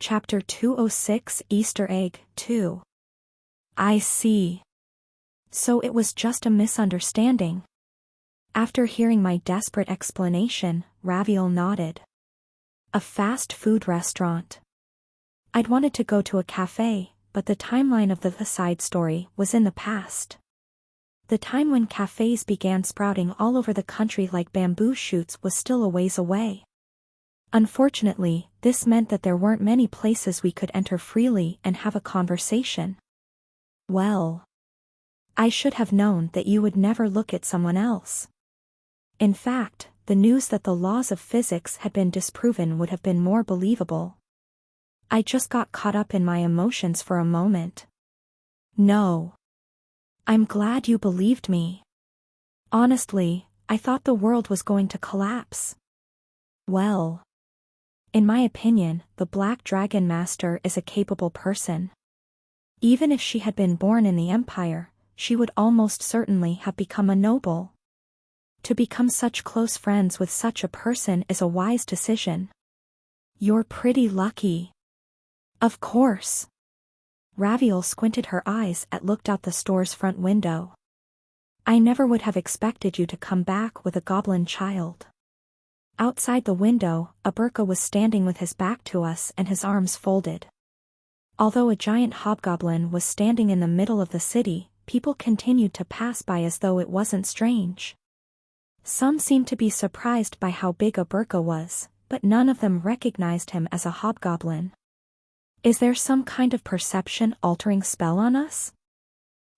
Chapter 206 Easter Egg 2. I see. So it was just a misunderstanding. After hearing my desperate explanation, Raviel nodded. A fast food restaurant. I'd wanted to go to a cafe, but the timeline of the side story was in the past. The time when cafes began sprouting all over the country like bamboo shoots was still a ways away. Unfortunately, this meant that there weren't many places we could enter freely and have a conversation. Well, I should have known that you would never look at someone else. In fact, the news that the laws of physics had been disproven would have been more believable. I just got caught up in my emotions for a moment. No. I'm glad you believed me. Honestly, I thought the world was going to collapse. Well, in my opinion, the Black Dragon Master is a capable person. Even if she had been born in the Empire, she would almost certainly have become a noble. To become such close friends with such a person is a wise decision. You're pretty lucky. Of course. Raviel squinted her eyes and looked out the store's front window. I never would have expected you to come back with a goblin child. Outside the window, a Burka was standing with his back to us and his arms folded. Although a giant hobgoblin was standing in the middle of the city, people continued to pass by as though it wasn't strange. Some seemed to be surprised by how big a Burka was, but none of them recognized him as a hobgoblin. Is there some kind of perception-altering spell on us?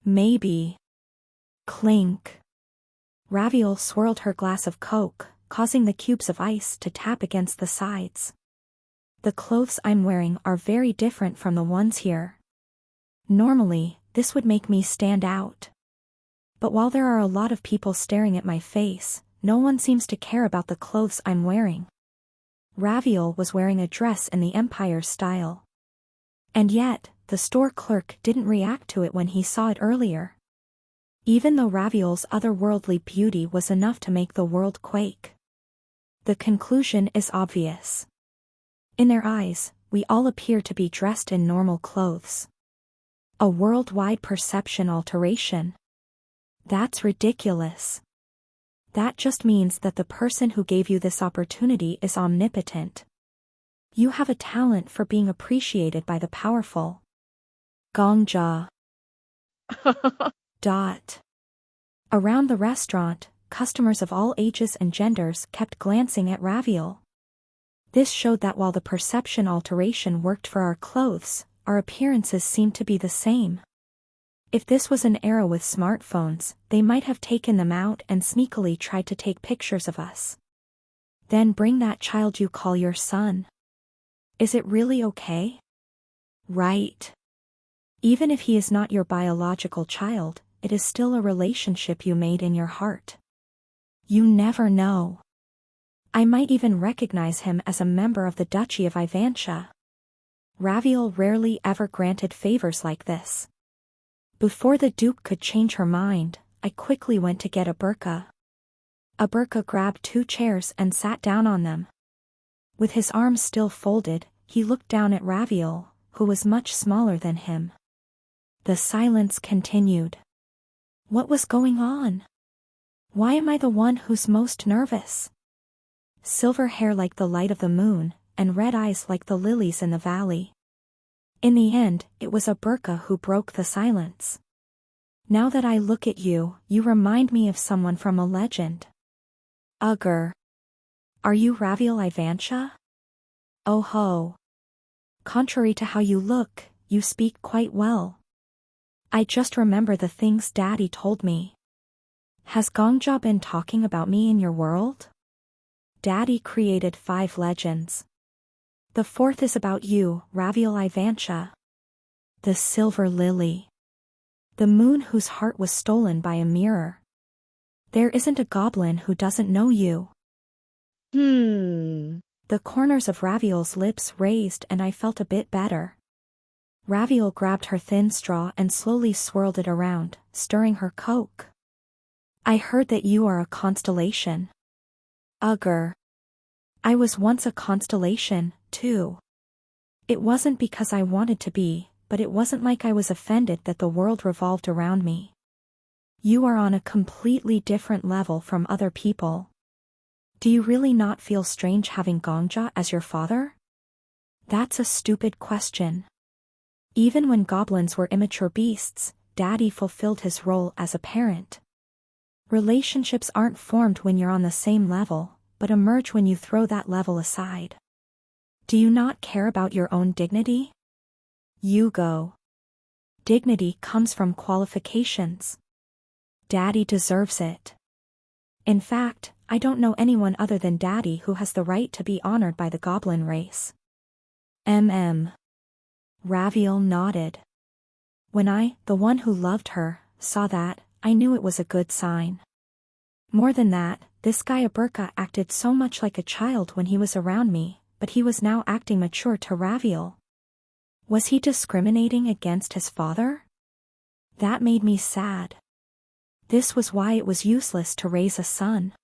Maybe. Clink. Raviel swirled her glass of Coke, causing the cubes of ice to tap against the sides. The clothes I'm wearing are very different from the ones here. Normally, this would make me stand out. But while there are a lot of people staring at my face, no one seems to care about the clothes I'm wearing. Raviel was wearing a dress in the Empire style. And yet, the store clerk didn't react to it when he saw it earlier. Even though Raviel's otherworldly beauty was enough to make the world quake. The conclusion is obvious. In their eyes, we all appear to be dressed in normal clothes. A worldwide perception alteration. That's ridiculous. That just means that the person who gave you this opportunity is omnipotent. You have a talent for being appreciated by the powerful. Gongja. Around the restaurant, customers of all ages and genders kept glancing at Raviel. This showed that while the perception alteration worked for our clothes, our appearances seemed to be the same. If this was an era with smartphones, they might have taken them out and sneakily tried to take pictures of us. Then bring that child you call your son. Is it really okay? Right. Even if he is not your biological child, it is still a relationship you made in your heart. You never know. I might even recognize him as a member of the Duchy of Ivantia. Raviel rarely ever granted favors like this. Before the Duke could change her mind, I quickly went to get a Burka. A Burka grabbed 2 chairs and sat down on them. With his arms still folded, he looked down at Raviel, who was much smaller than him. The silence continued. What was going on? Why am I the one who's most nervous? Silver hair like the light of the moon, and red eyes like the lilies in the valley. In the end, it was a Burka who broke the silence. Now that I look at you, you remind me of someone from a legend. Ugher. Are you Raviel Ivantia? Oh ho. Contrary to how you look, you speak quite well. I just remember the things Daddy told me. Has Gongja been talking about me in your world? Daddy created 5 legends. The 4th is about you, Raviel Ivantia. The Silver Lily. The moon whose heart was stolen by a mirror. There isn't a goblin who doesn't know you. The corners of Raviel's lips raised and I felt a bit better. Raviel grabbed her thin straw and slowly swirled it around, stirring her Coke. I heard that you are a constellation. Ugher. I was once a constellation, too. It wasn't because I wanted to be, but it wasn't like I was offended that the world revolved around me. You are on a completely different level from other people. Do you really not feel strange having Gongja as your father? That's a stupid question. Even when goblins were immature beasts, Daddy fulfilled his role as a parent. Relationships aren't formed when you're on the same level, but emerge when you throw that level aside. Do you not care about your own dignity? You go. Dignity comes from qualifications. Daddy deserves it. In fact, I don't know anyone other than Daddy who has the right to be honored by the goblin race. Raviel nodded. When I, the one who loved her, saw that, I knew it was a good sign. More than that, this guy Aberka acted so much like a child when he was around me, but he was now acting mature to Raviel. Was he discriminating against his father? That made me sad. This was why it was useless to raise a son.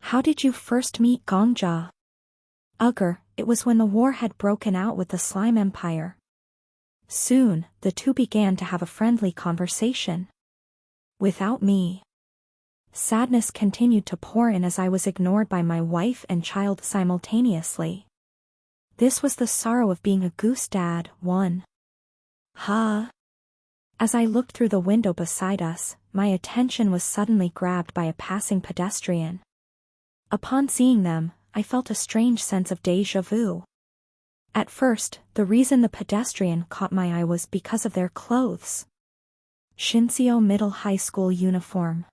How did you first meet Gongja? Ugger, it was when the war had broken out with the Slime Empire. Soon, the two began to have a friendly conversation. Without me. Sadness continued to pour in as I was ignored by my wife and child simultaneously. This was the sorrow of being a goose dad. As I looked through the window beside us, my attention was suddenly grabbed by a passing pedestrian. Upon seeing them, I felt a strange sense of déjà vu. At first, the reason the pedestrian caught my eye was because of their clothes. Shinseo Middle High School uniform.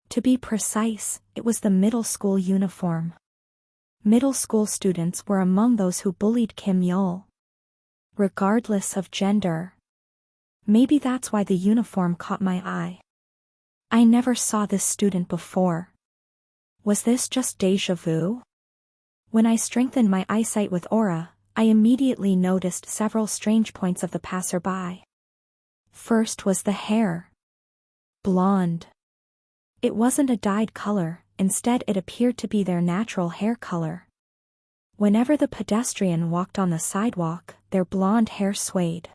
To be precise, it was the middle school uniform. Middle school students were among those who bullied Kim Yul. Regardless of gender. Maybe that's why the uniform caught my eye. I never saw this student before. Was this just déjà vu? When I strengthened my eyesight with aura, I immediately noticed several strange points of the passerby. First was the hair. Blonde. It wasn't a dyed color, instead it appeared to be their natural hair color. Whenever the pedestrian walked on the sidewalk, their blonde hair swayed.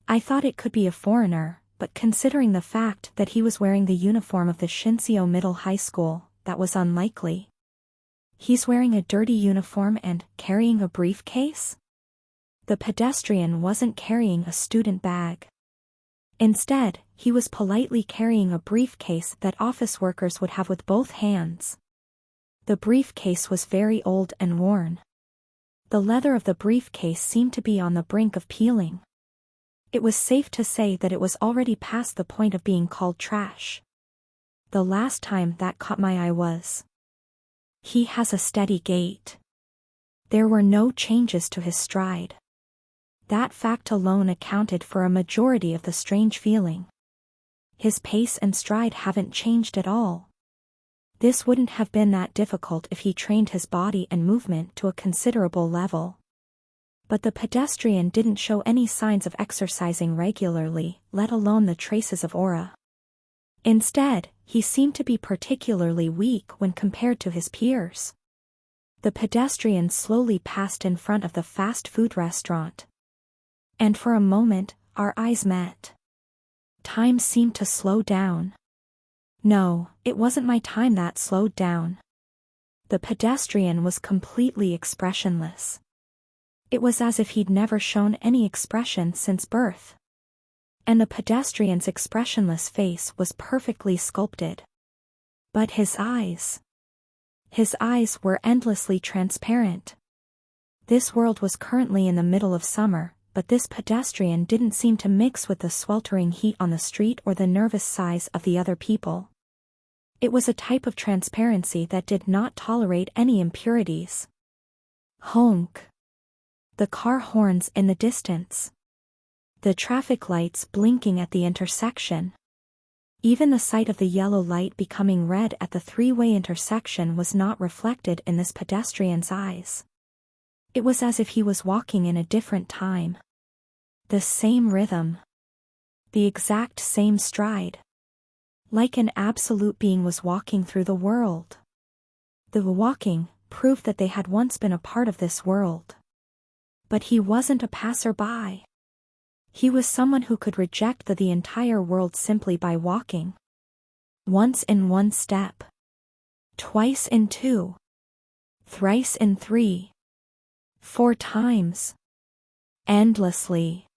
I thought it could be a foreigner, but considering the fact that he was wearing the uniform of the Shinseo Middle High School, that was unlikely. He's wearing a dirty uniform and carrying a briefcase? The pedestrian wasn't carrying a student bag. Instead, he was politely carrying a briefcase that office workers would have with both hands. The briefcase was very old and worn. The leather of the briefcase seemed to be on the brink of peeling. It was safe to say that it was already past the point of being called trash. The last time that caught my eye was. He has a steady gait. There were no changes to his stride. That fact alone accounted for a majority of the strange feeling. His pace and stride haven't changed at all. This wouldn't have been that difficult if he trained his body and movement to a considerable level. But the pedestrian didn't show any signs of exercising regularly, let alone the traces of aura. Instead, he seemed to be particularly weak when compared to his peers. The pedestrian slowly passed in front of the fast food restaurant. And for a moment, our eyes met. Time seemed to slow down. No, it wasn't my time that slowed down. The pedestrian was completely expressionless. It was as if he'd never shown any expression since birth. And the pedestrian's expressionless face was perfectly sculpted. But his eyes were endlessly transparent. This world was currently in the middle of summer, but this pedestrian didn't seem to mix with the sweltering heat on the street or the nervous sighs of the other people. It was a type of transparency that did not tolerate any impurities. Honk. The car horns in the distance. The traffic lights blinking at the intersection. Even the sight of the yellow light becoming red at the three-way intersection was not reflected in this pedestrian's eyes. It was as if he was walking in a different time. The same rhythm. The exact same stride. Like an absolute being was walking through the world. The walking proved that they had once been a part of this world. But he wasn't a passerby. He was someone who could reject the entire world simply by walking. Once in 1 step. Twice in 2. Thrice in 3. 4 times. Endlessly.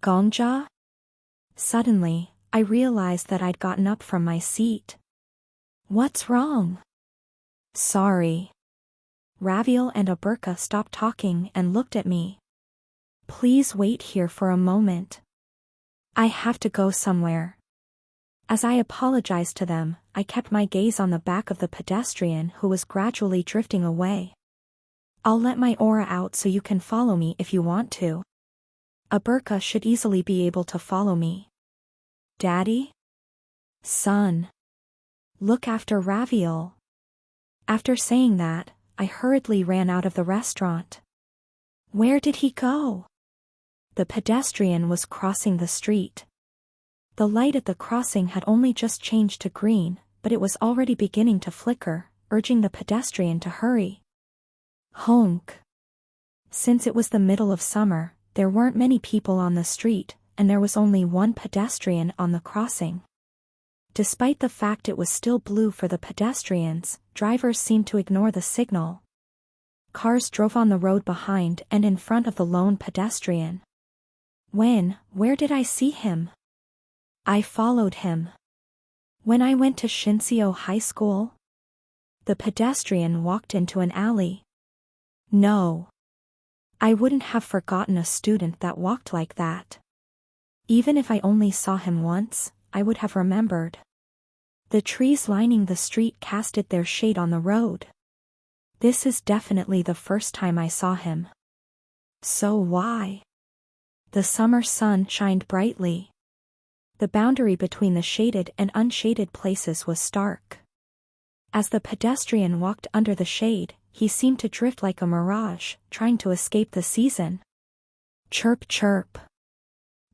Gongja? Suddenly, I realized that I'd gotten up from my seat. What's wrong? Sorry. Raviel and Aberka stopped talking and looked at me. Please wait here for a moment. I have to go somewhere. As I apologized to them, I kept my gaze on the back of the pedestrian who was gradually drifting away. I'll let my aura out so you can follow me if you want to. Aberka should easily be able to follow me. Daddy? Son. Look after Raviel. After saying that, I hurriedly ran out of the restaurant. Where did he go? The pedestrian was crossing the street. The light at the crossing had only just changed to green, but it was already beginning to flicker, urging the pedestrian to hurry. Honk. Since it was the middle of summer, there weren't many people on the street, and there was only one pedestrian on the crossing. Despite the fact it was still blue for the pedestrians, drivers seemed to ignore the signal. Cars drove on the road behind and in front of the lone pedestrian. Where did I see him? I followed him. When I went to Shinseo High School? The pedestrian walked into an alley. No. I wouldn't have forgotten a student that walked like that. Even if I only saw him once, I would have remembered. The trees lining the street casted their shade on the road. This is definitely the first time I saw him. So why? The summer sun shined brightly. The boundary between the shaded and unshaded places was stark. As the pedestrian walked under the shade, he seemed to drift like a mirage, trying to escape the season. Chirp chirp.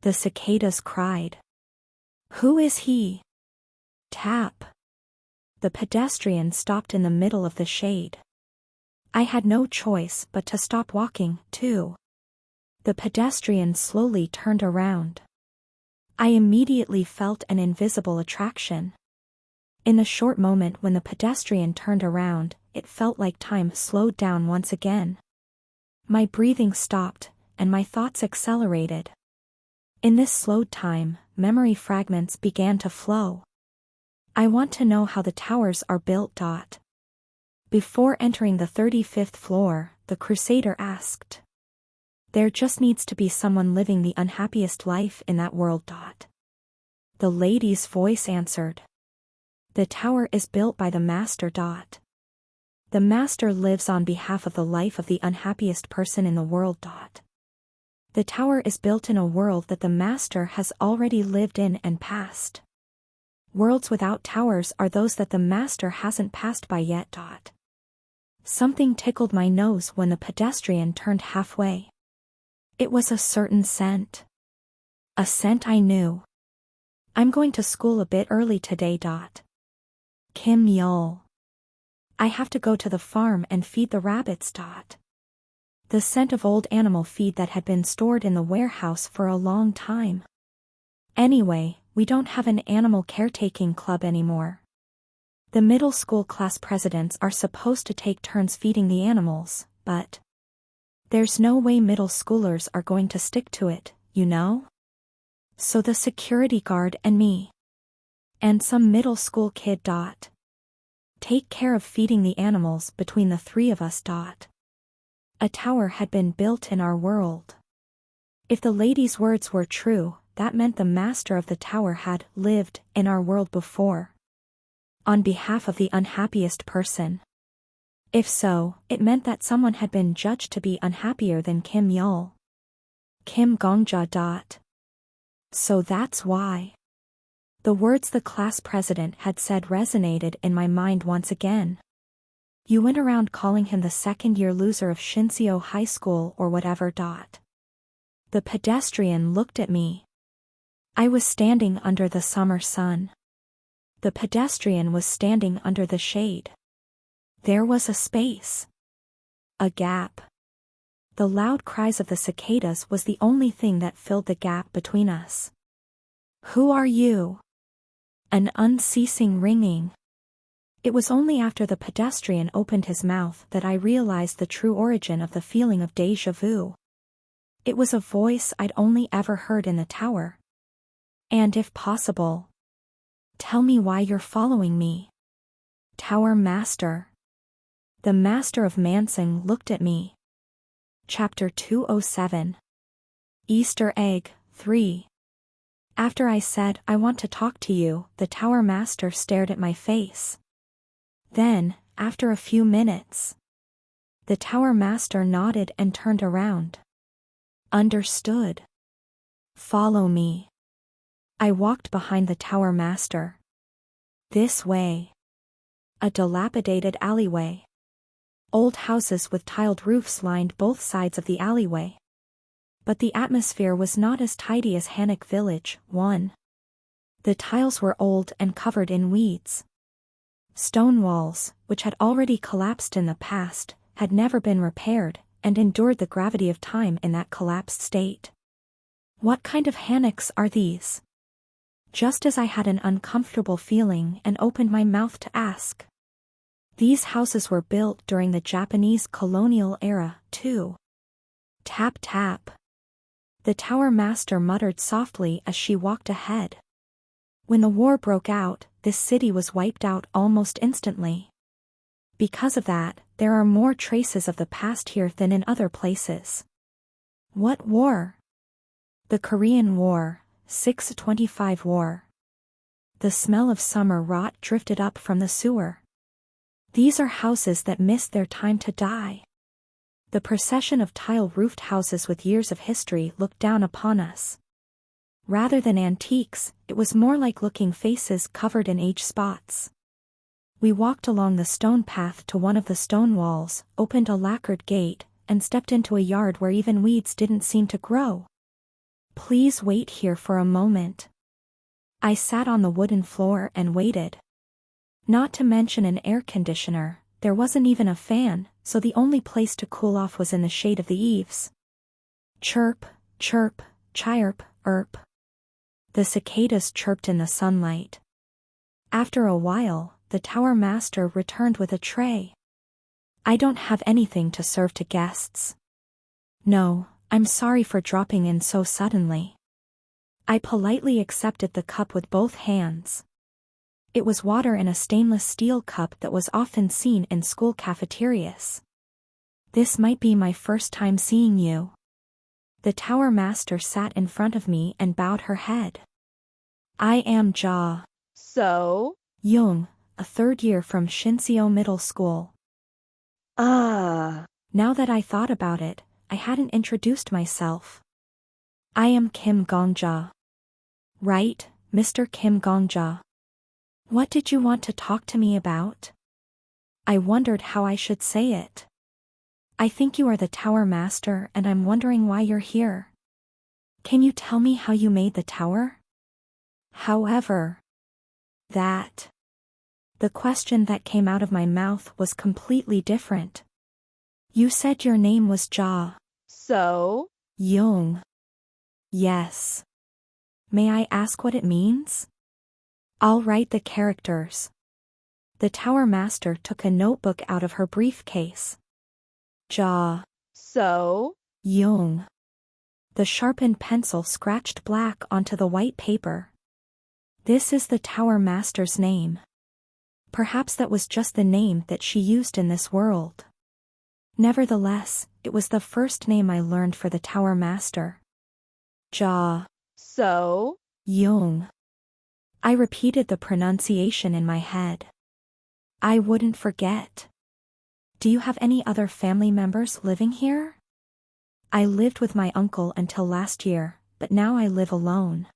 The cicadas cried. Who is he? Tap. The pedestrian stopped in the middle of the shade. I had no choice but to stop walking, too. The pedestrian slowly turned around. I immediately felt an invisible attraction. In the short moment when the pedestrian turned around, it felt like time slowed down once again. My breathing stopped, and my thoughts accelerated. In this slowed time, memory fragments began to flow. I want to know how the towers are built. Before entering the 35th floor, the Crusader asked. There just needs to be someone living the unhappiest life in that world. The lady's voice answered. The tower is built by the Master. The Master lives on behalf of the life of the unhappiest person in the world. The tower is built in a world that the Master has already lived in and passed. Worlds without towers are those that the Master hasn't passed by yet. Something tickled my nose when the pedestrian turned halfway. It was a certain scent. A scent I knew. I'm going to school a bit early today. Kim Yul. I have to go to the farm and feed the rabbits. The scent of old animal feed that had been stored in the warehouse for a long time. Anyway, we don't have an animal caretaking club anymore. The middle school class presidents are supposed to take turns feeding the animals, but there's no way middle schoolers are going to stick to it, you know? So the security guard and me. And some middle school kid. Take care of feeding the animals between the 3 of us. A tower had been built in our world. If the lady's words were true, that meant the Master of the tower had lived in our world before. On behalf of the unhappiest person. If so, it meant that someone had been judged to be unhappier than Kim Yul. Kim Gongja. So that's why. The words the class president had said resonated in my mind once again. You went around calling him the second-year loser of Shinseo High School or whatever. The pedestrian looked at me. I was standing under the summer sun. The pedestrian was standing under the shade. There was a space. A gap. The loud cries of the cicadas was the only thing that filled the gap between us. "Who are you?" An unceasing ringing. It was only after the pedestrian opened his mouth that I realized the true origin of the feeling of déjà vu. It was a voice I'd only ever heard in the tower. "And if possible, tell me why you're following me." "Tower Master." The Master of Mansing looked at me. Chapter 207. Easter Egg 3. After I said, "I want to talk to you," the Tower Master stared at my face. Then, after a few minutes, the Tower Master nodded and turned around. "Understood. Follow me." I walked behind the Tower Master. "This way." A dilapidated alleyway. Old houses with tiled roofs lined both sides of the alleyway. But the atmosphere was not as tidy as Hannock Village, 1. The tiles were old and covered in weeds. Stone walls, which had already collapsed in the past, had never been repaired, and endured the gravity of time in that collapsed state. What kind of Hannocks are these? Just as I had an uncomfortable feeling and opened my mouth to ask. These houses were built during the Japanese colonial era, too. Tap tap. The Tower Master muttered softly as she walked ahead. When the war broke out, this city was wiped out almost instantly. Because of that, there are more traces of the past here than in other places. What war? The Korean War, 625 War. The smell of summer rot drifted up from the sewer. These are houses that missed their time to die. The procession of tile-roofed houses with years of history looked down upon us. Rather than antiques, it was more like looking faces covered in age spots. We walked along the stone path to one of the stone walls, opened a lacquered gate, and stepped into a yard where even weeds didn't seem to grow. "Please wait here for a moment." I sat on the wooden floor and waited. Not to mention an air conditioner, there wasn't even a fan, so the only place to cool off was in the shade of the eaves. Chirp, chirp, chirp, erp. The cicadas chirped in the sunlight. After a while, the Tower Master returned with a tray. "I don't have anything to serve to guests." "No, I'm sorry for dropping in so suddenly." I politely accepted the cup with both hands. It was water in a stainless steel cup that was often seen in school cafeterias. "This might be my first time seeing you." The Tower Master sat in front of me and bowed her head. "I am Ja. So? Young, a third year from Shinseo Middle School." Ah. Now that I thought about it, I hadn't introduced myself. "I am Kim Gongja." "Right, Mr. Kim Gongja. What did you want to talk to me about?" I wondered how I should say it. "I think you are the Tower Master and I'm wondering why you're here. Can you tell me how you made the tower?" However, the question that came out of my mouth was completely different. "You said your name was Ja." So? Young. Yes. May I ask what it means? I'll write the characters. The Tower Master took a notebook out of her briefcase. Ja. So? Young. The sharpened pencil scratched black onto the white paper. This is the Tower Master's name. Perhaps that was just the name that she used in this world. Nevertheless, it was the first name I learned for the Tower Master. Ja. So? Young. I repeated the pronunciation in my head. I wouldn't forget. "Do you have any other family members living here?" "I lived with my uncle until last year, but now I live alone."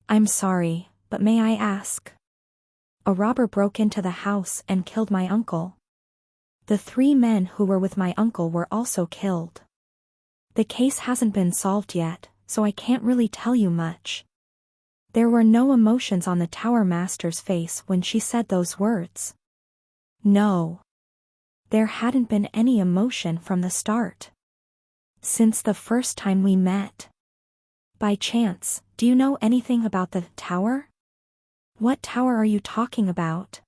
"I'm sorry, but may I ask?" "A robber broke into the house and killed my uncle. The 3 men who were with my uncle were also killed. The case hasn't been solved yet, so I can't really tell you much." There were no emotions on the Tower Master's face when she said those words. No. There hadn't been any emotion from the start. Since the first time we met. By chance, do you know anything about the tower? What tower are you talking about?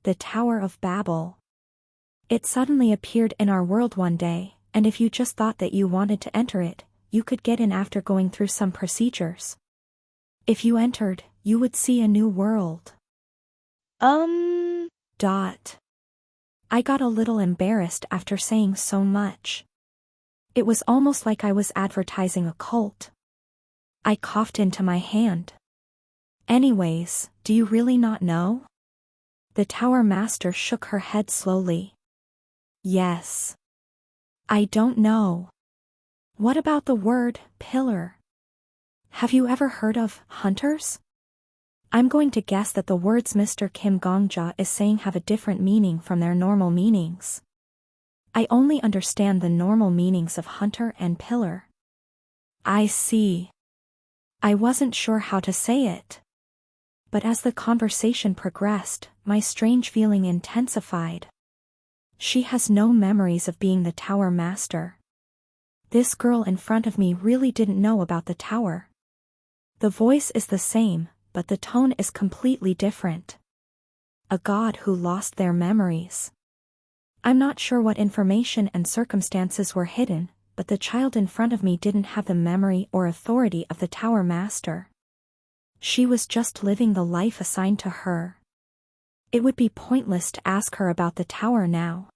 The Tower of Babel. It suddenly appeared in our world one day, and if you just thought that you wanted to enter it, you could get in after going through some procedures. If you entered, you would see a new world. I got a little embarrassed after saying so much. It was almost like I was advertising a cult. I coughed into my hand. Anyways, do you really not know? The Tower Master shook her head slowly. Yes. I don't know. What about the word, pillar? Have you ever heard of hunters? I'm going to guess that the words Mr. Kim Gongja is saying have a different meaning from their normal meanings. I only understand the normal meanings of hunter and pillar. I see. I wasn't sure how to say it. But as the conversation progressed, my strange feeling intensified. She has no memories of being the Tower Master. This girl in front of me really didn't know about the tower. The voice is the same, but the tone is completely different. A god who lost their memories. I'm not sure what information and circumstances were hidden, but the child in front of me didn't have the memory or authority of the Tower Master. She was just living the life assigned to her. It would be pointless to ask her about the tower now.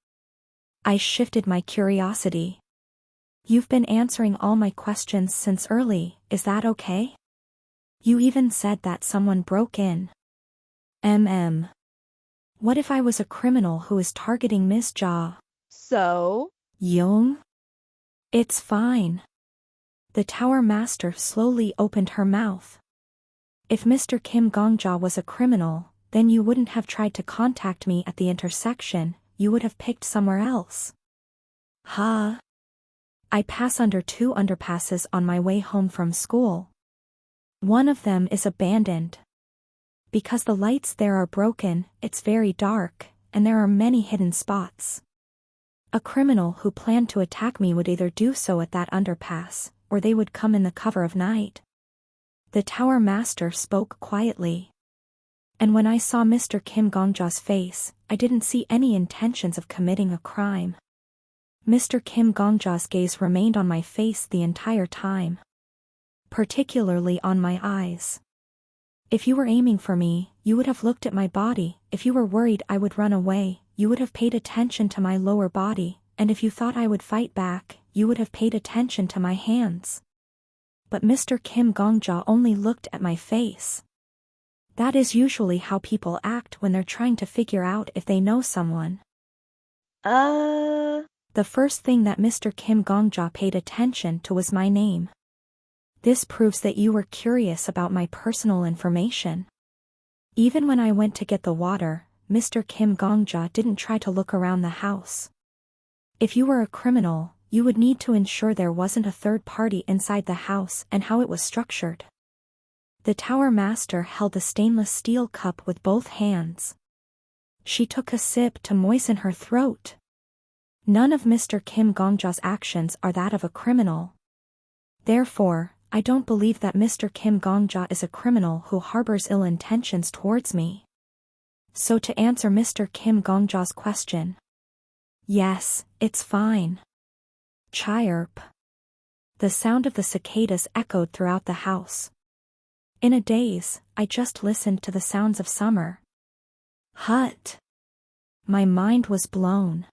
I shifted my curiosity. You've been answering all my questions since early, is that okay? You even said that someone broke in. What if I was a criminal who is targeting Miss Jia? So? Young? It's fine. The Tower Master slowly opened her mouth. If Mr. Kim Gongja was a criminal, then you wouldn't have tried to contact me at the intersection, you would have picked somewhere else. Huh? I pass under 2 underpasses on my way home from school. One of them is abandoned. Because the lights there are broken, it's very dark, and there are many hidden spots. A criminal who planned to attack me would either do so at that underpass, or they would come in the cover of night. The Tower Master spoke quietly. And when I saw Mr. Kim Gongja's face, I didn't see any intentions of committing a crime. Mr. Kim Gongja's gaze remained on my face the entire time. Particularly on my eyes. If you were aiming for me, you would have looked at my body. If you were worried I would run away, you would have paid attention to my lower body, and if you thought I would fight back, you would have paid attention to my hands. But Mr. Kim Gongja only looked at my face. That is usually how people act when they're trying to figure out if they know someone. The first thing that Mr. Kim Gongja paid attention to was my name. This proves that you were curious about my personal information. Even when I went to get the water, Mr. Kim Gongja didn't try to look around the house. If you were a criminal, you would need to ensure there wasn't a third party inside the house and how it was structured. The Tower Master held the stainless steel cup with both hands. She took a sip to moisten her throat. None of Mr. Kim Gongja's actions are that of a criminal. Therefore, I don't believe that Mr. Kim Gongja is a criminal who harbors ill intentions towards me. So to answer Mr. Kim Gongja's question. Yes, it's fine. Chirp. The sound of the cicadas echoed throughout the house. In a daze, I just listened to the sounds of summer. Hut. My mind was blown.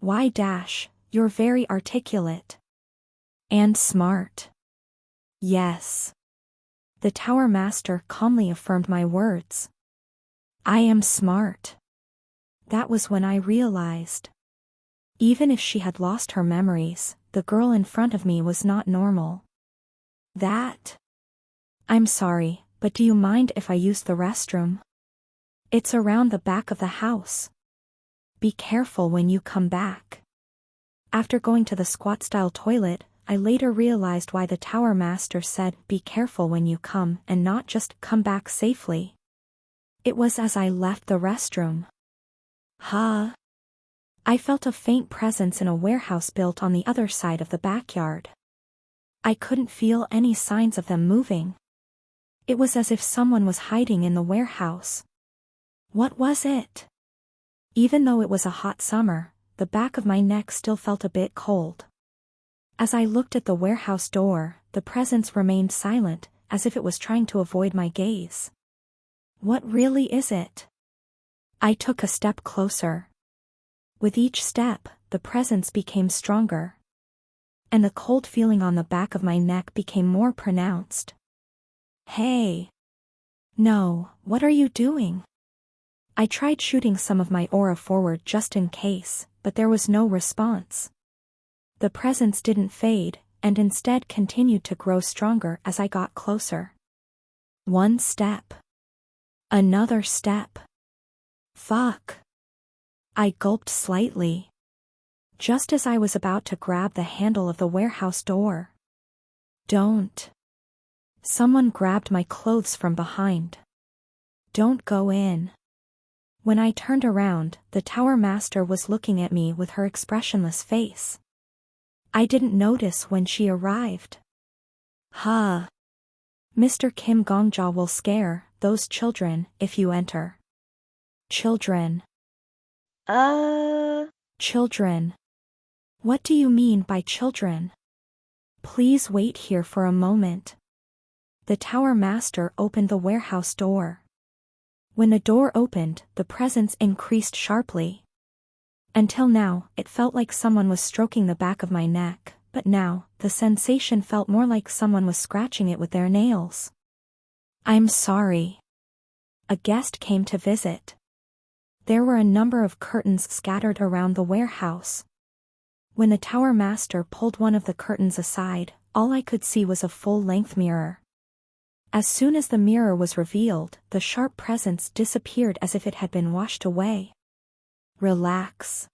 Why dash, you're very articulate. And smart. Yes. The Tower Master calmly affirmed my words. I am smart. That was when I realized. Even if she had lost her memories, the girl in front of me was not normal. I'm sorry, but do you mind if I use the restroom? It's around the back of the house. Be careful when you come back. After going to the squat-style toilet, I later realized why the Tower Master said, be careful when you come, and not just come back safely. It was as I left the restroom. I felt a faint presence in a warehouse built on the other side of the backyard. I couldn't feel any signs of them moving. It was as if someone was hiding in the warehouse. What was it? Even though it was a hot summer, the back of my neck still felt a bit cold. As I looked at the warehouse door, the presence remained silent, as if it was trying to avoid my gaze. What really is it? I took a step closer. With each step, the presence became stronger. And the cold feeling on the back of my neck became more pronounced. Hey! No, what are you doing? I tried shooting some of my aura forward just in case, but there was no response. The presence didn't fade, and instead continued to grow stronger as I got closer. One step. Another step. Fuck. I gulped slightly. Just as I was about to grab the handle of the warehouse door. Don't. Someone grabbed my clothes from behind. Don't go in. When I turned around, the tower master was looking at me with her expressionless face. I didn't notice when she arrived. Huh. Mr. Kim Gongja will scare those children if you enter. Children. Children. What do you mean by children? Please wait here for a moment. The tower master opened the warehouse door. When the door opened, the presence increased sharply. Until now, it felt like someone was stroking the back of my neck, but now, the sensation felt more like someone was scratching it with their nails. I'm sorry. A guest came to visit. There were a number of curtains scattered around the warehouse. When the tower master pulled one of the curtains aside, all I could see was a full-length mirror. As soon as the mirror was revealed, the sharp presence disappeared as if it had been washed away. Relax.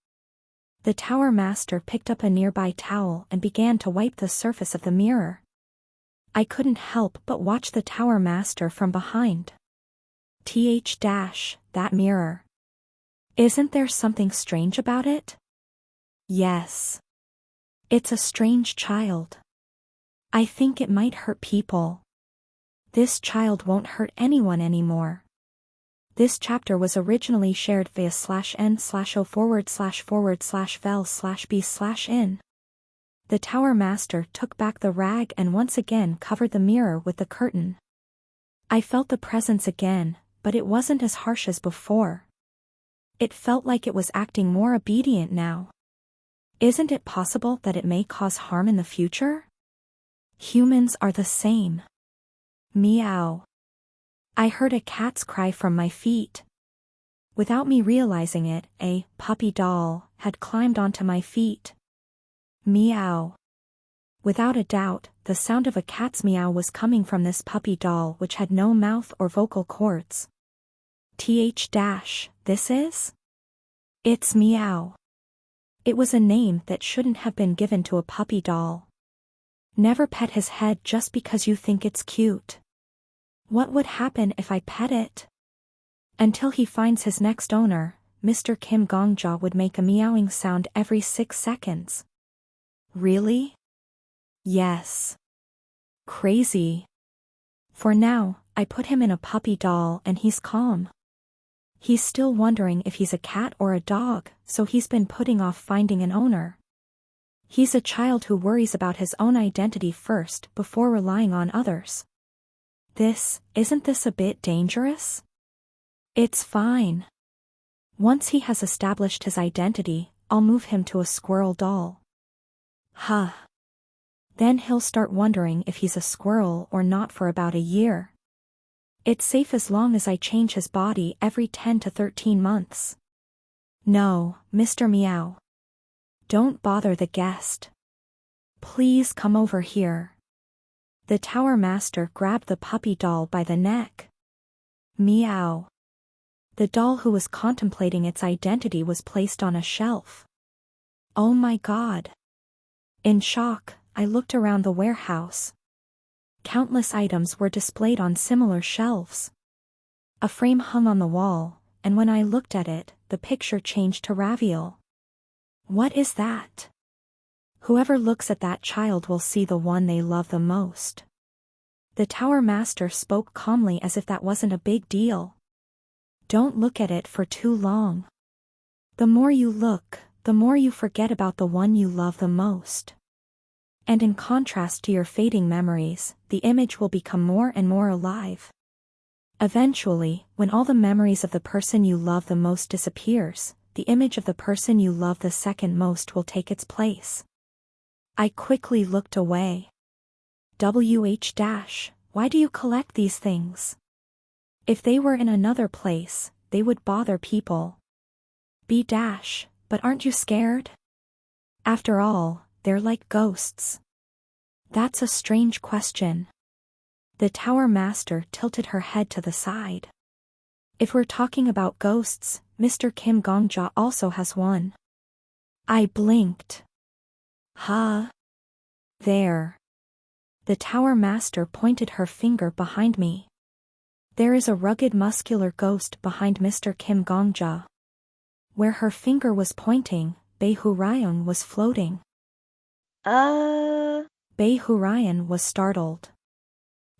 The tower master picked up a nearby towel and began to wipe the surface of the mirror. I couldn't help but watch the tower master from behind. That mirror. Isn't there something strange about it? Yes. It's a strange child. I think it might hurt people. This child won't hurt anyone anymore. This chapter was originally shared via /n/o//vel/b/in. The tower master took back the rag and once again covered the mirror with the curtain. I felt the presence again, but it wasn't as harsh as before. It felt like it was acting more obedient now. Isn't it possible that it may cause harm in the future? Humans are the same. Meow. I heard a cat's cry from my feet. Without me realizing it, a puppy doll had climbed onto my feet. Meow. Without a doubt, the sound of a cat's meow was coming from this puppy doll which had no mouth or vocal cords. This is? It's Meow. It was a name that shouldn't have been given to a puppy doll. Never pet his head just because you think it's cute. What would happen if I pet it? Until he finds his next owner, Mr. Kim Gongja would make a meowing sound every 6 seconds. Really? Yes. Crazy. For now, I put him in a puppy doll and he's calm. He's still wondering if he's a cat or a dog, so he's been putting off finding an owner. He's a child who worries about his own identity first before relying on others. Isn't this a bit dangerous? It's fine. Once he has established his identity, I'll move him to a squirrel doll. Huh. Then he'll start wondering if he's a squirrel or not for about a year. It's safe as long as I change his body every 10 to 13 months. No, Mr. Meow. Don't bother the guest. Please come over here. The tower master grabbed the puppy doll by the neck. Meow. The doll who was contemplating its identity was placed on a shelf. Oh my God. In shock, I looked around the warehouse. Countless items were displayed on similar shelves. A frame hung on the wall, and when I looked at it, the picture changed to Raviel. What is that? Whoever looks at that child will see the one they love the most. The tower master spoke calmly as if that wasn't a big deal. Don't look at it for too long. The more you look, the more you forget about the one you love the most. And in contrast to your fading memories, the image will become more and more alive. Eventually, when all the memories of the person you love the most disappears, the image of the person you love the second most will take its place. I quickly looked away. Why do you collect these things? If they were in another place, they would bother people. But aren't you scared? After all, they're like ghosts. That's a strange question. The tower master tilted her head to the side. If we're talking about ghosts, Mr. Kim Gongja also has one. I blinked. Huh? There. The tower master pointed her finger behind me. There is a rugged muscular ghost behind Mr. Kim Gongja. Where her finger was pointing, Bei Hurayong was floating. Bei Hurayong was startled.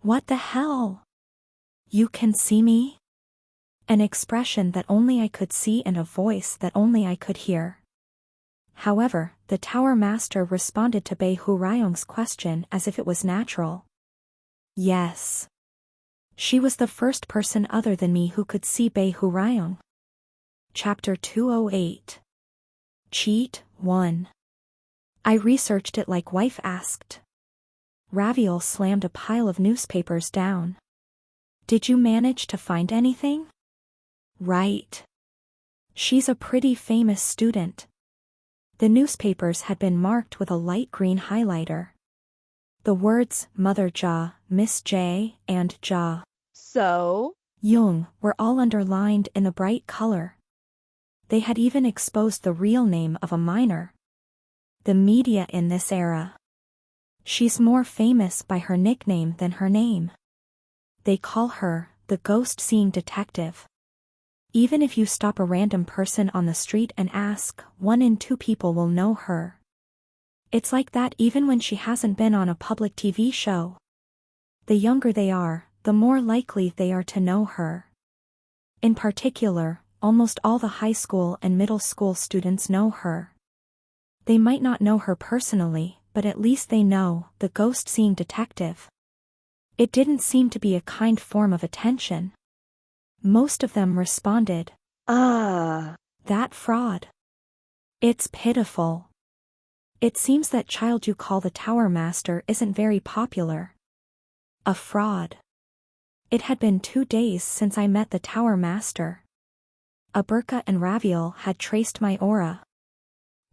What the hell? You can see me? An expression that only I could see and a voice that only I could hear. However, the tower master responded to Bei Hurayong's question as if it was natural. Yes. She was the first person other than me who could see Bei Hurayong. Chapter 208. Cheat 1. I researched it like wife asked. Raviol slammed a pile of newspapers down. Did you manage to find anything? Right. She's a pretty famous student. The newspapers had been marked with a light green highlighter. The words Mother Ja, Miss J, and Ja So? Jung were all underlined in a bright color. They had even exposed the real name of a minor. The media in this era. She's more famous by her nickname than her name. They call her the ghost-seeing detective. Even if you stop a random person on the street and ask, 1 in 2 people will know her. It's like that even when she hasn't been on a public TV show. The younger they are, the more likely they are to know her. In particular, almost all the high school and middle school students know her. They might not know her personally, but at least they know the ghost-seeing detective. It didn't seem to be a kind form of attention. Most of them responded, that fraud. It's pitiful. It seems that child you call the tower master isn't very popular. A fraud. It had been 2 days since I met the tower master. Aberka and Raviol had traced my aura.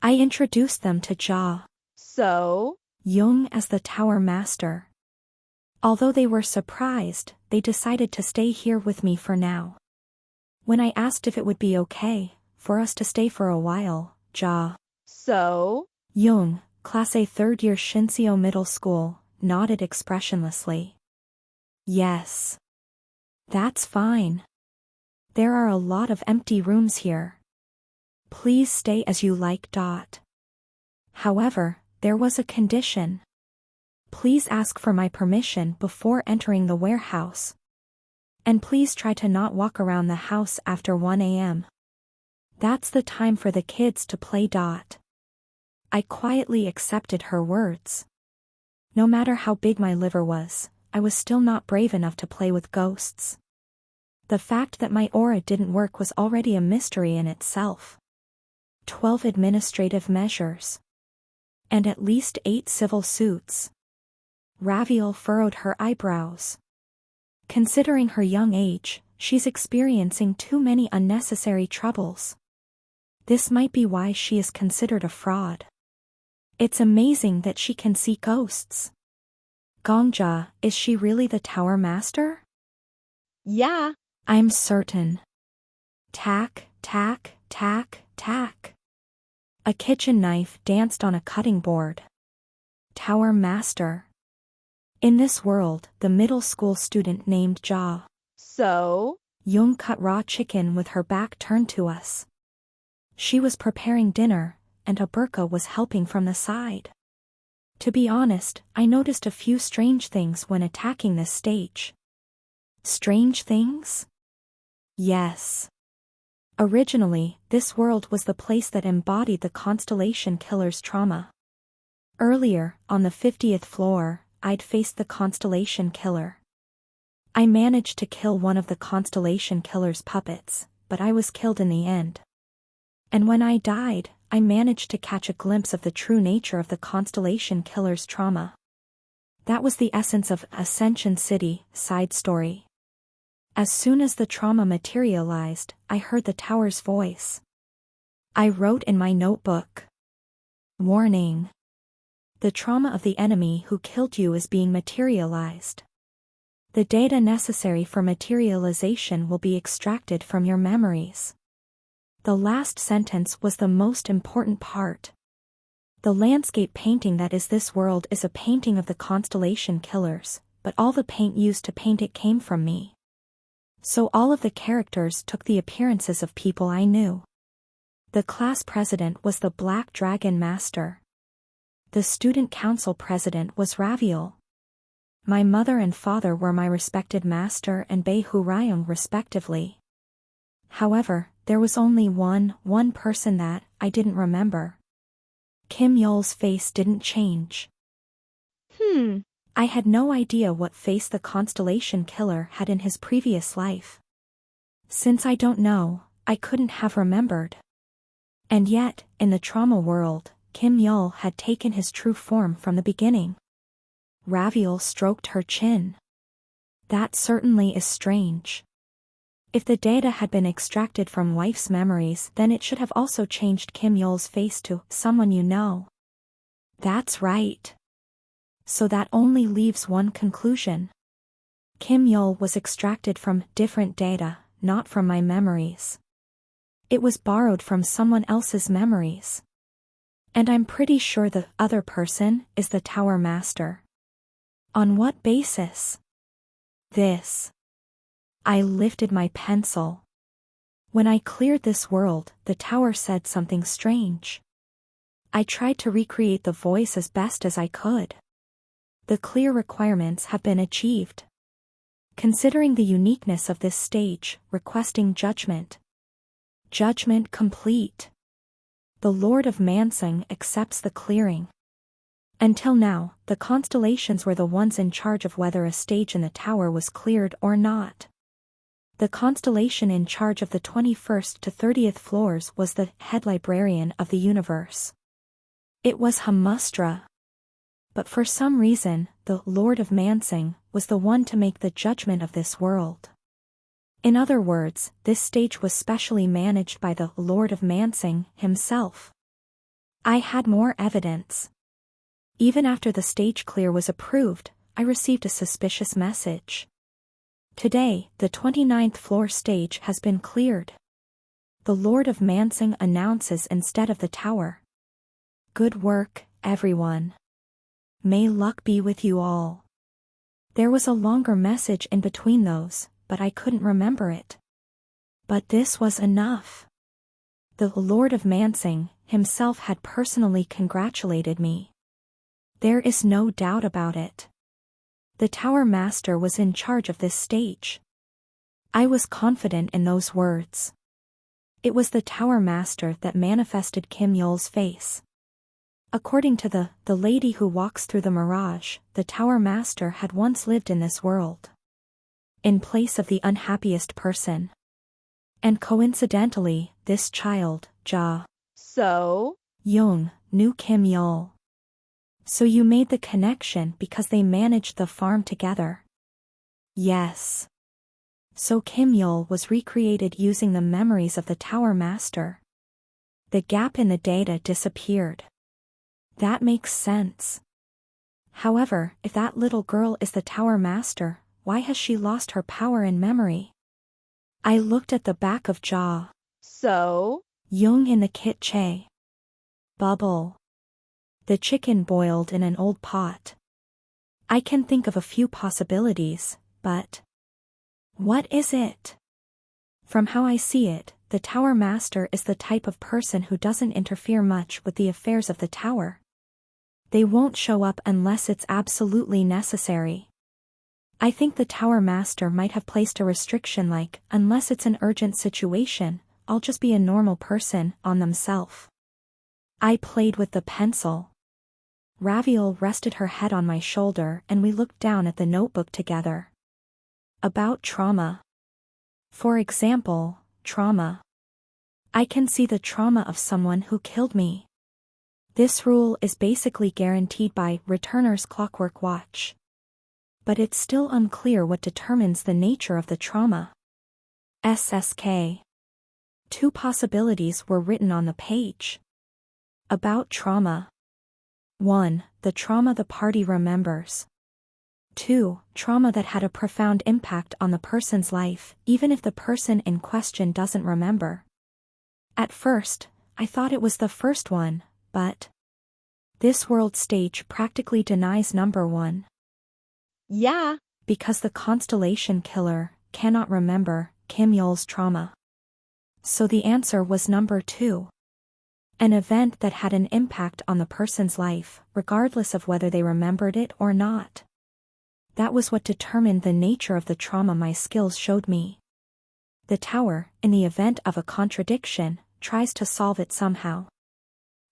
I introduced them to Ja So? Jung as the tower master. Although they were surprised, they decided to stay here with me for now. When I asked if it would be okay for us to stay for a while, Ja So? Jung, Class A 3rd year Shinseo Middle School, nodded expressionlessly. Yes. That's fine. There are a lot of empty rooms here. Please stay as you like. However, there was a condition. Please ask for my permission before entering the warehouse. And please try to not walk around the house after 1 a.m. That's the time for the kids to play. I quietly accepted her words. No matter how big my liver was, I was still not brave enough to play with ghosts. The fact that my aura didn't work was already a mystery in itself. 12 administrative measures. And at least 8 civil suits. Raviol furrowed her eyebrows. Considering her young age, she's experiencing too many unnecessary troubles. This might be why she is considered a fraud. It's amazing that she can see ghosts. Gongja, is she really the tower master? Yeah. I'm certain. Tack, tack, tack, tack. A kitchen knife danced on a cutting board. Tower master. In this world, the middle school student named Ja So? Jung cut raw chicken with her back turned to us. She was preparing dinner, and a burqa was helping from the side. To be honest, I noticed a few strange things when attacking this stage. Strange things? Yes. Originally, this world was the place that embodied the Constellation Killer's trauma. Earlier, on the 50th floor, I'd faced the Constellation Killer. I managed to kill one of the Constellation Killer's puppets, but I was killed in the end. And when I died, I managed to catch a glimpse of the true nature of the Constellation Killer's trauma. That was the essence of Ascension City, side story. As soon as the trauma materialized, I heard the tower's voice. I wrote in my notebook. Warning. The trauma of the enemy who killed you is being materialized. The data necessary for materialization will be extracted from your memories. The last sentence was the most important part. The landscape painting that is this world is a painting of the Constellation Killers, but all the paint used to paint it came from me. So all of the characters took the appearances of people I knew. The class president was the Black Dragon Master. The student council president was Raviol. My mother and father were my respected master and Beihurayung respectively. However, there was only one person that I didn't remember. Kim Yol's face didn't change. I had no idea what face the Constellation Killer had in his previous life. Since I don't know, I couldn't have remembered. And yet, in the trauma world, Kim Yol had taken his true form from the beginning. Raviol stroked her chin. That certainly is strange. If the data had been extracted from wife's memories, then it should have also changed Kim Yol's face to someone you know. That's right. So that only leaves one conclusion. Kim Yol was extracted from different data, not from my memories. It was borrowed from someone else's memories. And I'm pretty sure the other person is the Tower Master. On what basis? This. I lifted my pencil. When I cleared this world, the tower said something strange. I tried to recreate the voice as best as I could. The clear requirements have been achieved. Considering the uniqueness of this stage, requesting judgment. Judgment complete. The Lord of Mansing accepts the clearing. Until now, the constellations were the ones in charge of whether a stage in the tower was cleared or not. The constellation in charge of the 21st to 30th floors was the head librarian of the universe. It was Hamustra. But for some reason, the Lord of Mansing was the one to make the judgment of this world. In other words, this stage was specially managed by the Lord of Mansing himself. I had more evidence. Even after the stage clear was approved, I received a suspicious message. Today, the 29th floor stage has been cleared. The Lord of Mansing announces instead of the tower. Good work, everyone. May luck be with you all. There was a longer message in between those, but I couldn't remember it. But this was enough. The Lord of Mansing himself had personally congratulated me. There is no doubt about it. The Tower Master was in charge of this stage. I was confident in those words. It was the Tower Master that manifested Kim Yol's face. According to the lady who walks through the mirage, the Tower Master had once lived in this world. In place of the unhappiest person. And coincidentally, this child, So? Young, knew Kim Yol. So you made the connection because they managed the farm together. Yes. So Kim Yol was recreated using the memories of the Tower Master. The gap in the data disappeared. That makes sense. However, if that little girl is the Tower Master, why has she lost her power and memory? I looked at the back of So? Young in the kitchen. Bubble. The chicken boiled in an old pot. I can think of a few possibilities, but what is it? From how I see it, the Tower Master is the type of person who doesn't interfere much with the affairs of the tower. They won't show up unless it's absolutely necessary. I think the Tower Master might have placed a restriction like, unless it's an urgent situation, I'll just be a normal person, on themselves. I played with the pencil. Raviol rested her head on my shoulder and we looked down at the notebook together. About trauma. For example, trauma. I can see the trauma of someone who killed me. This rule is basically guaranteed by Returner's Clockwork Watch. But it's still unclear what determines the nature of the trauma. SSK. 2 possibilities were written on the page. About trauma. 1. The trauma the party remembers. 2. Trauma that had a profound impact on the person's life, even if the person in question doesn't remember. At first, I thought it was the first one, but this world stage practically denies number 1. Yeah. Because the constellation killer cannot remember Kim Yol's trauma. So the answer was number 2. An event that had an impact on the person's life, regardless of whether they remembered it or not. That was what determined the nature of the trauma my skills showed me. The tower, in the event of a contradiction, tries to solve it somehow.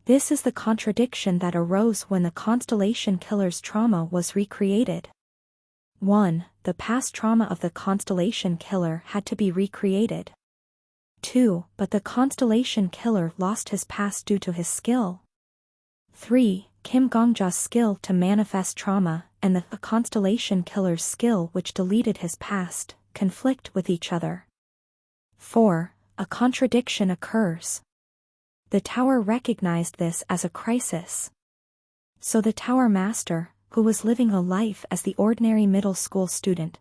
This is the contradiction that arose when the constellation killer's trauma was recreated. 1. The past trauma of the constellation killer had to be recreated. 2. But the constellation killer lost his past due to his skill. 3. Kim Gongja's skill to manifest trauma, and the constellation killer's skill which deleted his past, conflict with each other. 4. A contradiction occurs. The tower recognized this as a crisis. So the Tower Master, who was living a life as the ordinary middle school student,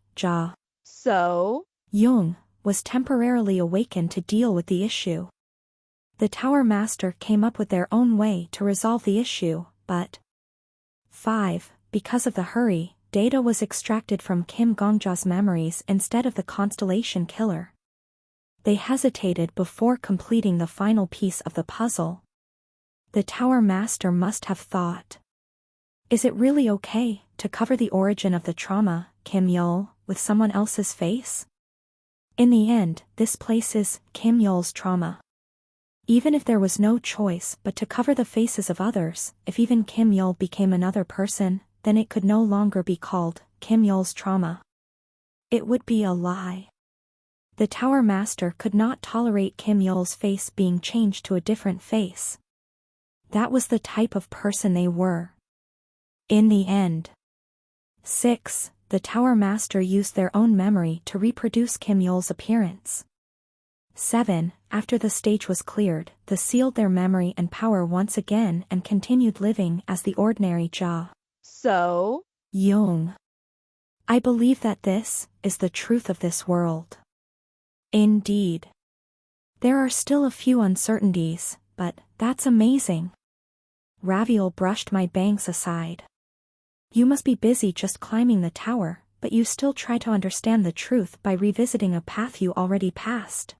So? Jung, was temporarily awakened to deal with the issue. The Tower Master came up with their own way to resolve the issue, but 5. Because of the hurry, data was extracted from Kim Gongja's memories instead of the constellation killer. They hesitated before completing the final piece of the puzzle. The Tower Master must have thought, is it really okay to cover the origin of the trauma, Kim Yol, with someone else's face? In the end, this places Kim Yol's trauma. Even if there was no choice but to cover the faces of others, if even Kim Yol became another person, then it could no longer be called Kim Yol's trauma. It would be a lie. The Tower Master could not tolerate Kim Yol's face being changed to a different face. That was the type of person they were. In the end. 6. The Tower Master used their own memory to reproduce Kim Yol's appearance. 7. After the stage was cleared, they sealed their memory and power once again and continued living as the ordinary So? Jung. I believe that this is the truth of this world. Indeed. There are still a few uncertainties, but that's amazing. Raviol brushed my bangs aside. You must be busy just climbing the tower, but you still try to understand the truth by revisiting a path you already passed.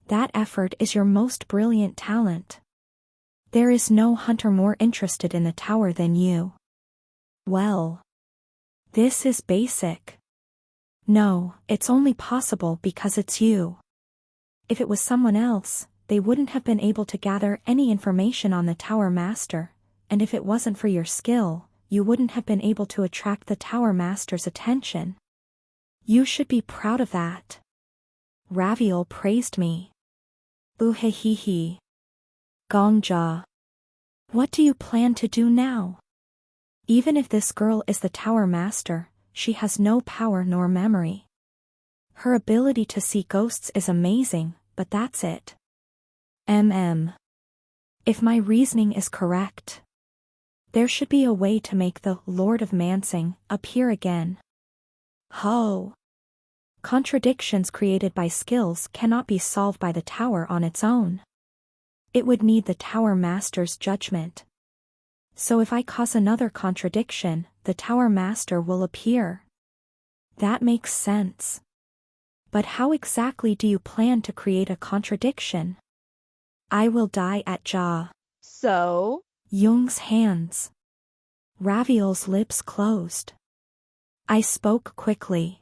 That effort is your most brilliant talent. There is no hunter more interested in the tower than you. Well. This is basic. No, it's only possible because it's you. If it was someone else, they wouldn't have been able to gather any information on the Tower Master, and if it wasn't for your skill, you wouldn't have been able to attract the Tower Master's attention. You should be proud of that. Raviol praised me. Oohehehe. Gongja. What do you plan to do now? Even if this girl is the Tower Master, she has no power nor memory. Her ability to see ghosts is amazing, but that's it. If my reasoning is correct, there should be a way to make the Lord of Mansing appear again. Ho! Contradictions created by skills cannot be solved by the tower on its own. It would need the Tower Master's judgment. So if I cause another contradiction, the Tower Master will appear. That makes sense. But how exactly do you plan to create a contradiction? I will die at Ja. So? Jung's hands. Raviol's lips closed. I spoke quickly.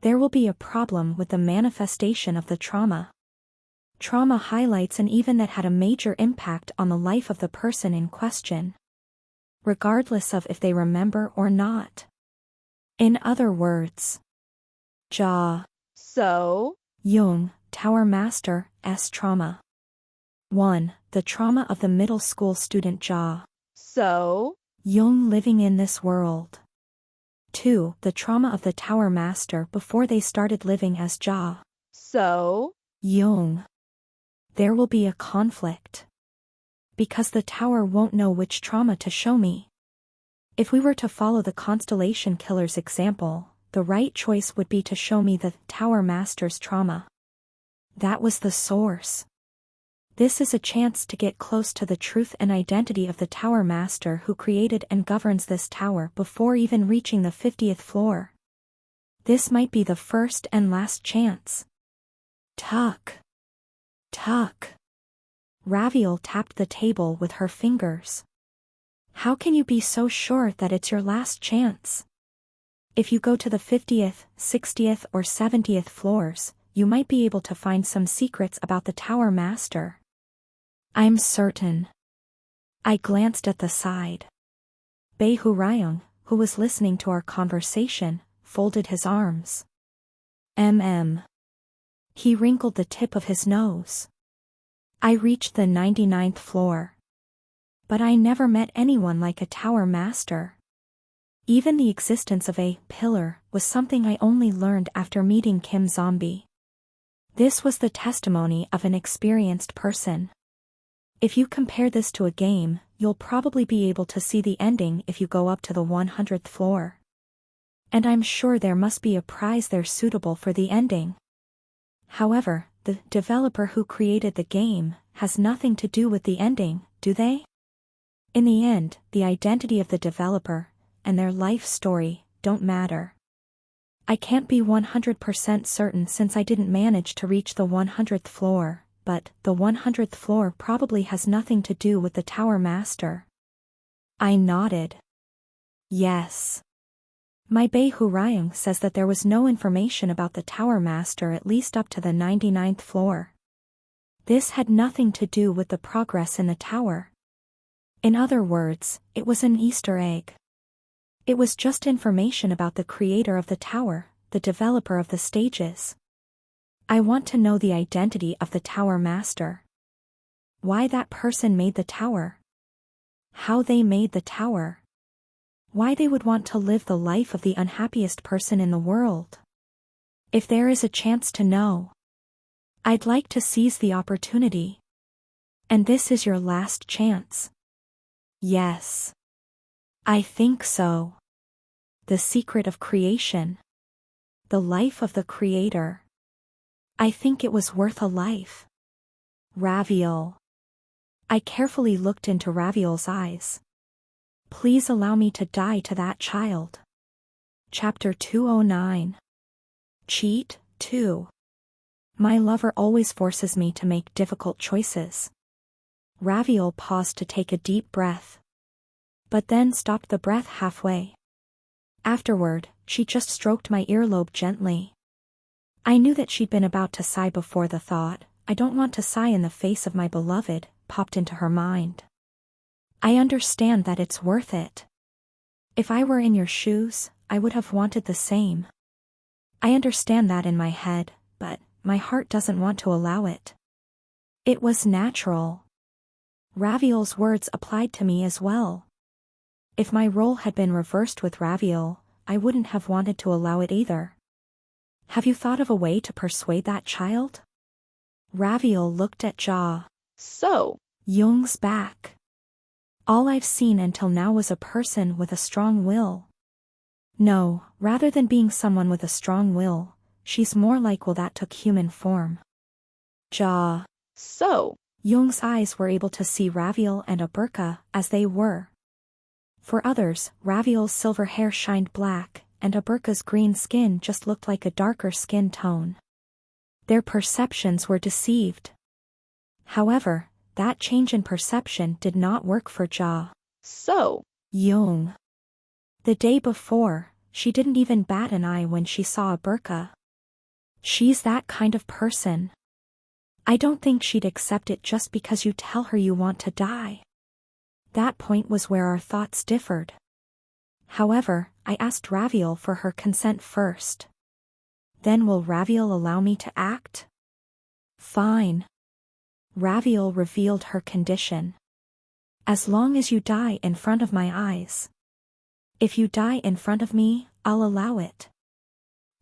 There will be a problem with the manifestation of the trauma. Trauma highlights an event that had a major impact on the life of the person in question, regardless of if they remember or not. In other words, Ja. So? Jung, Tower Master, S. Trauma. 1. The trauma of the middle school student Ja. So? Jung living in this world. 2. The trauma of the Tower Master before they started living as Ja. So? Jung. There will be a conflict. Because the Tower won't know which trauma to show me. If we were to follow the Constellation Killer's example, the right choice would be to show me the Tower Master's trauma. That was the source. This is a chance to get close to the truth and identity of the Tower Master who created and governs this tower before even reaching the 50th floor. This might be the first and last chance. Tuck. Tuck. Raviol tapped the table with her fingers. How can you be so sure that it's your last chance? If you go to the 50th, 60th or 70th floors, you might be able to find some secrets about the Tower Master. I'm certain. I glanced at the side. Bei Hurayong, who was listening to our conversation, folded his arms. He wrinkled the tip of his nose. I reached the 99th floor. But I never met anyone like a Tower Master. Even the existence of a pillar was something I only learned after meeting Kim Zombie. This was the testimony of an experienced person. If you compare this to a game, you'll probably be able to see the ending if you go up to the 100th floor. And I'm sure there must be a prize there suitable for the ending. However, the developer who created the game has nothing to do with the ending, do they? In the end, the identity of the developer and their life story don't matter. I can't be 100% certain since I didn't manage to reach the 100th floor, but the 100th floor probably has nothing to do with the Tower Master. I nodded. Yes. My Bei Hurayong says that there was no information about the Tower Master at least up to the 99th floor. This had nothing to do with the progress in the tower. In other words, it was an Easter egg. It was just information about the creator of the tower, the developer of the stages. I want to know the identity of the Tower Master. Why that person made the tower. How they made the tower. Why they would want to live the life of the unhappiest person in the world. If there is a chance to know, I'd like to seize the opportunity. And this is your last chance. Yes. I think so. The secret of creation. The life of the creator. I think it was worth a life. Raviol. I carefully looked into Raviol's eyes. Please allow me to die to that child. Chapter 209. Cheat, 2. My lover always forces me to make difficult choices. Raviol paused to take a deep breath. But then stopped the breath halfway. Afterward, she just stroked my earlobe gently. I knew that she'd been about to sigh before the thought, "I don't want to sigh in the face of my beloved," popped into her mind. I understand that it's worth it. If I were in your shoes, I would have wanted the same. I understand that in my head, but my heart doesn't want to allow it. It was natural. Raviol's words applied to me as well. If my role had been reversed with Raviol, I wouldn't have wanted to allow it either. Have you thought of a way to persuade that child? Raviol looked at Ja. So? Jung's back. All I've seen until now was a person with a strong will. No, rather than being someone with a strong will, she's more like will that took human form. Ja. So? Jung's eyes were able to see Raviol and a burqa as they were. For others, Raviol's silver hair shined black, and Aburka's green skin just looked like a darker skin tone. Their perceptions were deceived. However, that change in perception did not work for Ja Young. The day before, she didn't even bat an eye when she saw Aburka. She's that kind of person. I don't think she'd accept it just because you tell her you want to die. That point was where our thoughts differed. However, I asked Raviel for her consent first. Then will Raviel allow me to act? Fine. Raviel revealed her condition. As long as you die in front of my eyes. If you die in front of me, I'll allow it.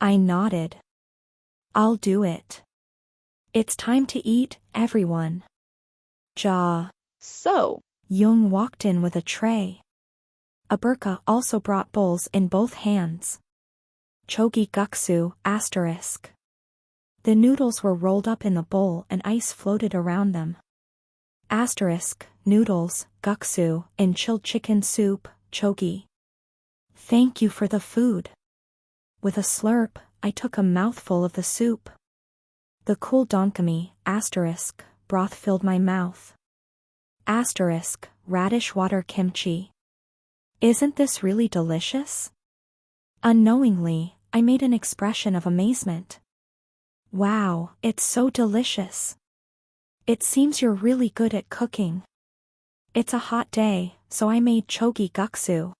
I nodded. I'll do it. It's time to eat, everyone. Ja Young walked in with a tray. Aburka also brought bowls in both hands. Chogi guksu, asterisk. The noodles were rolled up in the bowl and ice floated around them. Asterisk, noodles, guksu, and chilled chicken soup, chogi. Thank you for the food. With a slurp, I took a mouthful of the soup. The cool donkami, asterisk, broth filled my mouth. Asterisk, radish water kimchi. Isn't this really delicious? Unknowingly, I made an expression of amazement. Wow, it's so delicious. It seems you're really good at cooking. It's a hot day, so I made chogi guksu.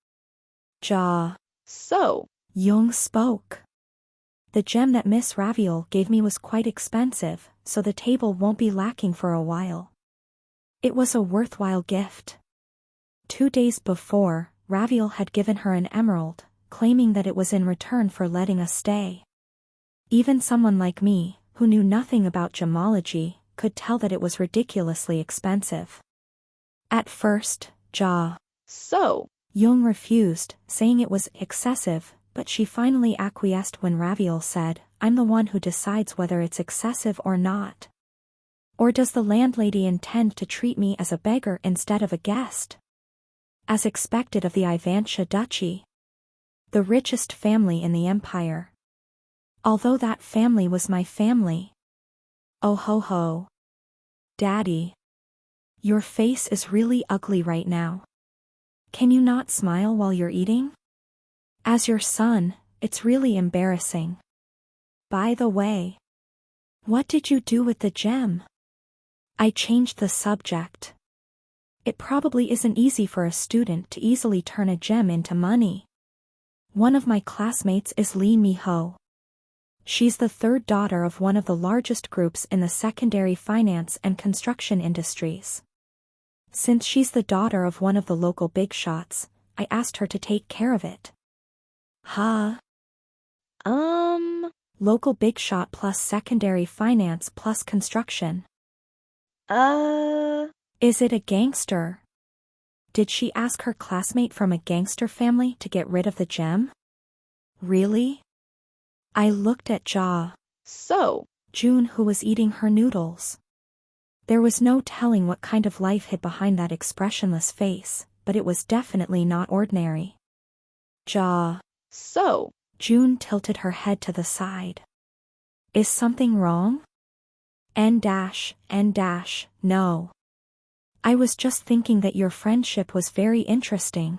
Ja Young spoke. The gem that Miss Raviel gave me was quite expensive, so the table won't be lacking for a while. It was a worthwhile gift. 2 days before, Raviel had given her an emerald, claiming that it was in return for letting us stay. Even someone like me, who knew nothing about gemology, could tell that it was ridiculously expensive. At first, Ja Young refused, saying it was excessive, but she finally acquiesced when Raviel said, I'm the one who decides whether it's excessive or not. Or does the landlady intend to treat me as a beggar instead of a guest? As expected of the Ivantia Duchy. The richest family in the empire. Although that family was my family. Oh ho ho. Daddy. Your face is really ugly right now. Can you not smile while you're eating? As your son, it's really embarrassing. By the way. What did you do with the gem? I changed the subject. It probably isn't easy for a student to easily turn a gem into money. One of my classmates is Lee Miho. She's the third daughter of one of the largest groups in the secondary finance and construction industries. Since she's the daughter of one of the local big shots, I asked her to take care of it. Local big shot plus secondary finance plus construction. Is it a gangster? Did she ask her classmate from a gangster family to get rid of the gem? Really? I looked at June, who was eating her noodles. There was no telling what kind of life hid behind that expressionless face, but it was definitely not ordinary. June tilted her head to the side. Is something wrong? No. I was just thinking that your friendship was very interesting.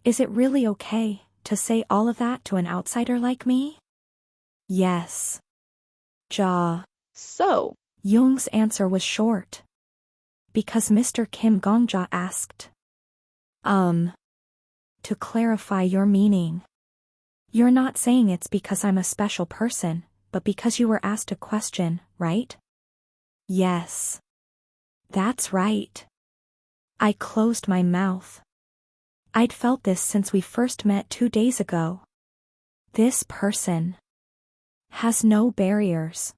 Is it really okay to say all of that to an outsider like me? Yes. Young's answer was short. Because Mr. Kim Gongja asked. To clarify your meaning. You're not saying it's because I'm a special person, but because you were asked a question, right? Yes. That's right. I closed my mouth. I'd felt this since we first met 2 days ago. This person has no barriers.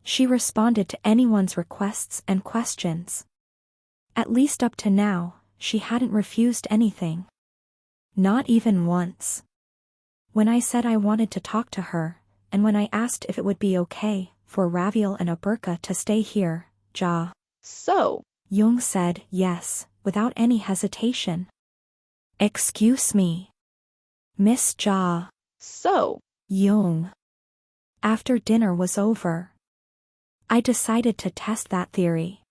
She responded to anyone's requests and questions. At least up to now, she hadn't refused anything. Not even once. When I said I wanted to talk to her, and when I asked if it would be okay for Raviel and Aburka to stay here, Young said yes, without any hesitation. Excuse me. Miss Ja. So. Young. After dinner was over, I decided to test that theory.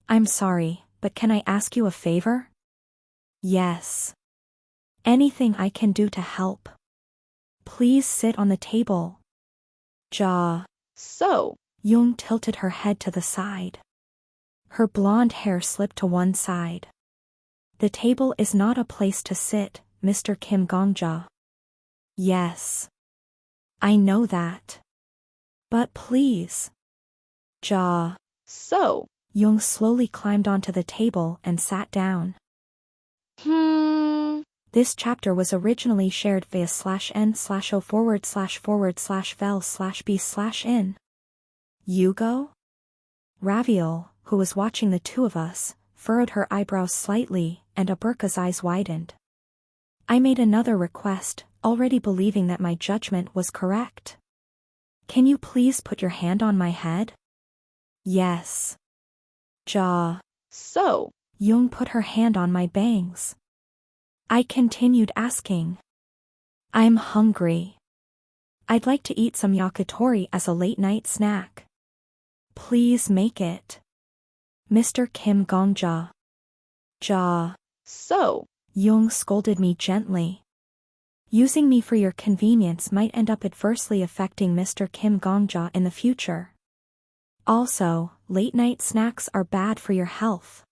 I'm sorry, but can I ask you a favor? Yes. Anything I can do to help. Please sit on the table. Ja. So. Young tilted her head to the side. Her blonde hair slipped to one side. The table is not a place to sit, Mr. Kim Gongja. Yes. I know that. But please. Ja. So. Young slowly climbed onto the table and sat down. This chapter was originally shared via /n/o//vel/b/in. Yugo? Raviol, who was watching the two of us, furrowed her eyebrows slightly, and Aburka's eyes widened. I made another request, already believing that my judgment was correct. Can you please put your hand on my head? Yes. Ja. So. Young put her hand on my bangs. I continued asking. I'm hungry. I'd like to eat some yakitori as a late-night snack. Please make it. Mr. Kim Gongja. Ja. So. Young scolded me gently. Using me for your convenience might end up adversely affecting Mr. Kim Gongja in the future. Also, late-night snacks are bad for your health.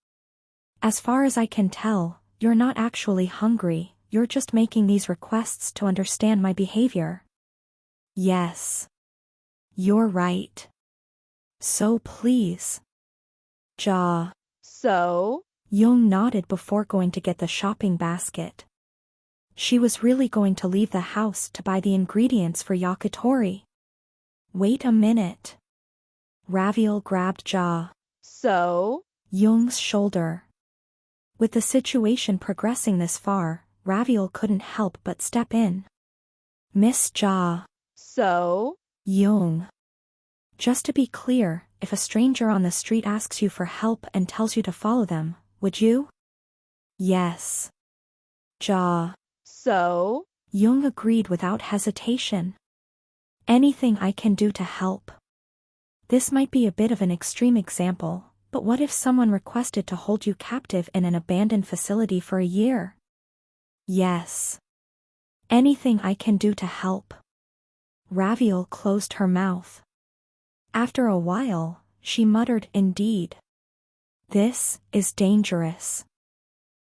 As far as I can tell, you're not actually hungry, you're just making these requests to understand my behavior. Yes. You're right. So please. Ja. So. Young nodded before going to get the shopping basket. She was really going to leave the house to buy the ingredients for yakitori. Wait a minute. Raviol grabbed Ja. So. Young's shoulder. With the situation progressing this far, Raviol couldn't help but step in. Miss Ja. So. Young. Just to be clear, if a stranger on the street asks you for help and tells you to follow them, would you? Yes. Ja. So. Young agreed without hesitation. Anything I can do to help. This might be a bit of an extreme example, but what if someone requested to hold you captive in an abandoned facility for a year? Yes. Anything I can do to help. Raviol closed her mouth. After a while, she muttered, indeed. This is dangerous.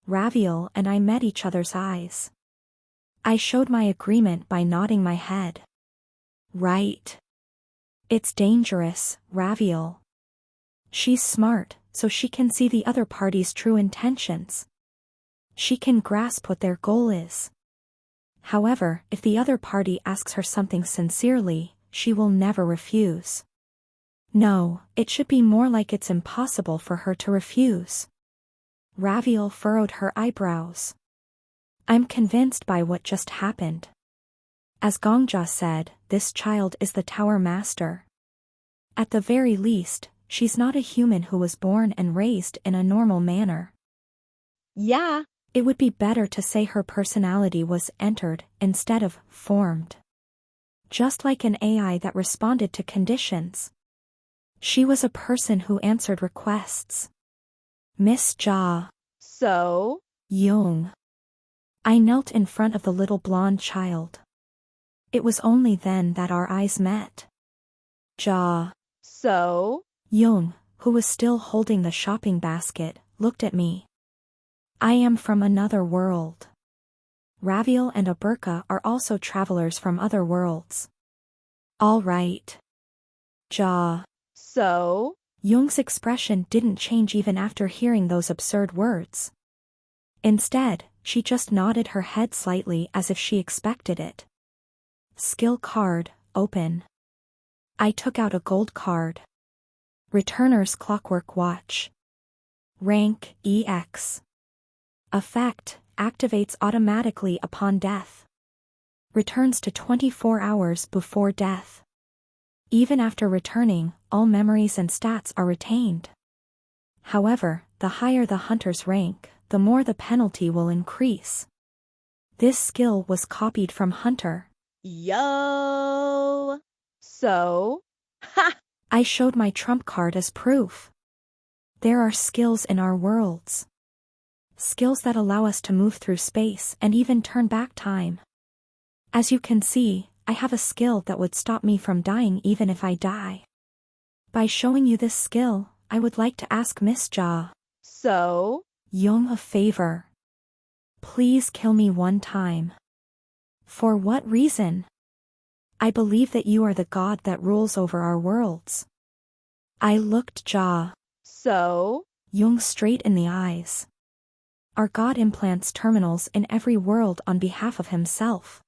Raviol and I met each other's eyes. I showed my agreement by nodding my head. Right. It's dangerous, Raviol. She's smart, so she can see the other party's true intentions. She can grasp what their goal is. However, if the other party asks her something sincerely, she will never refuse. No, it should be more like it's impossible for her to refuse. Raviol furrowed her eyebrows. I'm convinced by what just happened. As Gongja said, this child is the Tower Master. At the very least, she's not a human who was born and raised in a normal manner. Yeah. It would be better to say her personality was entered instead of formed. Just like an AI that responded to conditions. She was a person who answered requests. Miss Ja. So. Young. I knelt in front of the little blonde child. It was only then that our eyes met. Ja. So. Young, who was still holding the shopping basket, looked at me. I am from another world. Raviol and Aburka are also travelers from other worlds. All right. Ja. So. Young's expression didn't change even after hearing those absurd words. Instead, she just nodded her head slightly as if she expected it. Skill card, open. I took out a gold card. Returner's Clockwork Watch. Rank, EX. Effect, activates automatically upon death. Returns to 24 hours before death. Even after returning, all memories and stats are retained. However, the higher the hunter's rank, the more the penalty will increase. This skill was copied from Hunter. Yo. So? Ha! I showed my trump card as proof. There are skills in our worlds. Skills that allow us to move through space and even turn back time. As you can see, I have a skill that would stop me from dying even if I die. By showing you this skill, I would like to ask Miss Ja So? Young a favor. Please kill me one time. For what reason? I believe that you are the god that rules over our worlds. I looked Ja So? Young straight in the eyes. Our god implants terminals in every world on behalf of himself.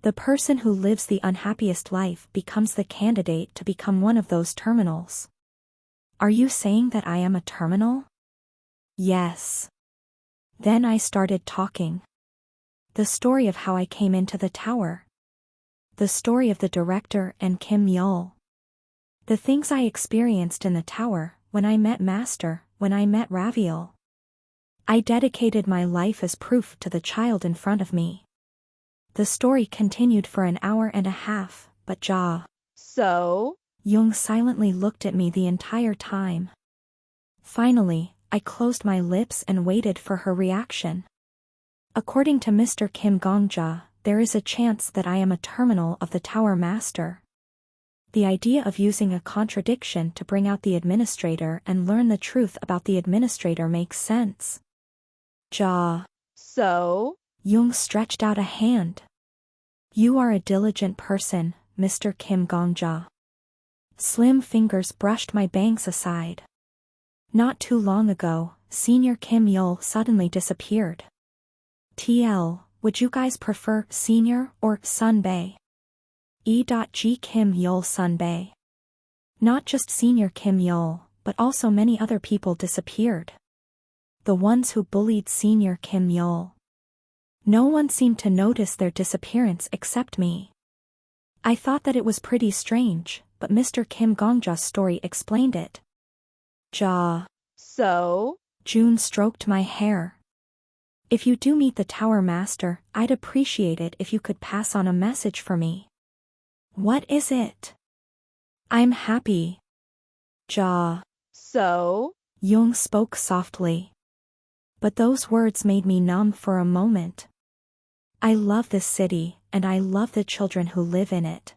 The person who lives the unhappiest life becomes the candidate to become one of those terminals. Are you saying that I am a terminal? Yes. Then I started talking. The story of how I came into the tower. The story of the director and Kim Yeol. The things I experienced in the tower, when I met Master, when I met Raviel. I dedicated my life as proof to the child in front of me. The story continued for an hour and a half, but Ja So? Young silently looked at me the entire time. Finally, I closed my lips and waited for her reaction. According to Mr. Kim Gongja, there is a chance that I am a terminal of the Tower Master. The idea of using a contradiction to bring out the administrator and learn the truth about the administrator makes sense. Ja So? Young stretched out a hand. You are a diligent person, Mr. Kim Gongja. Slim fingers brushed my bangs aside. Not too long ago, Senior Kim Yeol suddenly disappeared. TL, would you guys prefer Senior or Sun Bae? E.G. Kim Yeol Sun Bae. Not just Senior Kim Yeol, but also many other people disappeared. The ones who bullied Senior Kim Yeol. No one seemed to notice their disappearance except me. I thought that it was pretty strange, but Mr. Kim Gongja's story explained it. Ja So? June stroked my hair. If you do meet the Tower Master, I'd appreciate it if you could pass on a message for me. What is it? I'm happy. Ja So? Young spoke softly. But those words made me numb for a moment. I love this city, and I love the children who live in it.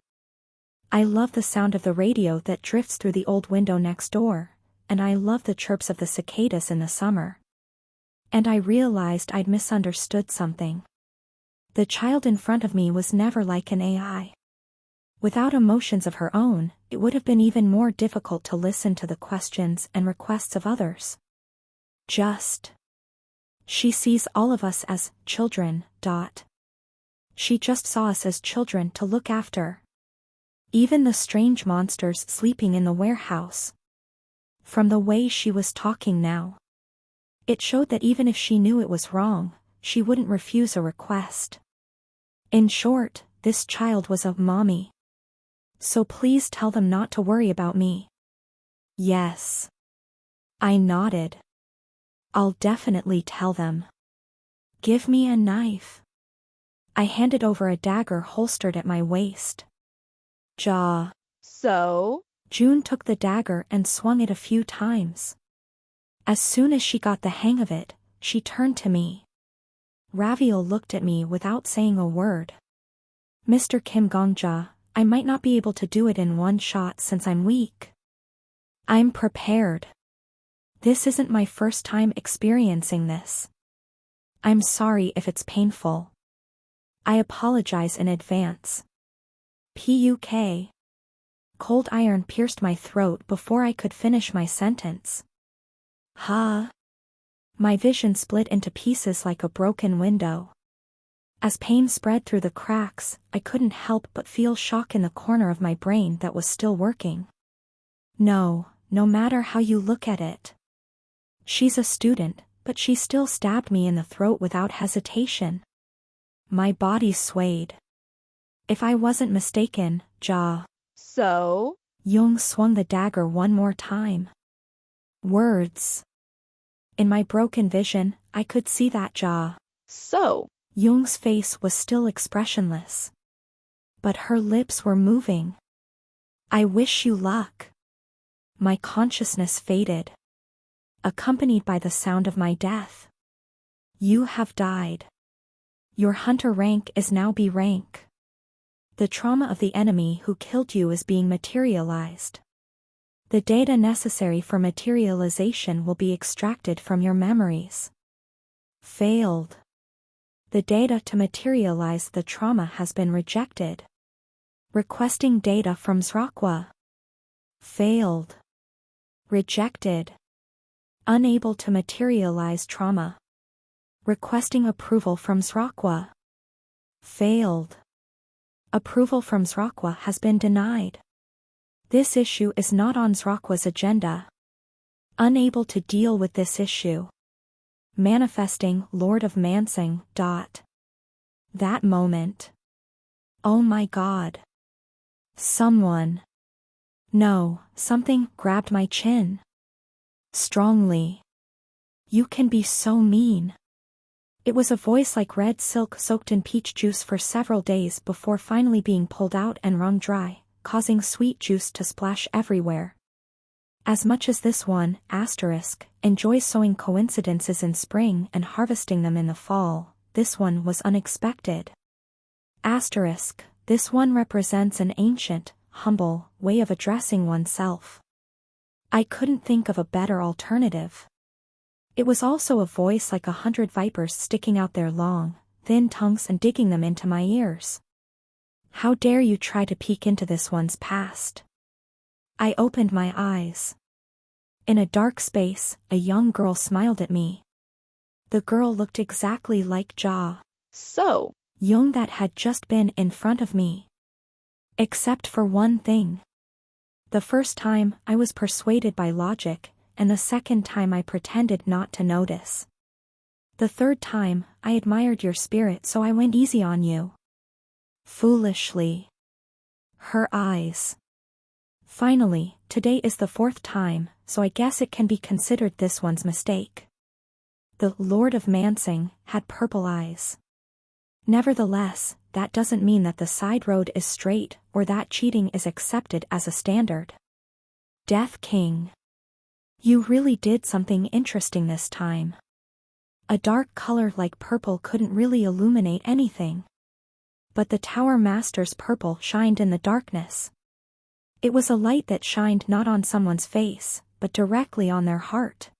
I love the sound of the radio that drifts through the old window next door, and I love the chirps of the cicadas in the summer. And I realized I'd misunderstood something. The child in front of me was never like an AI. Without emotions of her own, it would have been even more difficult to listen to the questions and requests of others. She sees all of us as children. She just saw us as children to look after. Even the strange monsters sleeping in the warehouse. From the way she was talking now, it showed that even if she knew it was wrong, she wouldn't refuse a request. In short, this child was a mommy. So please tell them not to worry about me. Yes. I nodded. I'll definitely tell them. Give me a knife. I handed over a dagger holstered at my waist. So? June took the dagger and swung it a few times. As soon as she got the hang of it, she turned to me. Raviel looked at me without saying a word. Mr. Kim Gongja, I might not be able to do it in one shot since I'm weak. I'm prepared. This isn't my first time experiencing this. I'm sorry if it's painful. I apologize in advance. PUK. Cold iron pierced my throat before I could finish my sentence. My vision split into pieces like a broken window. As pain spread through the cracks, I couldn't help but feel shock in the corner of my brain that was still working. No matter how you look at it. She's a student, but she still stabbed me in the throat without hesitation. My body swayed. If I wasn't mistaken, So? Young swung the dagger one more time. Words. In my broken vision, I could see that So? Jung's face was still expressionless. But her lips were moving. I wish you luck. My consciousness faded, accompanied by the sound of my death. You have died. Your hunter rank is now B rank. The trauma of the enemy who killed you is being materialized. The data necessary for materialization will be extracted from your memories. Failed. The data to materialize the trauma has been rejected. Requesting data from Zrakwa. Failed. Rejected. Unable to materialize trauma. Requesting approval from Zrakwa. Failed. Approval from Zrakwa has been denied. This issue is not on Zrakwa's agenda. Unable to deal with this issue. Manifesting Lord of Mansing. That moment. Oh my God. Someone. No, something grabbed my chin. Strongly. You can be so mean. It was a voice like red silk soaked in peach juice for several days before finally being pulled out and wrung dry, causing sweet juice to splash everywhere. As much as this one, enjoys sowing coincidences in spring and harvesting them in the fall, this one was unexpected. This one represents an ancient, humble way of addressing oneself. I couldn't think of a better alternative. It was also a voice like 100 vipers sticking out their long, thin tongues and digging them into my ears. How dare you try to peek into this one's past? I opened my eyes. In a dark space, a young girl smiled at me. The girl looked exactly like So, Jung that had just been in front of me. Except for one thing. The first time, I was persuaded by logic, and the second time I pretended not to notice. The third time, I admired your spirit, so I went easy on you. Foolishly. Her eyes. Finally, today is the fourth time, so I guess it can be considered this one's mistake. The Lord of Mansing had purple eyes. Nevertheless, that doesn't mean that the side road is straight or that cheating is accepted as a standard. Death King. You really did something interesting this time. A dark color like purple couldn't really illuminate anything. But the Tower Master's purple shined in the darkness. It was a light that shined not on someone's face, but directly on their heart.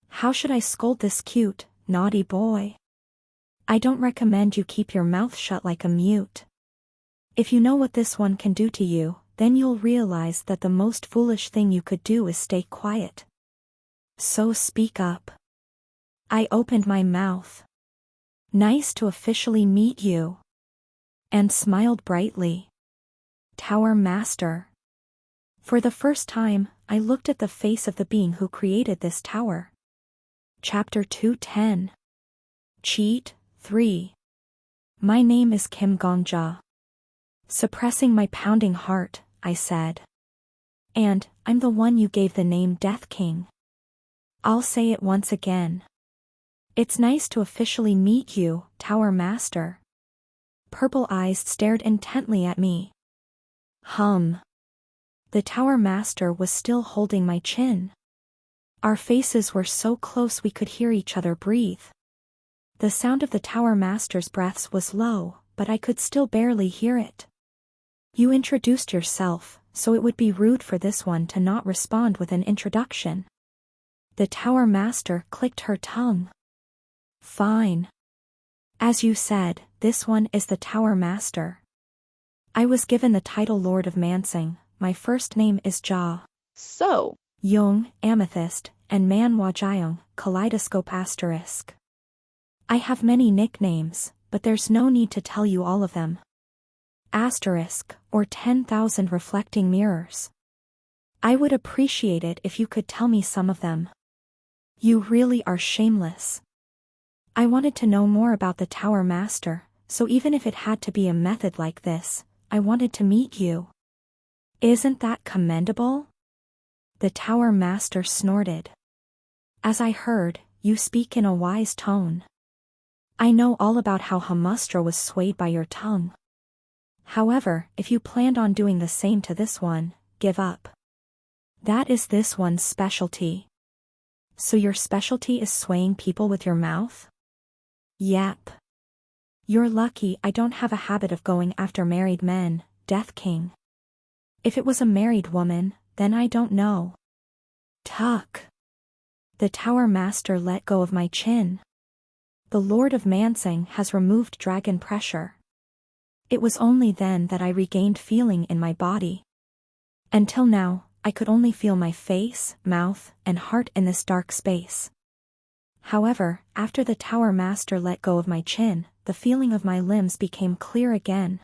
How should I scold this cute, naughty boy? I don't recommend you keep your mouth shut like a mute. If you know what this one can do to you, then you'll realize that the most foolish thing you could do is stay quiet. So speak up. I opened my mouth. Nice to officially meet you. And smiled brightly. Tower Master. For the first time, I looked at the face of the being who created this tower. Chapter 210. Cheat 3. My name is Kim Gongja. Suppressing my pounding heart, I said. And, I'm the one you gave the name Death King. I'll say it once again. It's nice to officially meet you, Tower Master. Purple eyes stared intently at me. The Tower Master was still holding my chin. Our faces were so close we could hear each other breathe. The sound of the Tower Master's breaths was low, but I could still barely hear it. You introduced yourself, so it would be rude for this one to not respond with an introduction. The Tower Master clicked her tongue. Fine. As you said, this one is the Tower Master. I was given the title Lord of Mansing. My first name is Ja. So, Jung, Amethyst, and Man Wajayung, Kaleidoscope *. I have many nicknames, but there's no need to tell you all of them. Or 10,000 reflecting mirrors. I would appreciate it if you could tell me some of them. You really are shameless. I wanted to know more about the Tower Master, so even if it had to be a method like this, I wanted to meet you. Isn't that commendable? The Tower Master snorted. As I heard, you speak in a wise tone. I know all about how Hamustra was swayed by your tongue. However, if you planned on doing the same to this one, give up. That is this one's specialty. So your specialty is swaying people with your mouth? Yep. You're lucky I don't have a habit of going after married men, Death King. If it was a married woman, then I don't know. Tuck. The Tower Master let go of my chin. The Lord of Mansing has removed dragon pressure. It was only then that I regained feeling in my body. Until now, I could only feel my face, mouth, and heart in this dark space. However, after the Tower Master let go of my chin, the feeling of my limbs became clear again.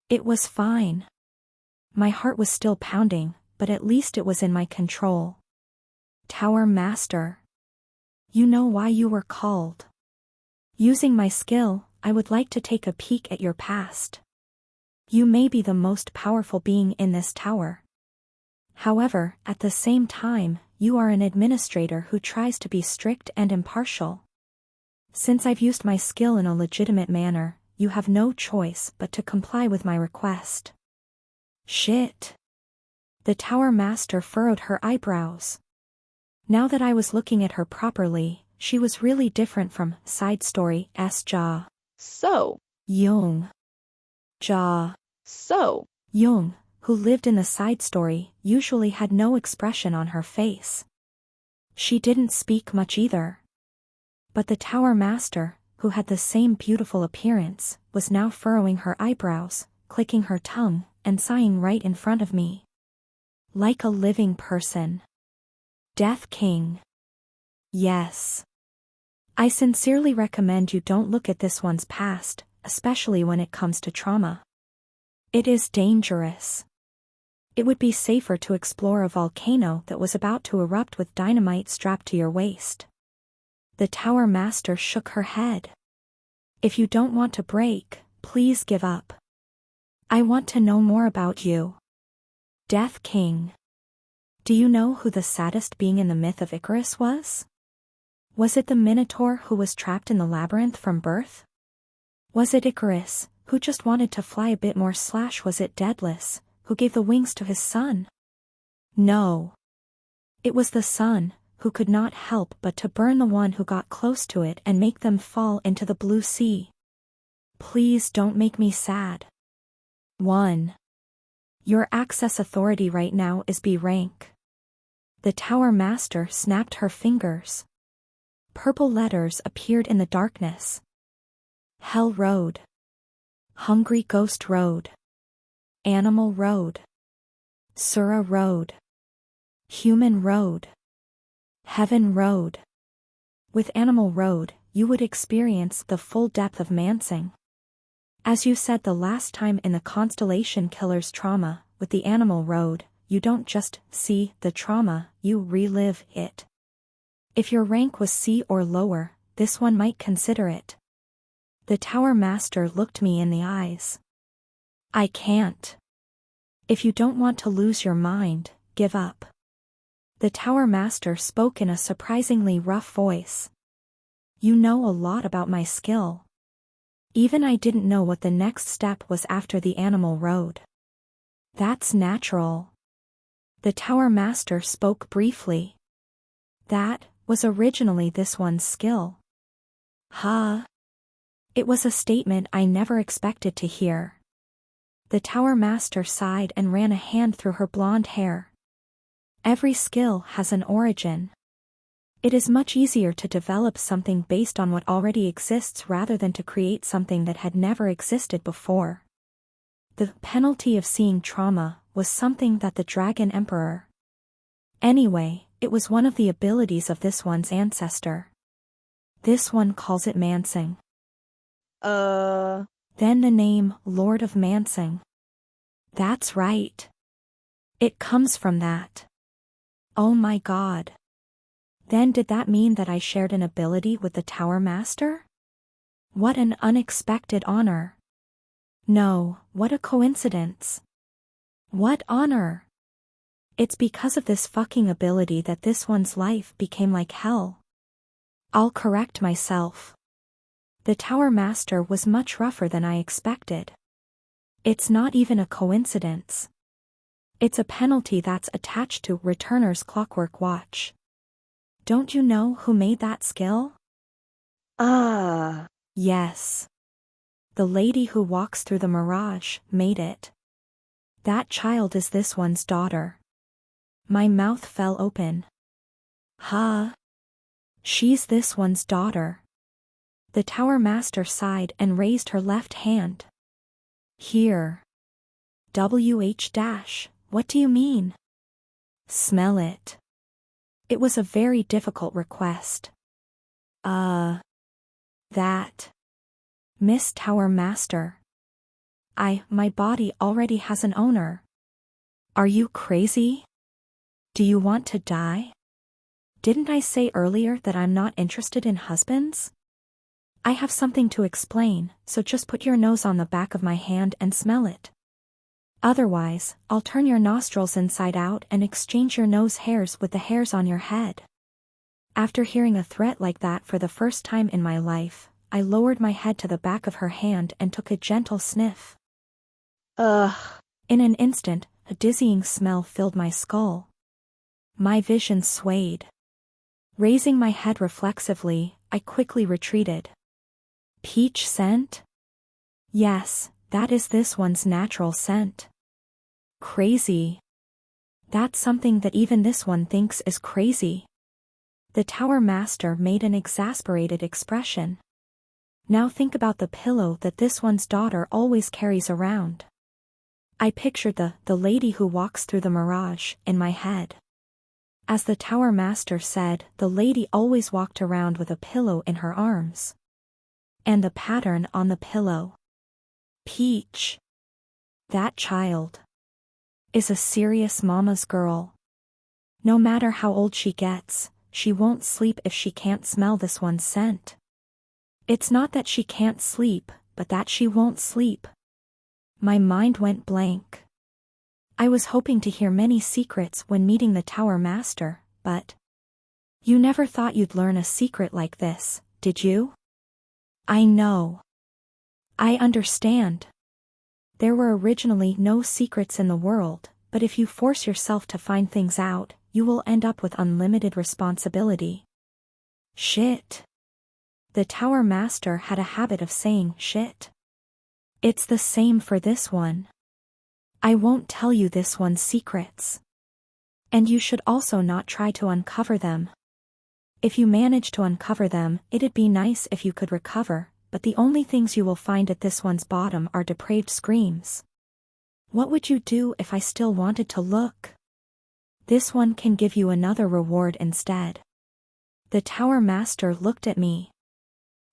It was fine. My heart was still pounding, but at least it was in my control. Tower Master. You know why you were called. Using my skill, I would like to take a peek at your past. You may be the most powerful being in this tower. However, at the same time, you are an administrator who tries to be strict and impartial. Since I've used my skill in a legitimate manner, you have no choice but to comply with my request. Shit. The Tower Master furrowed her eyebrows. Now that I was looking at her properly, she was really different from Side Story Ja. So. Young. Ja. So. Young, who lived in the side story, usually had no expression on her face. She didn't speak much either. But the Tower Master, who had the same beautiful appearance, was now furrowing her eyebrows, clicking her tongue, and sighing right in front of me. Like a living person. Death King. Yes. I sincerely recommend you don't look at this one's past, especially when it comes to trauma. It is dangerous. It would be safer to explore a volcano that was about to erupt with dynamite strapped to your waist. The Tower Master shook her head. If you don't want to break, please give up. I want to know more about you. Death King. Do you know who the saddest being in the myth of Icarus was? Was it the Minotaur who was trapped in the labyrinth from birth? Was it Icarus, who just wanted to fly a bit more / was it Daedalus, who gave the wings to his son? No. It was the sun, who could not help but to burn the one who got close to it and make them fall into the blue sea. Please don't make me sad. 1. Your access authority right now is B rank. The Tower Master snapped her fingers. Purple letters appeared in the darkness. Hell Road. Hungry Ghost Road. Animal Road. Sura Road. Human Road. Heaven Road. With Animal Road, you would experience the full depth of Mansing. As you said the last time in the Constellation Killer's trauma, with the Animal Road, you don't just see the trauma, you relive it. If your rank was C or lower, this one might consider it. The Tower Master looked me in the eyes. I can't. If you don't want to lose your mind, give up. The Tower Master spoke in a surprisingly rough voice. You know a lot about my skill. Even I didn't know what the next step was after the Animal Road. That's natural. The Tower Master spoke briefly. That was originally this one's skill. Huh? It was a statement I never expected to hear. The Tower Master sighed and ran a hand through her blonde hair. Every skill has an origin. It is much easier to develop something based on what already exists rather than to create something that had never existed before. The penalty of seeing trauma was something that the Dragon Emperor. Anyway, it was one of the abilities of this one's ancestor. This one calls it Mansing. Then the name Lord of Mansing. That's right. It comes from that. Oh my god. Then did that mean that I shared an ability with the Tower Master? What an unexpected honor. No, what a coincidence. What honor? It's because of this fucking ability that this one's life became like hell. I'll correct myself. The Tower Master was much rougher than I expected. It's not even a coincidence. It's a penalty that's attached to Returner's clockwork watch. Don't you know who made that skill? Ah. Yes. The lady who walks through the mirage made it. That child is this one's daughter. My mouth fell open. Huh? She's this one's daughter. The Tower Master sighed and raised her left hand. Here. What do you mean? Smell it. It was a very difficult request. That. Miss Tower Master. My body already has an owner. Are you crazy? Do you want to die? Didn't I say earlier that I'm not interested in husbands? I have something to explain, so just put your nose on the back of my hand and smell it. Otherwise, I'll turn your nostrils inside out and exchange your nose hairs with the hairs on your head. After hearing a threat like that for the first time in my life, I lowered my head to the back of her hand and took a gentle sniff. Ugh. In an instant, a dizzying smell filled my skull. My vision swayed. Raising my head reflexively, I quickly retreated. Peach scent? Yes, that is this one's natural scent. Crazy. That's something that even this one thinks is crazy. The Tower Master made an exasperated expression. Now think about the pillow that this one's daughter always carries around. I pictured the lady who walks through the mirage in my head. As the Tower Master said, the lady always walked around with a pillow in her arms. And the pattern on the pillow. Peach. That child is a serious mama's girl. No matter how old she gets, she won't sleep if she can't smell this one's scent. It's not that she can't sleep, but that she won't sleep. My mind went blank. I was hoping to hear many secrets when meeting the Tower Master, but you never thought you'd learn a secret like this, did you? I know. I understand. There were originally no secrets in the world, but if you force yourself to find things out, you will end up with unlimited responsibility. Shit. The Tower Master had a habit of saying shit. It's the same for this one. I won't tell you this one's secrets. And you should also not try to uncover them. If you manage to uncover them, it'd be nice if you could recover, but the only things you will find at this one's bottom are depraved screams. What would you do if I still wanted to look? This one can give you another reward instead. The Tower Master looked at me.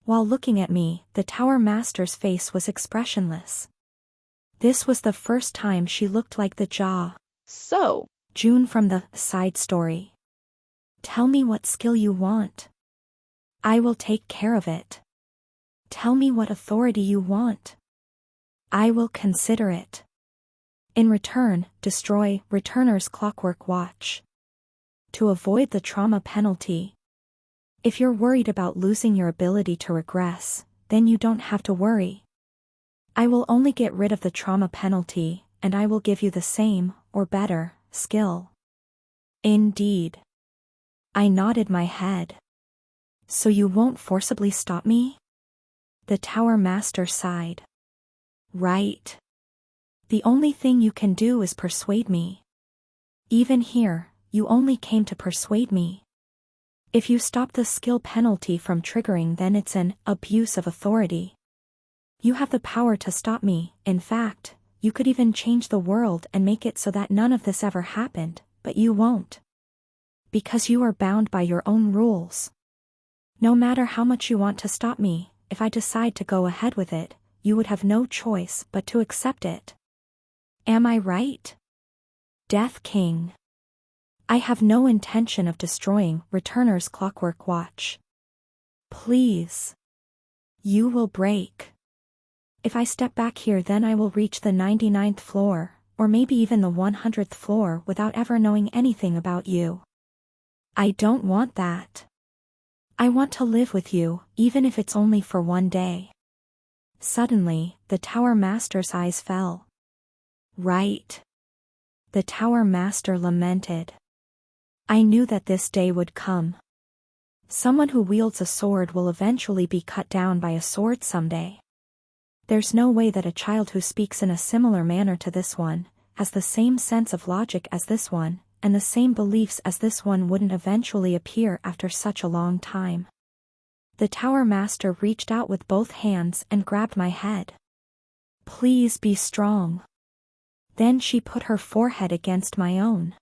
While looking at me, the Tower Master's face was expressionless. This was the first time she looked like the jaw. So. June from the side story. Tell me what skill you want. I will take care of it. Tell me what authority you want. I will consider it. In return, destroy Returner's clockwork watch. To avoid the trauma penalty. If you're worried about losing your ability to regress, then you don't have to worry. I will only get rid of the trauma penalty, and I will give you the same, or better, skill. Indeed. I nodded my head. So you won't forcibly stop me? The Tower Master sighed. Right. The only thing you can do is persuade me. Even here, you only came to persuade me. If you stop the skill penalty from triggering, then it's an abuse of authority. You have the power to stop me. In fact, you could even change the world and make it so that none of this ever happened, but you won't. Because you are bound by your own rules. No matter how much you want to stop me, if I decide to go ahead with it, you would have no choice but to accept it. Am I right? Death King. I have no intention of destroying Returner's clockwork watch. Please. You will break. If I step back here, then I will reach the 99th floor, or maybe even the 100th floor without ever knowing anything about you. I don't want that. I want to live with you, even if it's only for one day. Suddenly, the tower master's eyes fell. Right. The tower master lamented. I knew that this day would come. Someone who wields a sword will eventually be cut down by a sword someday. There's no way that a child who speaks in a similar manner to this one, has the same sense of logic as this one, and the same beliefs as this one wouldn't eventually appear after such a long time. The tower master reached out with both hands and grabbed my head. Please be strong. Then she put her forehead against my own.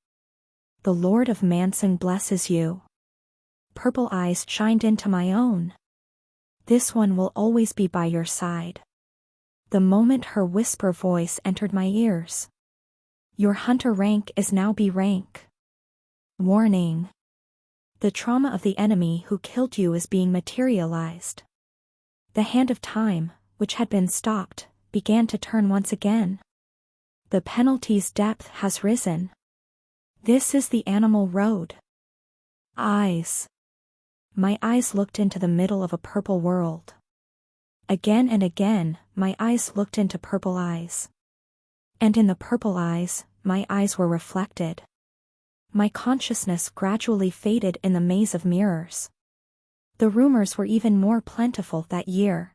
The Lord of Manson blesses you. Purple eyes shined into my own. This one will always be by your side. The moment her whisper voice entered my ears. Your hunter rank is now B rank. Warning. The trauma of the enemy who killed you is being materialized. The hand of time, which had been stopped, began to turn once again. The penalty's depth has risen. This is the animal road. Eyes. My eyes looked into the middle of a purple world. Again and again, my eyes looked into purple eyes. And in the purple eyes, my eyes were reflected. My consciousness gradually faded in the maze of mirrors. The rumors were even more plentiful that year.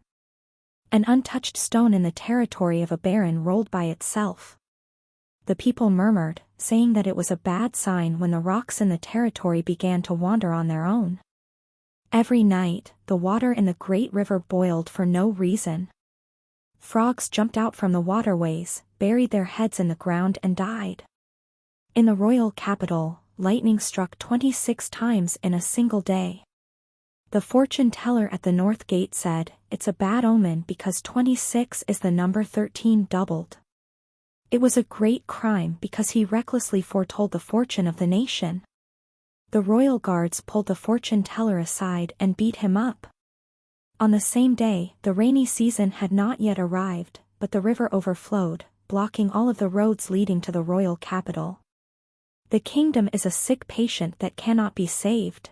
An untouched stone in the territory of a baron rolled by itself. The people murmured, saying that it was a bad sign when the rocks in the territory began to wander on their own. Every night, the water in the great river boiled for no reason. Frogs jumped out from the waterways, buried their heads in the ground and died. In the royal capital, lightning struck 26 times in a single day. The fortune teller at the north gate said, "It's a bad omen because 26 is the number 13 doubled." It was a great crime because he recklessly foretold the fortune of the nation. The royal guards pulled the fortune teller aside and beat him up. On the same day, the rainy season had not yet arrived, but the river overflowed, blocking all of the roads leading to the royal capital. The kingdom is a sick patient that cannot be saved.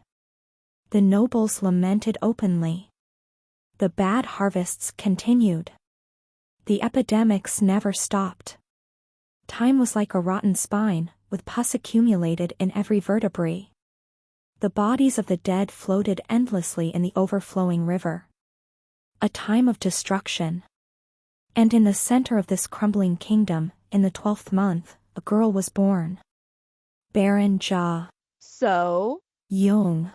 The nobles lamented openly. The bad harvests continued. The epidemics never stopped. Time was like a rotten spine, with pus accumulated in every vertebrae. The bodies of the dead floated endlessly in the overflowing river. A time of destruction. And in the center of this crumbling kingdom, in the 12th month, a girl was born. Baron Ja. So? Young.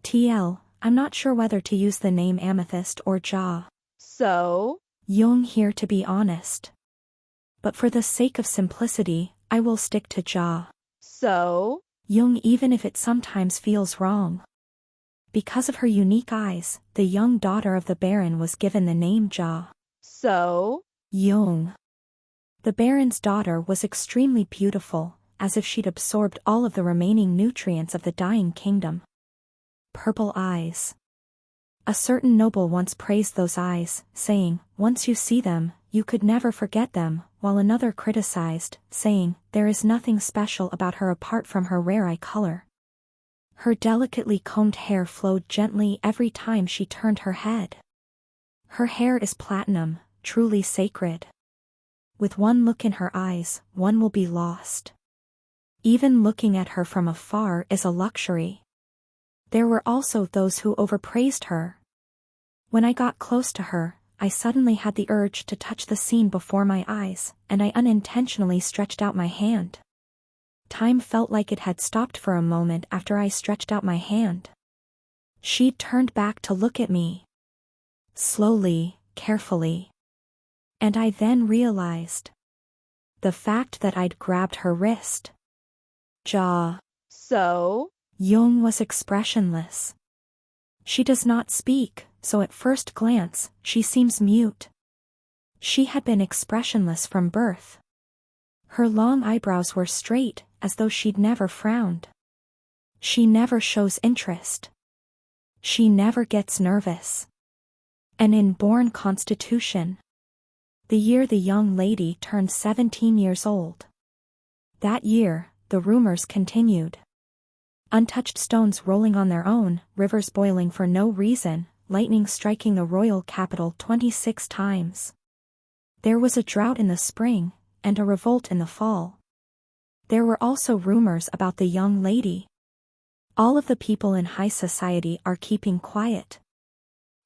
TL, I'm not sure whether to use the name Amethyst or Ja. So? Young here to be honest. But for the sake of simplicity, I will stick to Ja. So? Young even if it sometimes feels wrong. Because of her unique eyes, the young daughter of the Baron was given the name Ja. So? Young. The Baron's daughter was extremely beautiful, as if she'd absorbed all of the remaining nutrients of the dying kingdom. Purple eyes. A certain noble once praised those eyes, saying, "Once you see them, you could never forget them," while another criticized, saying, "There is nothing special about her apart from her rare eye color." Her delicately combed hair flowed gently every time she turned her head. Her hair is platinum, truly sacred. With one look in her eyes, one will be lost. Even looking at her from afar is a luxury. There were also those who overpraised her. When I got close to her, I suddenly had the urge to touch the scene before my eyes, and I unintentionally stretched out my hand. Time felt like it had stopped for a moment after I stretched out my hand. She turned back to look at me. Slowly, carefully. And I then realized. The fact that I'd grabbed her wrist. Ja. So? Young was expressionless. She does not speak, so at first glance, she seems mute. She had been expressionless from birth. Her long eyebrows were straight, as though she'd never frowned. She never shows interest. She never gets nervous. An inborn constitution. The year the young lady turned 17 years old. That year, the rumors continued. Untouched stones rolling on their own, rivers boiling for no reason, lightning striking the royal capital 26 times. There was a drought in the spring, and a revolt in the fall. There were also rumors about the young lady. All of the people in high society are keeping quiet.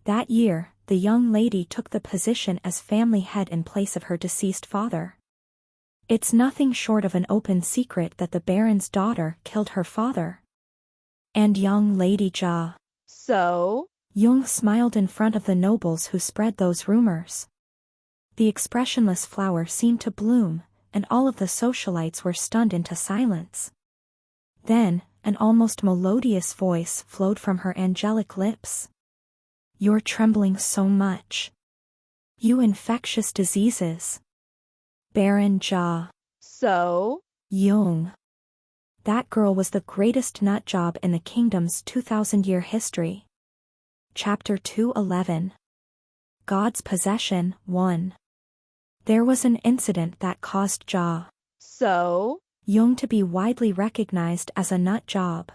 That year, the young lady took the position as family head in place of her deceased father. It's nothing short of an open secret that the Baron's daughter killed her father. And young Lady Ja. So? Jung smiled in front of the nobles who spread those rumors. The expressionless flower seemed to bloom, and all of the socialites were stunned into silence. Then, an almost melodious voice flowed from her angelic lips. You're trembling so much. You infectious diseases. Baron Ja. So? Jung. That girl was the greatest nut job in the kingdom's 2,000-year history. Chapter 211. God's Possession 1. There was an incident that caused Ja. So? Jung to be widely recognized as a nut job.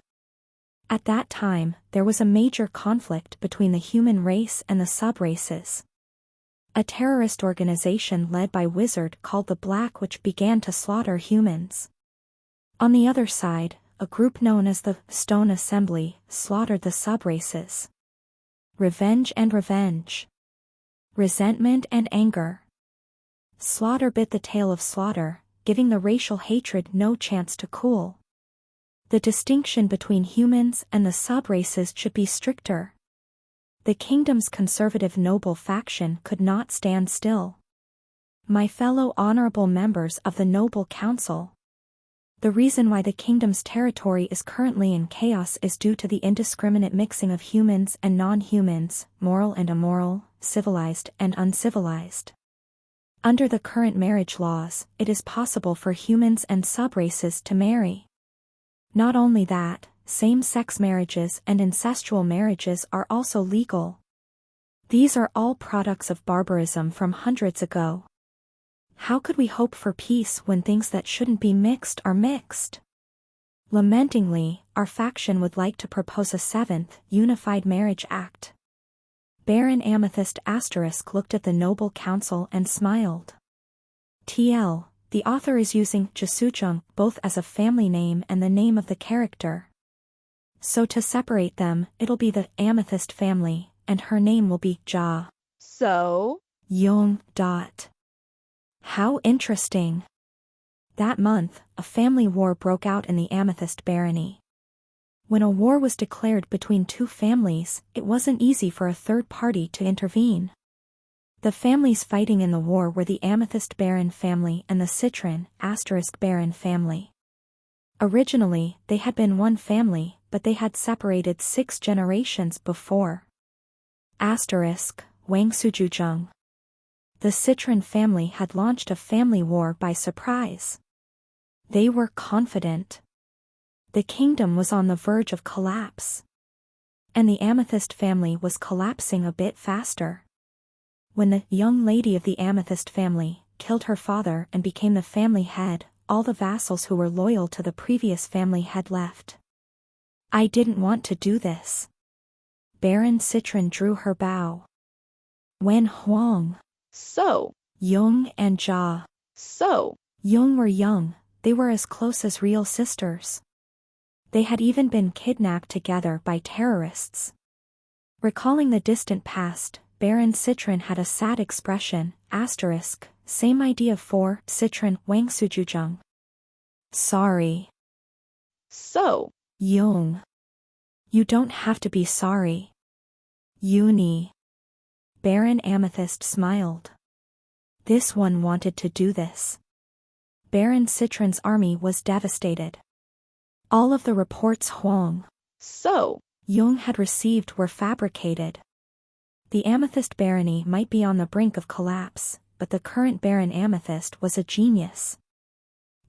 At that time, there was a major conflict between the human race and the subraces. A terrorist organization led by Wizard called the Black Witch began to slaughter humans. On the other side, a group known as the Stone Assembly slaughtered the subraces. Revenge and revenge. Resentment and anger. Slaughter bit the tail of slaughter, giving the racial hatred no chance to cool. The distinction between humans and the subraces should be stricter. The kingdom's conservative noble faction could not stand still. My fellow honorable members of the Noble Council. The reason why the kingdom's territory is currently in chaos is due to the indiscriminate mixing of humans and non-humans, moral and immoral, civilized and uncivilized. Under the current marriage laws, it is possible for humans and subraces to marry. Not only that, same-sex marriages and incestual marriages are also legal. These are all products of barbarism from hundreds ago. How could we hope for peace when things that shouldn't be mixed are mixed? Lamentingly, our faction would like to propose a 7th, Unified Marriage Act. Baron Amethyst * looked at the Noble Council and smiled. TL, the author is using Jasujung both as a family name and the name of the character. So to separate them, it'll be the Amethyst family, and her name will be Ja. So? Jung. How interesting. That month, a family war broke out in the Amethyst Barony. When a war was declared between two families, it wasn't easy for a third party to intervene. The families fighting in the war were the Amethyst Baron family and the Citron * Baron family. Originally, they had been one family, but they had separated 6 generations before. Wangsujujung. The Citron family had launched a family war by surprise. They were confident. The kingdom was on the verge of collapse. And the Amethyst family was collapsing a bit faster. When the young lady of the Amethyst family killed her father and became the family head, all the vassals who were loyal to the previous family had left. I didn't want to do this. Baron Citron drew her bow. Wen Huang. So? Jung and Ja. So? Jung were young, they were as close as real sisters. They had even been kidnapped together by terrorists. Recalling the distant past, Baron Citron had a sad expression, *, same idea for Citron Wangsujujung. Sorry. So? Jung. You don't have to be sorry. Uni. Baron Amethyst smiled. This one wanted to do this. Baron Citron's army was devastated. All of the reports Huang. So? Jung had received were fabricated. The Amethyst Barony might be on the brink of collapse, but the current Baron Amethyst was a genius.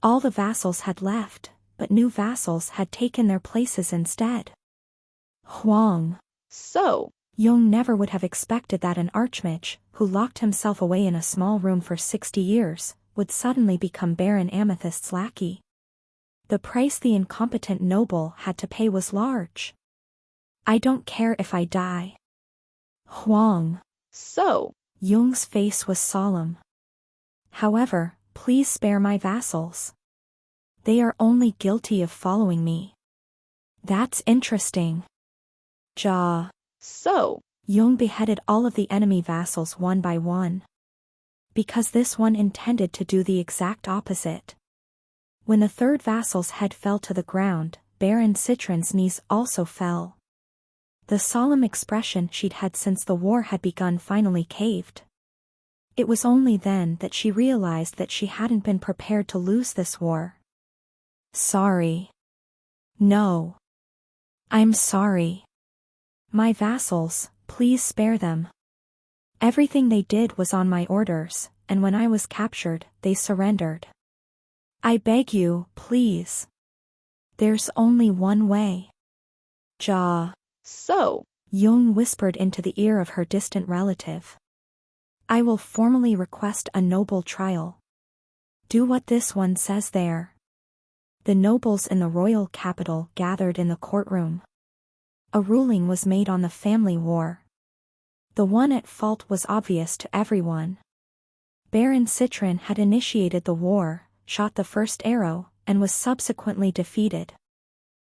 All the vassals had left, but new vassals had taken their places instead. Huang. So? Jung never would have expected that an archmage, who locked himself away in a small room for 60 years, would suddenly become Baron Amethyst's lackey. The price the incompetent noble had to pay was large. I don't care if I die. Huang. So. Jung's face was solemn. However, please spare my vassals. They are only guilty of following me. That's interesting. Ja. So. Jung beheaded all of the enemy vassals one by one. Because this one intended to do the exact opposite. When the third vassal's head fell to the ground, Baron Citron's knees also fell. The solemn expression she'd had since the war had begun finally caved. It was only then that she realized that she hadn't been prepared to lose this war. Sorry. No. I'm sorry. My vassals, please spare them. Everything they did was on my orders, and when I was captured, they surrendered. I beg you, please. There's only one way. Ja. So. Jung whispered into the ear of her distant relative. I will formally request a noble trial. Do what this one says there. The nobles in the royal capital gathered in the courtroom. A ruling was made on the family war. The one at fault was obvious to everyone. Baron Citron had initiated the war, shot the first arrow, and was subsequently defeated.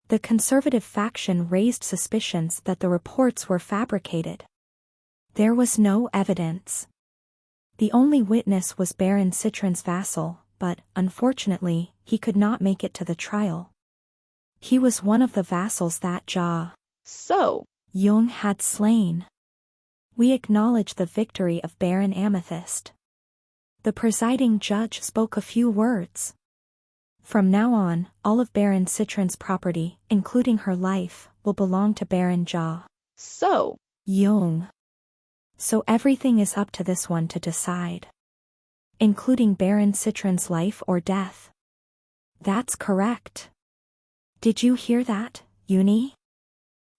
The conservative faction raised suspicions that the reports were fabricated. There was no evidence. The only witness was Baron Citron's vassal, but, unfortunately, he could not make it to the trial. He was one of the vassals that Ja. So. Jung had slain. We acknowledge the victory of Baron Amethyst. The presiding judge spoke a few words. From now on, all of Baron Citron's property, including her life, will belong to Baron Ja. So. Jung. So everything is up to this one to decide. Including Baron Citron's life or death. That's correct. Did you hear that, Uni?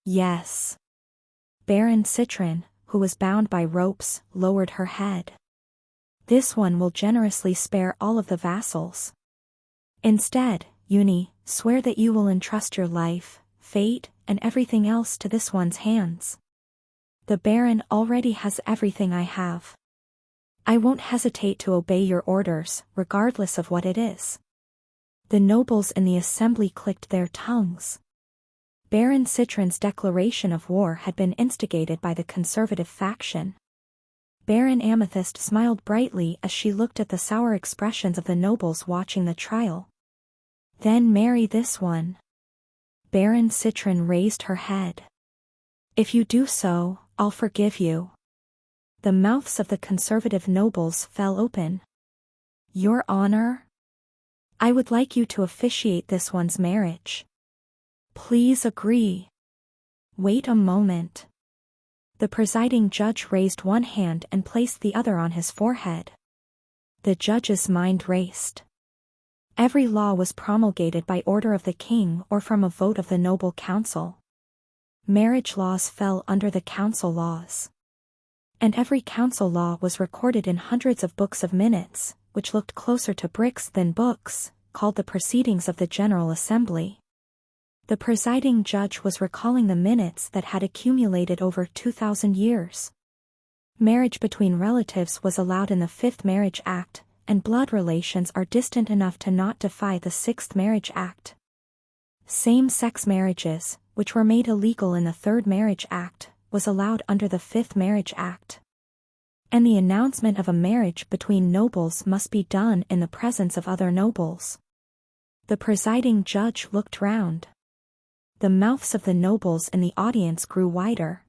Yes. Baron Citron, who was bound by ropes, lowered her head. This one will generously spare all of the vassals. Instead, Uni, swear that you will entrust your life, fate, and everything else to this one's hands. The Baron already has everything I have. I won't hesitate to obey your orders, regardless of what it is. The nobles in the assembly clicked their tongues. Baron Citron's declaration of war had been instigated by the conservative faction. Baron Amethyst smiled brightly as she looked at the sour expressions of the nobles watching the trial. Then marry this one. Baron Citron raised her head. If you do so, I'll forgive you. The mouths of the conservative nobles fell open. Your Honor? I would like you to officiate this one's marriage. Please agree. Wait a moment. The presiding judge raised one hand and placed the other on his forehead. The judge's mind raced. Every law was promulgated by order of the king or from a vote of the noble council. Marriage laws fell under the council laws. And every council law was recorded in hundreds of books of minutes, which looked closer to bricks than books, called the Proceedings of the General Assembly. The presiding judge was recalling the minutes that had accumulated over 2,000 years. Marriage between relatives was allowed in the Fifth Marriage Act, and blood relations are distant enough to not defy the Sixth Marriage Act. Same-sex marriages, which were made illegal in the Third Marriage Act, was allowed under the Fifth Marriage Act. And the announcement of a marriage between nobles must be done in the presence of other nobles. The presiding judge looked round. The mouths of the nobles in the audience grew wider.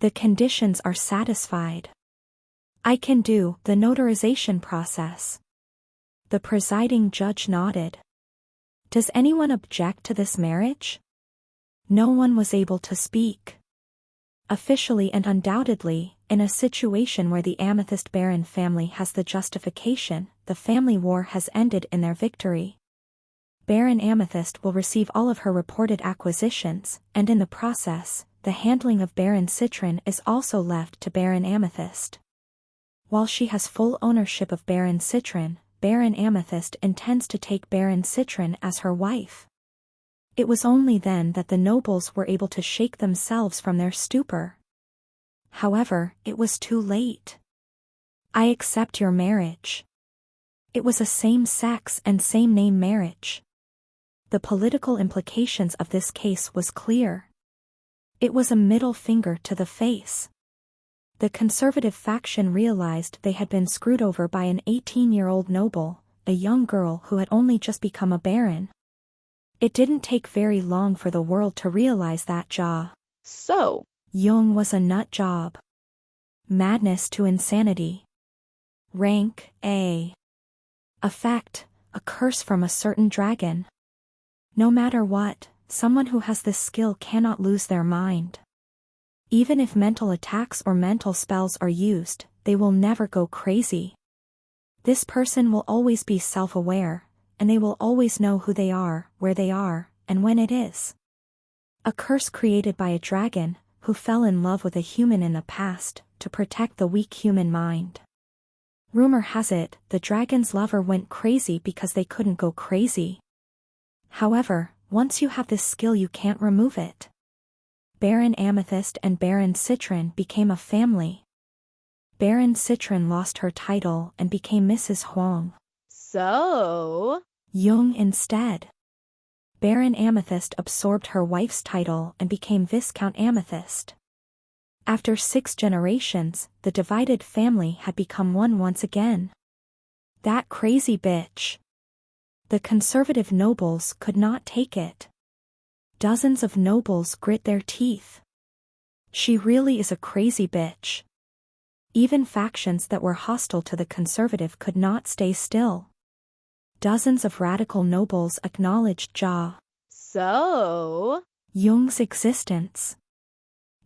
The conditions are satisfied. I can do the notarization process. The presiding judge nodded. Does anyone object to this marriage? No one was able to speak. Officially and undoubtedly, in a situation where the Amethyst Baron family has the justification, the family war has ended in their victory. Baron Amethyst will receive all of her reported acquisitions, and in the process, the handling of Baron Citron is also left to Baron Amethyst. While she has full ownership of Baron Citron, Baron Amethyst intends to take Baron Citron as her wife. It was only then that the nobles were able to shake themselves from their stupor. However, it was too late. I accept your marriage. It was a same-sex and same-name marriage. The political implications of this case was clear. It was a middle finger to the face. The conservative faction realized they had been screwed over by an 18-year-old noble, a young girl who had only just become a baron. It didn't take very long for the world to realize that So, Jung was a nut job. Madness to insanity. Rank A. Effect, a curse from a certain dragon. No matter what, someone who has this skill cannot lose their mind. Even if mental attacks or mental spells are used, they will never go crazy. This person will always be self-aware, and they will always know who they are, where they are, and when it is. A curse created by a dragon, who fell in love with a human in the past, to protect the weak human mind. Rumor has it, the dragon's lover went crazy because they couldn't go crazy. However, once you have this skill you can't remove it. Baron Amethyst and Baron Citron became a family. Baron Citron lost her title and became Mrs. Huang. So, Jung instead. Baron Amethyst absorbed her wife's title and became Viscount Amethyst. After 6 generations, the divided family had become one once again. That crazy bitch. The conservative nobles could not take it. Dozens of nobles grit their teeth. She really is a crazy bitch. Even factions that were hostile to the conservative could not stay still. Dozens of radical nobles acknowledged So, Jung's existence.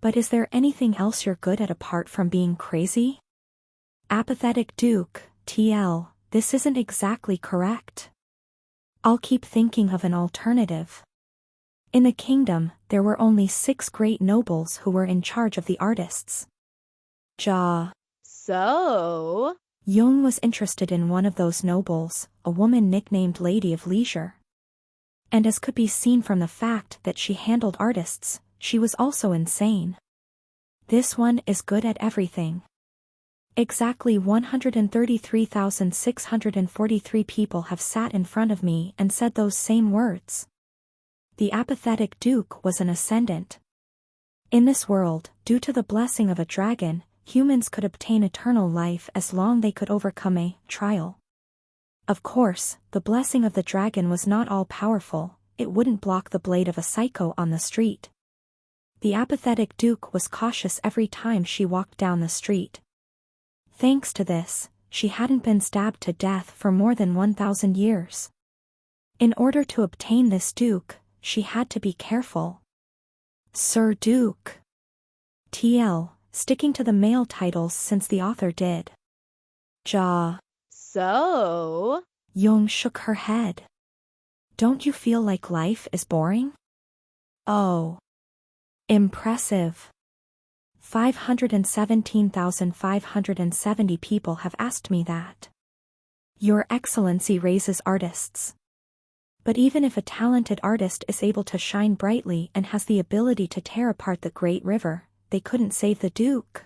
But is there anything else you're good at apart from being crazy? Apathetic Duke, TL, this isn't exactly correct. I'll keep thinking of an alternative. In the kingdom, there were only 6 great nobles who were in charge of the artists. So, Jung was interested in one of those nobles, a woman nicknamed Lady of Leisure. And as could be seen from the fact that she handled artists, she was also insane. This one is good at everything. Exactly 133,643 people have sat in front of me and said those same words. The apathetic Duke was an ascendant. In this world, due to the blessing of a dragon, humans could obtain eternal life as long they could overcome a trial. Of course, the blessing of the dragon was not all-powerful, it wouldn't block the blade of a psycho on the street. The apathetic Duke was cautious every time she walked down the street. Thanks to this, she hadn't been stabbed to death for more than 1,000 years. In order to obtain this Duke, she had to be careful. Sir Duke. TL, sticking to the male titles since the author did. So, Jung shook her head. Don't you feel like life is boring? Oh. Impressive. 517,570 people have asked me that. Your Excellency raises artists. But even if a talented artist is able to shine brightly and has the ability to tear apart the Great River, they couldn't save the Duke.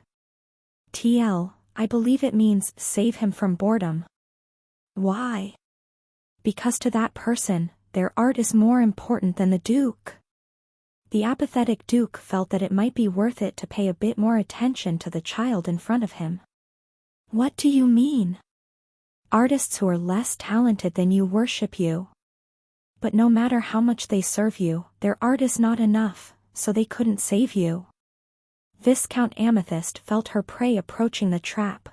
TL, I believe it means save him from boredom. Why? Because to that person, their art is more important than the Duke. The apathetic Duke felt that it might be worth it to pay a bit more attention to the child in front of him. What do you mean? Artists who are less talented than you worship you. But no matter how much they serve you, their art is not enough, so they couldn't save you. Viscount Amethyst felt her prey approaching the trap.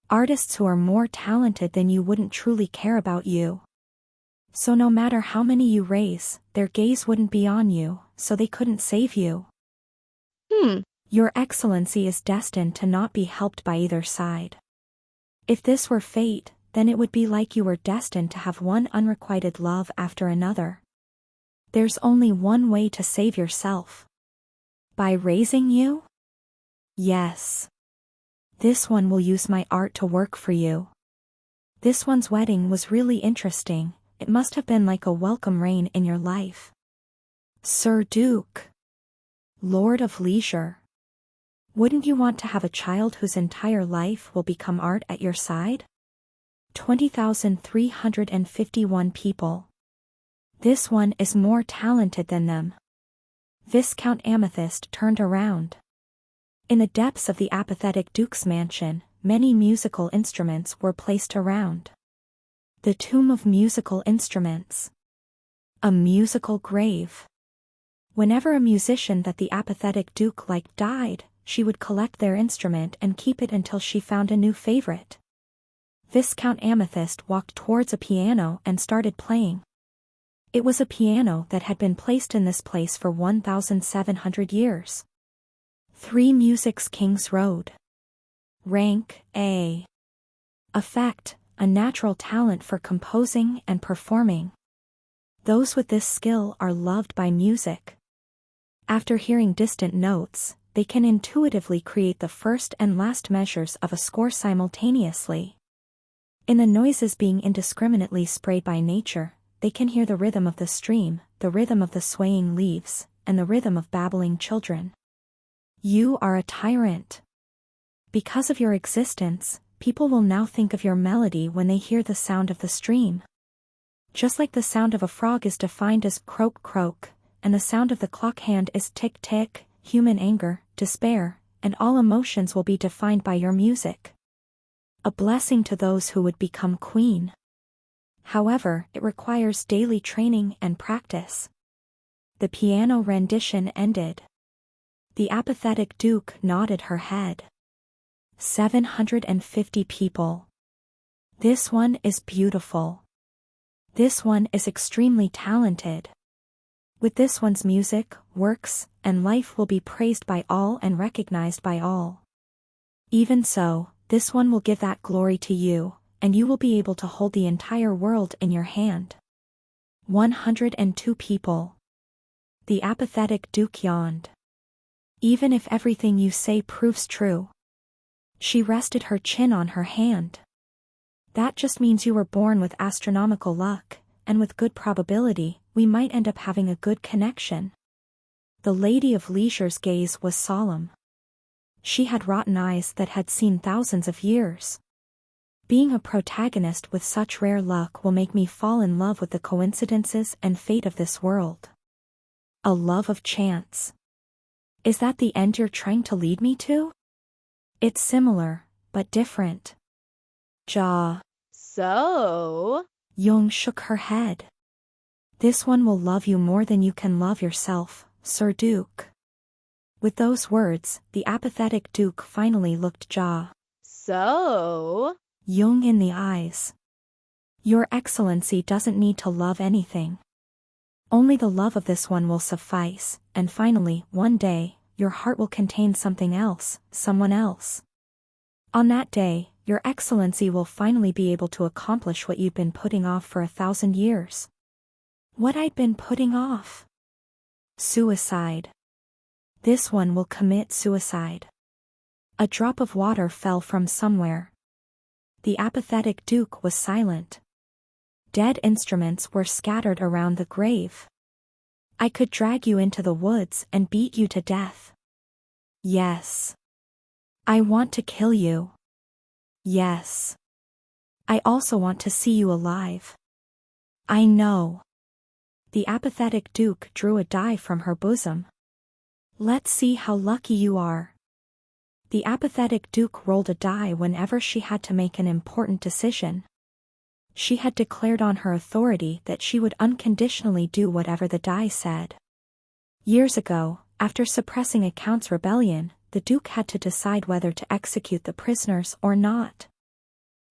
Artists who are more talented than you wouldn't truly care about you. So no matter how many you raise, their gaze wouldn't be on you, so they couldn't save you. Your Excellency is destined to not be helped by either side. If this were fate, then it would be like you were destined to have one unrequited love after another. There's only one way to save yourself. By raising you? Yes. This one will use my art to work for you. This one's wedding was really interesting. It must have been like a welcome rain in your life. Sir Duke. Lord of Leisure. Wouldn't you want to have a child whose entire life will become art at your side? 20,351 people. This one is more talented than them. Viscount Amethyst turned around. In the depths of the apathetic Duke's mansion, many musical instruments were placed around. The tomb of musical instruments. A musical grave. Whenever a musician that the apathetic Duke liked died, she would collect their instrument and keep it until she found a new favorite. Viscount Amethyst walked towards a piano and started playing. It was a piano that had been placed in this place for 1,700 years. 3 Music's Kings Road. Rank A. Effect, a natural talent for composing and performing. Those with this skill are loved by music. After hearing distant notes, they can intuitively create the first and last measures of a score simultaneously. In the noises being indiscriminately sprayed by nature, they can hear the rhythm of the stream, the rhythm of the swaying leaves, and the rhythm of babbling children. You are a tyrant. Because of your existence, people will now think of your melody when they hear the sound of the stream. Just like the sound of a frog is defined as croak croak, and the sound of the clock hand is tick tick, human anger, despair, and all emotions will be defined by your music. A blessing to those who would become queen. However, it requires daily training and practice. The piano rendition ended. The apathetic Duke nodded her head. 750 people. This one is beautiful. This one is extremely talented. With this one's music, works, and life will be praised by all and recognized by all. Even so, this one will give that glory to you, and you will be able to hold the entire world in your hand. 102 people. The apathetic Duke yawned. Even if everything you say proves true. She rested her chin on her hand. That just means you were born with astronomical luck, and with good probability, we might end up having a good connection. The Lady of Leisure's gaze was solemn. She had rotten eyes that had seen thousands of years. Being a protagonist with such rare luck will make me fall in love with the coincidences and fate of this world. A love of chance. Is that the end you're trying to lead me to? It's similar, but different. So? Young shook her head. This one will love you more than you can love yourself, Sir Duke. With those words, the apathetic Duke finally looked So? Young in the eyes. Your Excellency doesn't need to love anything. Only the love of this one will suffice, and finally, one day, your heart will contain something else, someone else. On that day, Your Excellency will finally be able to accomplish what you've been putting off for 1,000 years. What I'd been putting off? Suicide. This one will commit suicide. A drop of water fell from somewhere. The apathetic Duke was silent. Dead instruments were scattered around the grave. I could drag you into the woods and beat you to death. Yes. I want to kill you. Yes. I also want to see you alive. I know. The apathetic Duke drew a die from her bosom. Let's see how lucky you are. The apathetic Duke rolled a die whenever she had to make an important decision. She had declared on her authority that she would unconditionally do whatever the die said. Years ago, after suppressing a Count's rebellion, the Duke had to decide whether to execute the prisoners or not.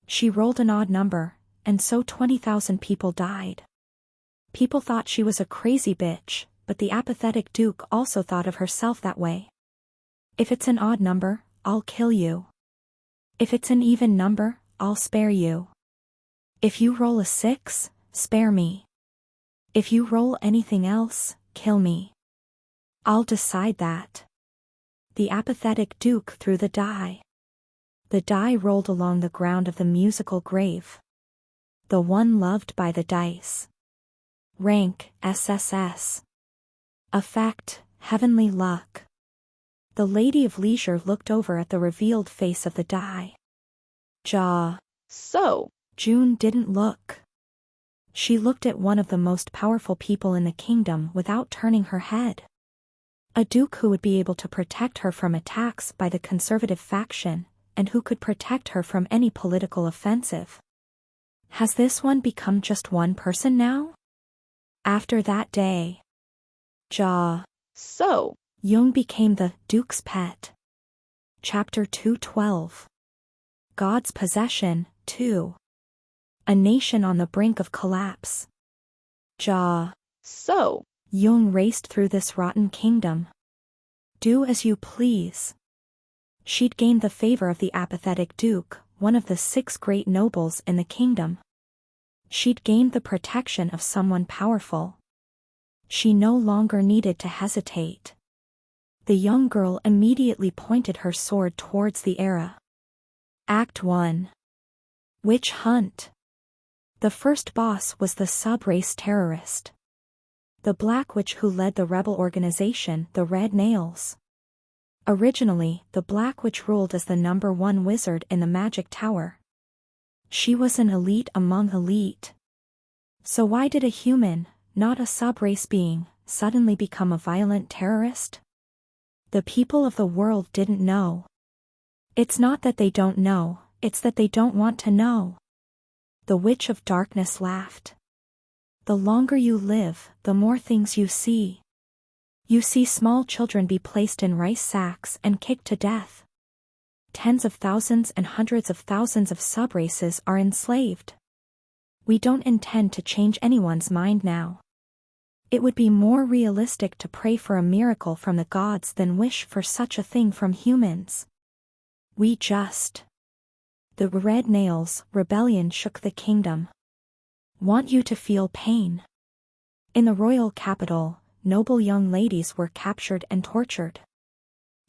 She rolled an odd number, and so 20,000 people died. People thought she was a crazy bitch, but the apathetic Duke also thought of herself that way. If it's an odd number, I'll kill you. If it's an even number, I'll spare you. If you roll a 6, spare me. If you roll anything else, kill me. I'll decide that. The apathetic Duke threw the die. The die rolled along the ground of the musical grave. the one loved by the dice. Rank, SSS. Effect, heavenly luck. The Lady of Leisure looked over at the revealed face of the die. Jaw. So. June didn't look. She looked at one of the most powerful people in the kingdom without turning her head. A duke who would be able to protect her from attacks by the conservative faction, and who could protect her from any political offensive. Has this one become just one person now? After that day. Jaw. So. Jung became the Duke's pet. Chapter 212. God's Possession, 2. A nation on the brink of collapse. Jaw. So. Jung raced through this rotten kingdom. Do as you please. She'd gained the favor of the apathetic duke, one of the 6 great nobles in the kingdom. She'd gained the protection of someone powerful. She no longer needed to hesitate. The young girl immediately pointed her sword towards the era. Act 1. Witch Hunt. The first boss was the sub-race terrorist. The Black Witch who led the rebel organization, the Red Nails. Originally, the Black Witch ruled as the #1 wizard in the Magic Tower. She was an elite among elite. So why did a human, not a sub-race being, suddenly become a violent terrorist? The people of the world didn't know. It's not that they don't know, it's that they don't want to know. The Witch of Darkness laughed. The longer you live, the more things you see. You see small children be placed in rice sacks and kicked to death. Tens of thousands and hundreds of thousands of sub-races are enslaved. We don't intend to change anyone's mind now. It would be more realistic to pray for a miracle from the gods than wish for such a thing from humans. We just. The Red Nails' rebellion shook the kingdom. Want you to feel pain. In the royal capital, noble young ladies were captured and tortured.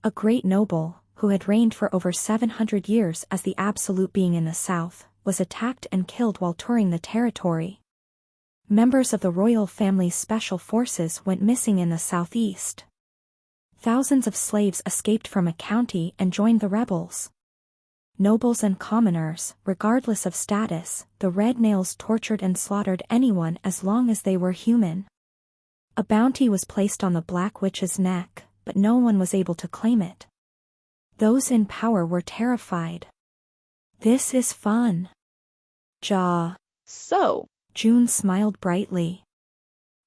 A great noble, who had reigned for over 700 years as the absolute being in the south, was attacked and killed while touring the territory. Members of the royal family's special forces went missing in the southeast. Thousands of slaves escaped from a county and joined the rebels. Nobles and commoners, regardless of status, the Red Nails tortured and slaughtered anyone as long as they were human. A bounty was placed on the Black Witch's neck, but no one was able to claim it. Those in power were terrified. This is fun. Jaw. So. June smiled brightly.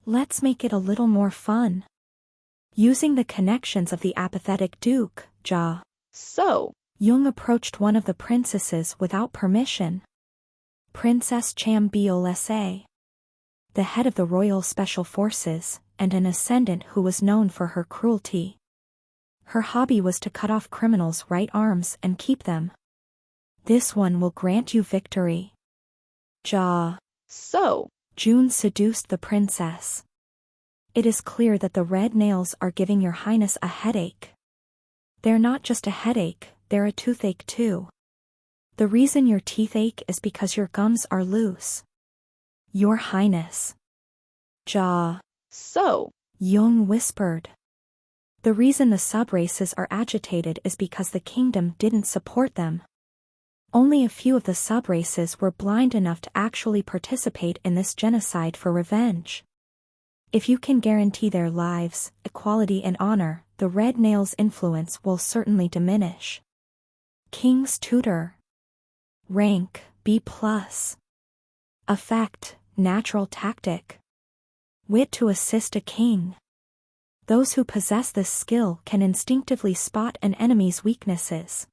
Let's make it a little more fun. Using the connections of the apathetic Duke, Jaw. So. Jung approached one of the princesses without permission. Princess Cham Bolsa. The head of the royal special forces, and an ascendant who was known for her cruelty. Her hobby was to cut off criminals' right arms and keep them. This one will grant you victory. Jaw. So. June seduced the princess. It is clear that the Red Nails are giving your highness a headache. They're not just a headache, they're a toothache too. The reason your teeth ache is because your gums are loose. Your highness. Jaw. So. Jung whispered. The reason the sub-races are agitated is because the kingdom didn't support them. Only a few of the sub-races were blind enough to actually participate in this genocide for revenge. If you can guarantee their lives, equality and honor, the Red Nails' influence will certainly diminish. King's Tutor. Rank, B+. Effect, natural tactic. Wit to assist a king. Those who possess this skill can instinctively spot an enemy's weaknesses.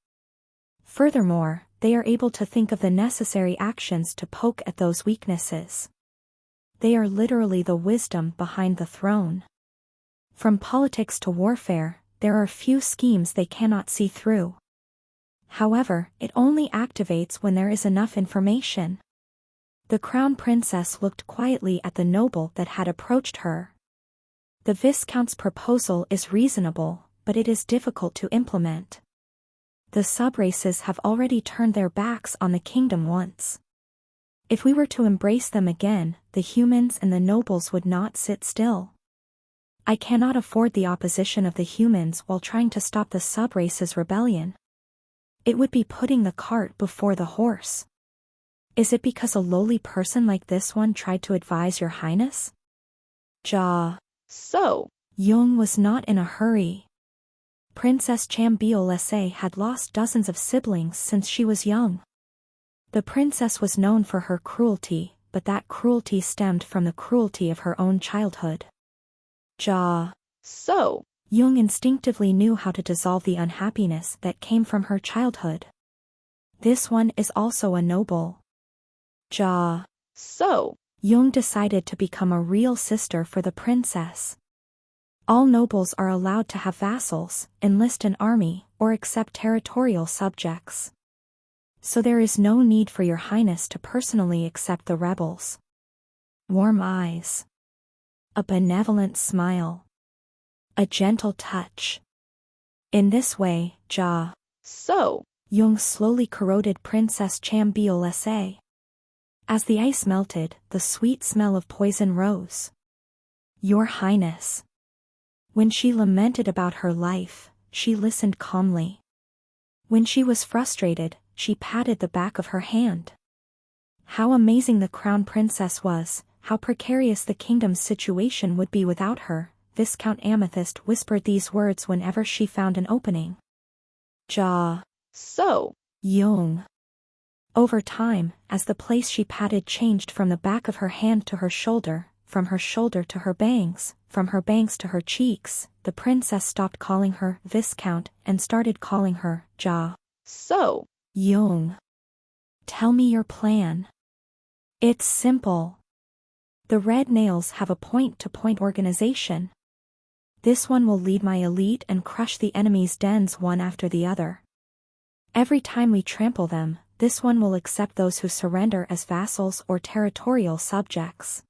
Furthermore, they are able to think of the necessary actions to poke at those weaknesses. They are literally the wisdom behind the throne. From politics to warfare, there are few schemes they cannot see through. However, it only activates when there is enough information. The crown princess looked quietly at the noble that had approached her. The Viscount's proposal is reasonable, but it is difficult to implement. The sub-races have already turned their backs on the kingdom once. If we were to embrace them again, the humans and the nobles would not sit still. I cannot afford the opposition of the humans while trying to stop the subrace's rebellion. It would be putting the cart before the horse. Is it because a lowly person like this one tried to advise your highness? So, Yung was not in a hurry. Princess Chambiolese had lost dozens of siblings since she was young. The princess was known for her cruelty, but that cruelty stemmed from the cruelty of her own childhood. So, Yung instinctively knew how to dissolve the unhappiness that came from her childhood. This one is also a noble. So, Yung decided to become a real sister for the princess. All nobles are allowed to have vassals, enlist an army, or accept territorial subjects. So there is no need for your highness to personally accept the rebels. Warm eyes. A benevolent smile. A gentle touch. In this way, so, Yung slowly corroded Princess Chambiolese. As the ice melted, the sweet smell of poison rose. Your Highness. When she lamented about her life, she listened calmly. When she was frustrated, she patted the back of her hand. How amazing the crown princess was, how precarious the kingdom's situation would be without her. Viscount Amethyst whispered these words whenever she found an opening. So, Yung. Over time, as the place she patted changed from the back of her hand to her shoulder, from her shoulder to her bangs, from her bangs to her cheeks, the princess stopped calling her Viscount and started calling her So, Yung. Tell me your plan. It's simple. The red nails have a point-to-point organization. This one will lead my elite and crush the enemy's dens one after the other. Every time we trample them, this one will accept those who surrender as vassals or territorial subjects.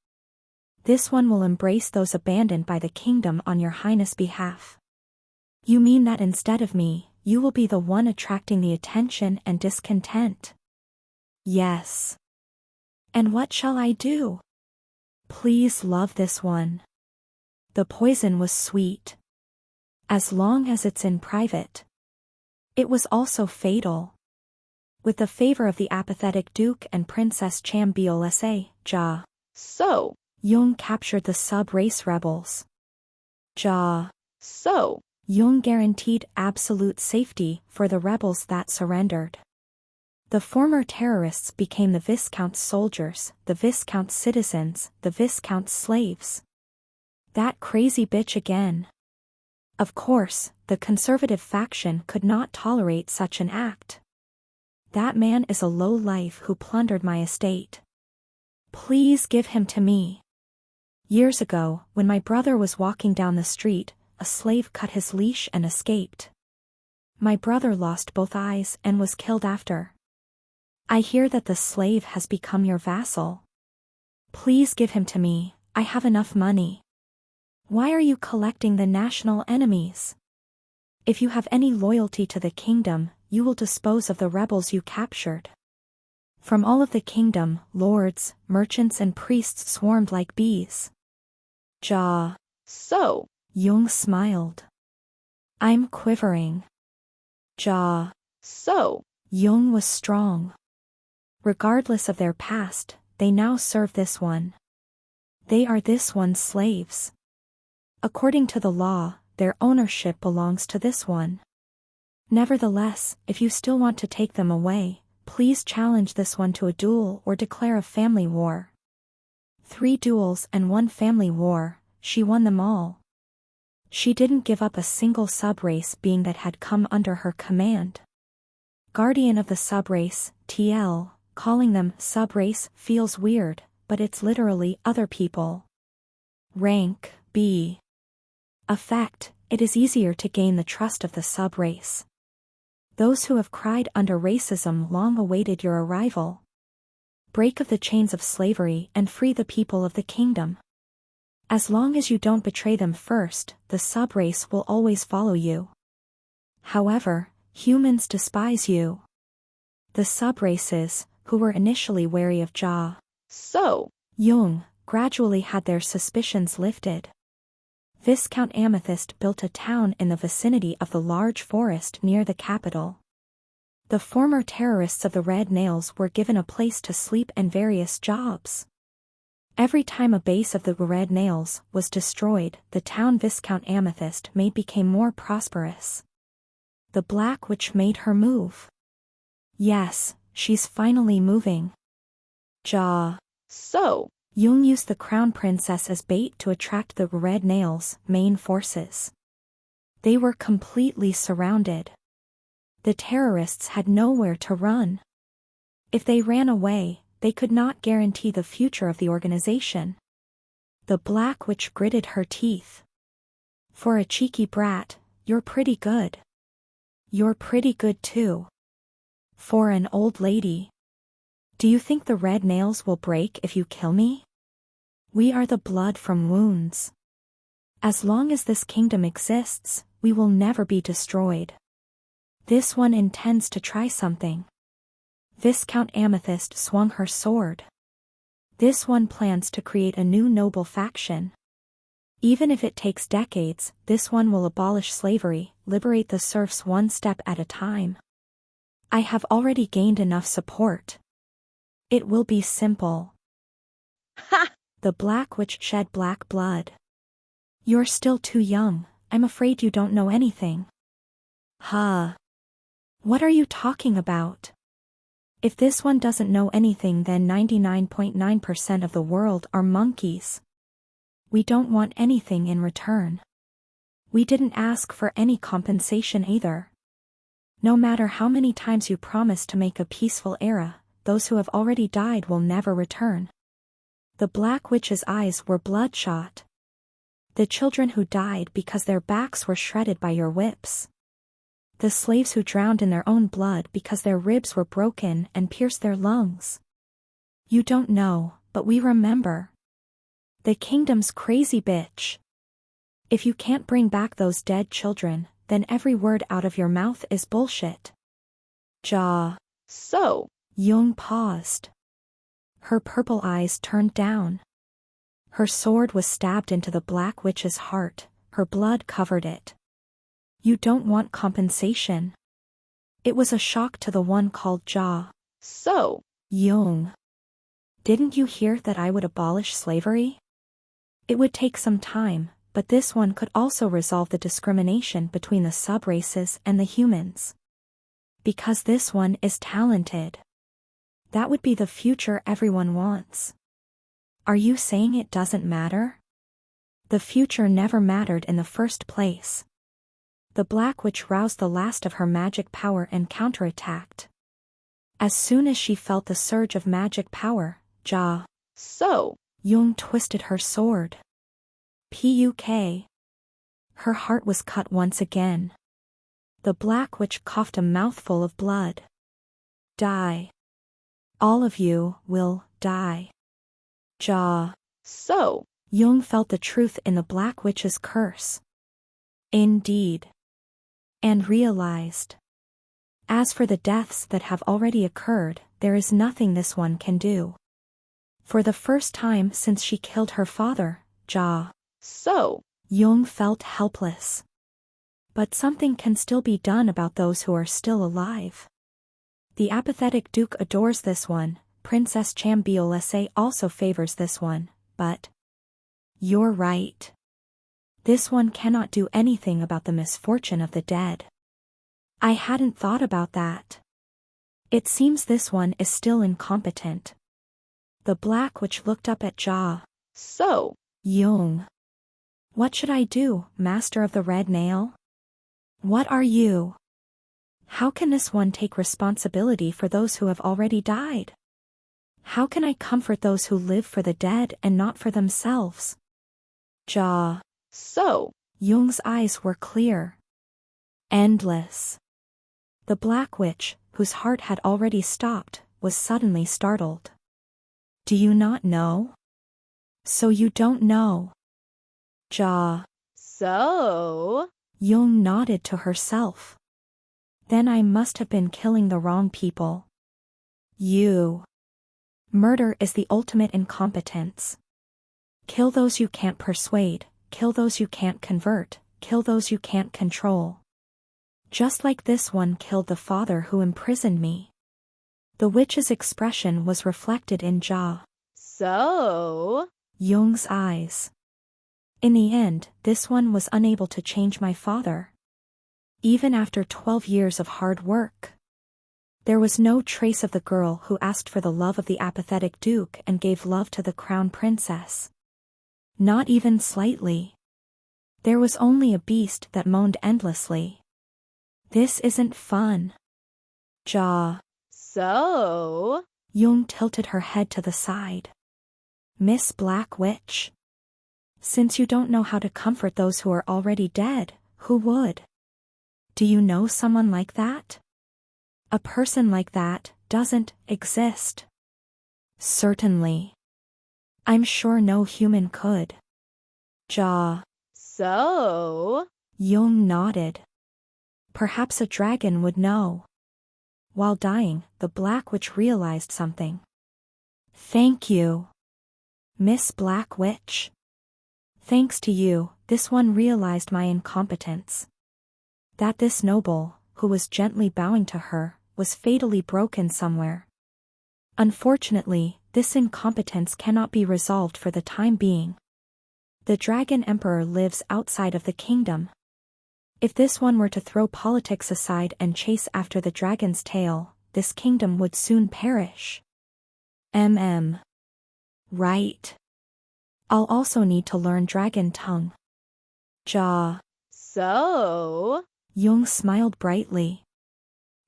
This one will embrace those abandoned by the kingdom on your highness' behalf. You mean that instead of me, you will be the one attracting the attention and discontent? Yes. And what shall I do? Please love this one. The poison was sweet. As long as it's in private. It was also fatal. With the favor of the apathetic Duke and Princess Chambiolese, So, Yung captured the sub-race rebels. So, Yung guaranteed absolute safety for the rebels that surrendered. The former terrorists became the Viscount's soldiers, the Viscount's citizens, the Viscount's slaves. That crazy bitch again. Of course, the conservative faction could not tolerate such an act. That man is a low-life who plundered my estate. Please give him to me. Years ago, when my brother was walking down the street, a slave cut his leash and escaped. My brother lost both eyes and was killed after. I hear that the slave has become your vassal. Please give him to me, I have enough money. Why are you collecting the national enemies? If you have any loyalty to the kingdom, you will dispose of the rebels you captured. From all of the kingdom, lords, merchants and priests swarmed like bees. So, Yung smiled. I'm quivering. So, Yung was strong. Regardless of their past, they now serve this one. They are this one's slaves. According to the law, their ownership belongs to this one. Nevertheless, if you still want to take them away, please challenge this one to a duel or declare a family war. 3 duels and 1 family war, she won them all. She didn't give up a single subrace being that had come under her command. Guardian of the subrace, TL, calling them subrace feels weird, but it's literally other people. Rank, B. Effect, it is easier to gain the trust of the subrace. Those who have cried under racism long awaited your arrival. Break of the chains of slavery and free the people of the kingdom. As long as you don't betray them first, the subrace will always follow you. However, humans despise you. The subraces, who were initially wary of Ja Young, gradually had their suspicions lifted. Viscount Amethyst built a town in the vicinity of the large forest near the capital. The former terrorists of the Red Nails were given a place to sleep and various jobs. Every time a base of the Red Nails was destroyed, the town Viscount Amethyst made became more prosperous. The Black Witch made her move. Yes, she's finally moving. Ja Young used the Crown Princess as bait to attract the Red Nails' main forces. They were completely surrounded. The terrorists had nowhere to run. If they ran away, they could not guarantee the future of the organization. The Black Witch gritted her teeth. For a cheeky brat, you're pretty good. You're pretty good too. For an old lady. Do you think the Red Nails will break if you kill me? We are the blood from wounds. As long as this kingdom exists, we will never be destroyed. This one intends to try something. Viscount Amethyst swung her sword. This one plans to create a new noble faction. Even if it takes decades, this one will abolish slavery, liberate the serfs one step at a time. I have already gained enough support. It will be simple. Ha! The Black Witch shed black blood. You're still too young, I'm afraid you don't know anything. Huh. What are you talking about? If this one doesn't know anything, then 99.9% of the world are monkeys. We don't want anything in return. We didn't ask for any compensation either. No matter how many times you promise to make a peaceful era, those who have already died will never return. The Black Witch's eyes were bloodshot. The children who died because their backs were shredded by your whips. The slaves who drowned in their own blood because their ribs were broken and pierced their lungs. You don't know, but we remember. The kingdom's crazy bitch. If you can't bring back those dead children, then every word out of your mouth is bullshit. Ja Young paused. Her purple eyes turned down. Her sword was stabbed into the Black Witch's heart, her blood covered it. You don't want compensation. It was a shock to the one called Ja Young. Didn't you hear that I would abolish slavery? It would take some time, but this one could also resolve the discrimination between the subraces and the humans. Because this one is talented. That would be the future everyone wants. Are you saying it doesn't matter? The future never mattered in the first place. The Black Witch roused the last of her magic power and counterattacked. As soon as she felt the surge of magic power, Ja Young twisted her sword. Puk. Her heart was cut once again. The Black Witch coughed a mouthful of blood. Die. All of you will die. Ja Young felt the truth in the Black Witch's curse. Indeed. And realized. As for the deaths that have already occurred, there is nothing this one can do. For the first time since she killed her father, Ja Young felt helpless. But something can still be done about those who are still alive. The apathetic Duke adores this one, Princess Chambiolese also favors this one, but... You're right. This one cannot do anything about the misfortune of the dead. I hadn't thought about that. It seems this one is still incompetent. The Black Witch looked up at Ja Young. What should I do, Master of the Red Nail? What are you? How can this one take responsibility for those who have already died? How can I comfort those who live for the dead and not for themselves? Ja Young's eyes were clear. Endless. The Black Witch, whose heart had already stopped, was suddenly startled. Do you not know? So you don't know. Ja Young nodded to herself. Then I must have been killing the wrong people. You. Murder is the ultimate incompetence. Kill those you can't persuade, kill those you can't convert, kill those you can't control. Just like this one killed the father who imprisoned me. The witch's expression was reflected in So? Jung's eyes. In the end, this one was unable to change my father. Even after 12 years of hard work. There was no trace of the girl who asked for the love of the apathetic duke and gave love to the crown princess. Not even slightly. There was only a beast that moaned endlessly. This isn't fun. So? Jung tilted her head to the side. Miss Black Witch. Since you don't know how to comfort those who are already dead, who would? Do you know someone like that? A person like that doesn't exist. Certainly. I'm sure no human could. So? Jung nodded. Perhaps a dragon would know. While dying, the Black Witch realized something. Thank you, Miss Black Witch. Thanks to you, this one realized my incompetence. That this noble, who was gently bowing to her, was fatally broken somewhere. Unfortunately, this incompetence cannot be resolved for the time being. The Dragon Emperor lives outside of the kingdom. If this one were to throw politics aside and chase after the dragon's tail, this kingdom would soon perish. Right. I'll also need to learn dragon tongue. So? Jung smiled brightly.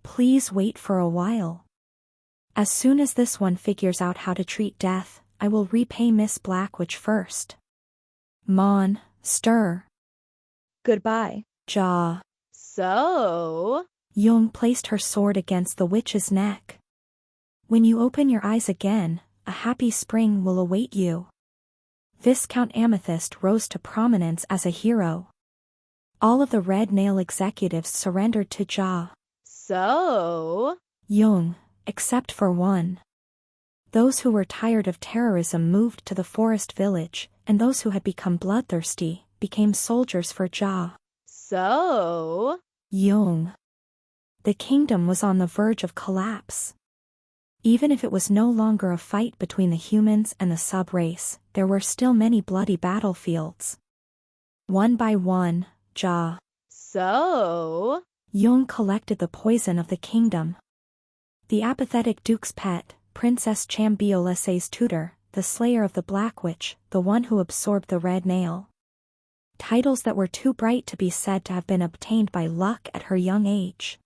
Please wait for a while. As soon as this one figures out how to treat death, I will repay Miss Black Witch first. Mon, stir. Goodbye. So? Jung placed her sword against the witch's neck. When you open your eyes again, a happy spring will await you. Viscount Amethyst rose to prominence as a hero. All of the Red Nail executives surrendered to So? Jung, except for one. Those who were tired of terrorism moved to the forest village, and those who had become bloodthirsty became soldiers for So? Jung. The kingdom was on the verge of collapse. Even if it was no longer a fight between the humans and the sub-race, there were still many bloody battlefields. One by one, So? Jung collected the poison of the kingdom. The apathetic duke's pet, Princess Chambiolesse's tutor, the slayer of the Black Witch, the one who absorbed the red nail. Titles that were too bright to be said to have been obtained by luck at her young age.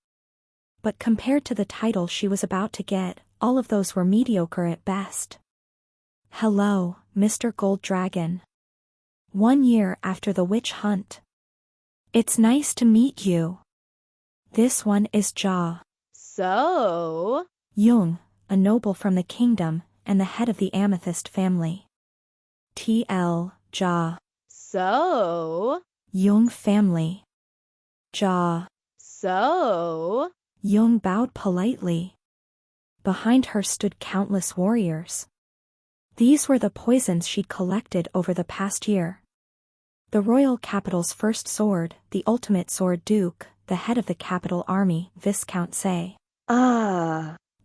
But compared to the title she was about to get, all of those were mediocre at best. Hello, Mr. Gold Dragon. 1 year after the witch hunt. It's nice to meet you. This one is So? Jung, a noble from the kingdom, and the head of the Amethyst family. TL, So? Jung family. So? Jung bowed politely. Behind her stood countless warriors. These were the poisons she'd collected over the past year. The royal capital's first sword, the ultimate sword duke, the head of the capital army, Viscount Say.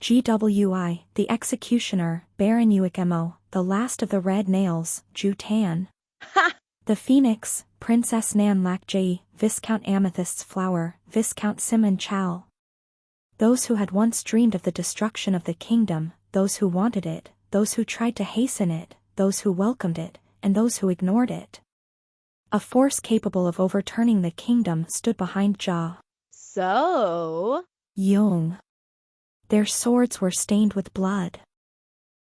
GWI, the executioner, Baron Uikemo, the last of the Red Nails, Ju Tan. Ha! The Phoenix, Princess Nan Lak Jai, Viscount Amethyst's flower, Viscount Simon Chow. Those who had once dreamed of the destruction of the kingdom, those who wanted it, those who tried to hasten it, those who welcomed it, and those who ignored it. A force capable of overturning the kingdom stood behind So? Jung. Their swords were stained with blood.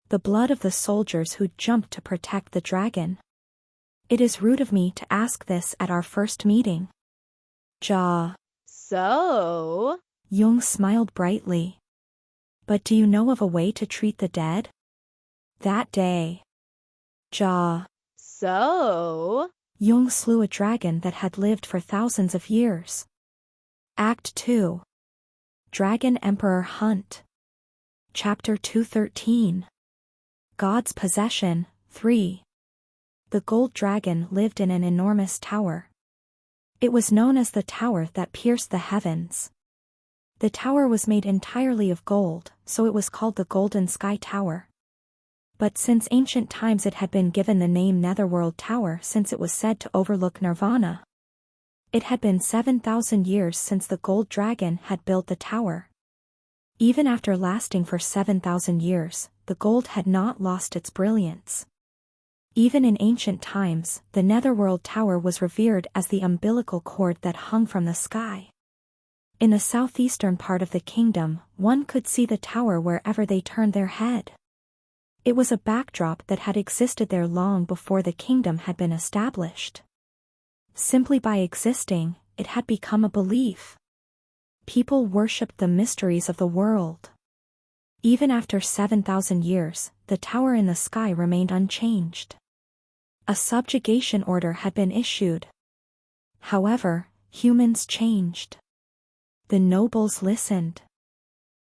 The blood of the soldiers who jumped to protect the dragon. It is rude of me to ask this at our first meeting. So? Jung smiled brightly. But do you know of a way to treat the dead? That day. So? Jung slew a dragon that had lived for thousands of years. Act 2. Dragon Emperor Hunt. Chapter 213. God's Possession, 3. The gold dragon lived in an enormous tower. It was known as the tower that pierced the heavens. The tower was made entirely of gold, so it was called the Golden Sky Tower. But since ancient times it had been given the name Netherworld Tower since it was said to overlook Nirvana. It had been 7,000 years since the gold dragon had built the tower. Even after lasting for 7,000 years, the gold had not lost its brilliance. Even in ancient times, the Netherworld Tower was revered as the umbilical cord that hung from the sky. In the southeastern part of the kingdom, one could see the tower wherever they turned their head. It was a backdrop that had existed there long before the kingdom had been established. Simply by existing, it had become a belief. People worshipped the mysteries of the world. Even after 7,000 years, the tower in the sky remained unchanged. A subjugation order had been issued. However, humans changed. The nobles listened.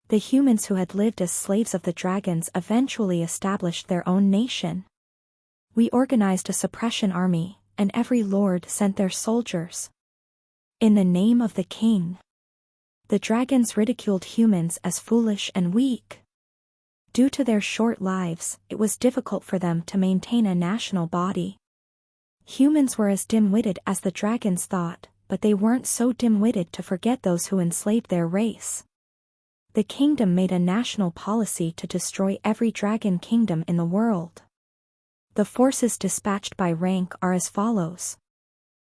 The humans who had lived as slaves of the dragons eventually established their own nation. We organized a suppression army, and every lord sent their soldiers. In the name of the king. The dragons ridiculed humans as foolish and weak. Due to their short lives, it was difficult for them to maintain a national body. Humans were as dim-witted as the dragons thought, but they weren't so dim-witted to forget those who enslaved their race. The kingdom made a national policy to destroy every dragon kingdom in the world. The forces dispatched by rank are as follows.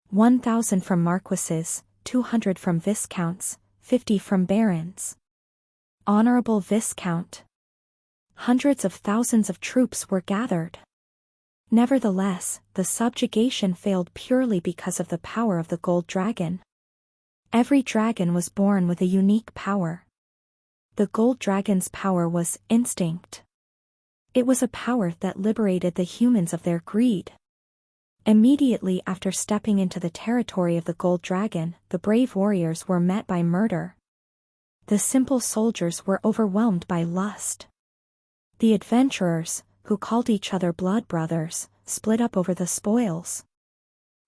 1,000 from marquises, 200 from viscounts, 50 from barons. Honorable viscount. Hundreds of thousands of troops were gathered. Nevertheless, the subjugation failed purely because of the power of the gold dragon. Every dragon was born with a unique power. The gold dragon's power was instinct. It was a power that liberated the humans of their greed. Immediately after stepping into the territory of the gold dragon, the brave warriors were met by murder. The simple soldiers were overwhelmed by lust. The adventurers, who called each other blood brothers, split up over the spoils.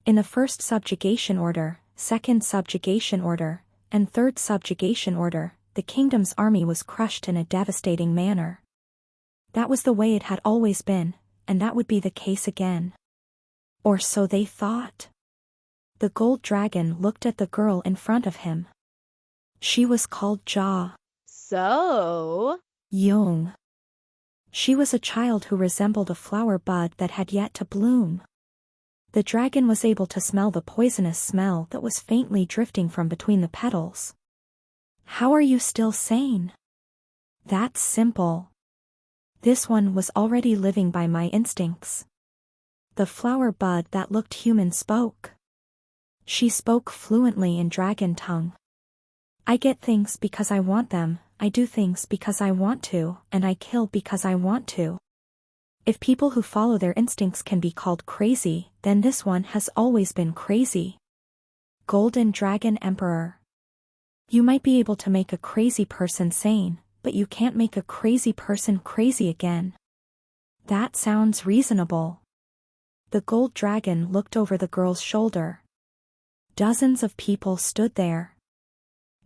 In the first subjugation order, second subjugation order, and third subjugation order, the kingdom's army was crushed in a devastating manner. That was the way it had always been, and that would be the case again. Or so they thought. The gold dragon looked at the girl in front of him. She was called Ja. So? Young. She was a child who resembled a flower bud that had yet to bloom. The dragon was able to smell the poisonous smell that was faintly drifting from between the petals. How are you still sane? That's simple. This one was already living by my instincts. The flower bud that looked human spoke. She spoke fluently in dragon tongue. I get things because I want them, I do things because I want to, and I kill because I want to. If people who follow their instincts can be called crazy, then this one has always been crazy. Golden Dragon Emperor. You might be able to make a crazy person sane, but you can't make a crazy person crazy again. That sounds reasonable. The gold dragon looked over the girl's shoulder. Dozens of people stood there.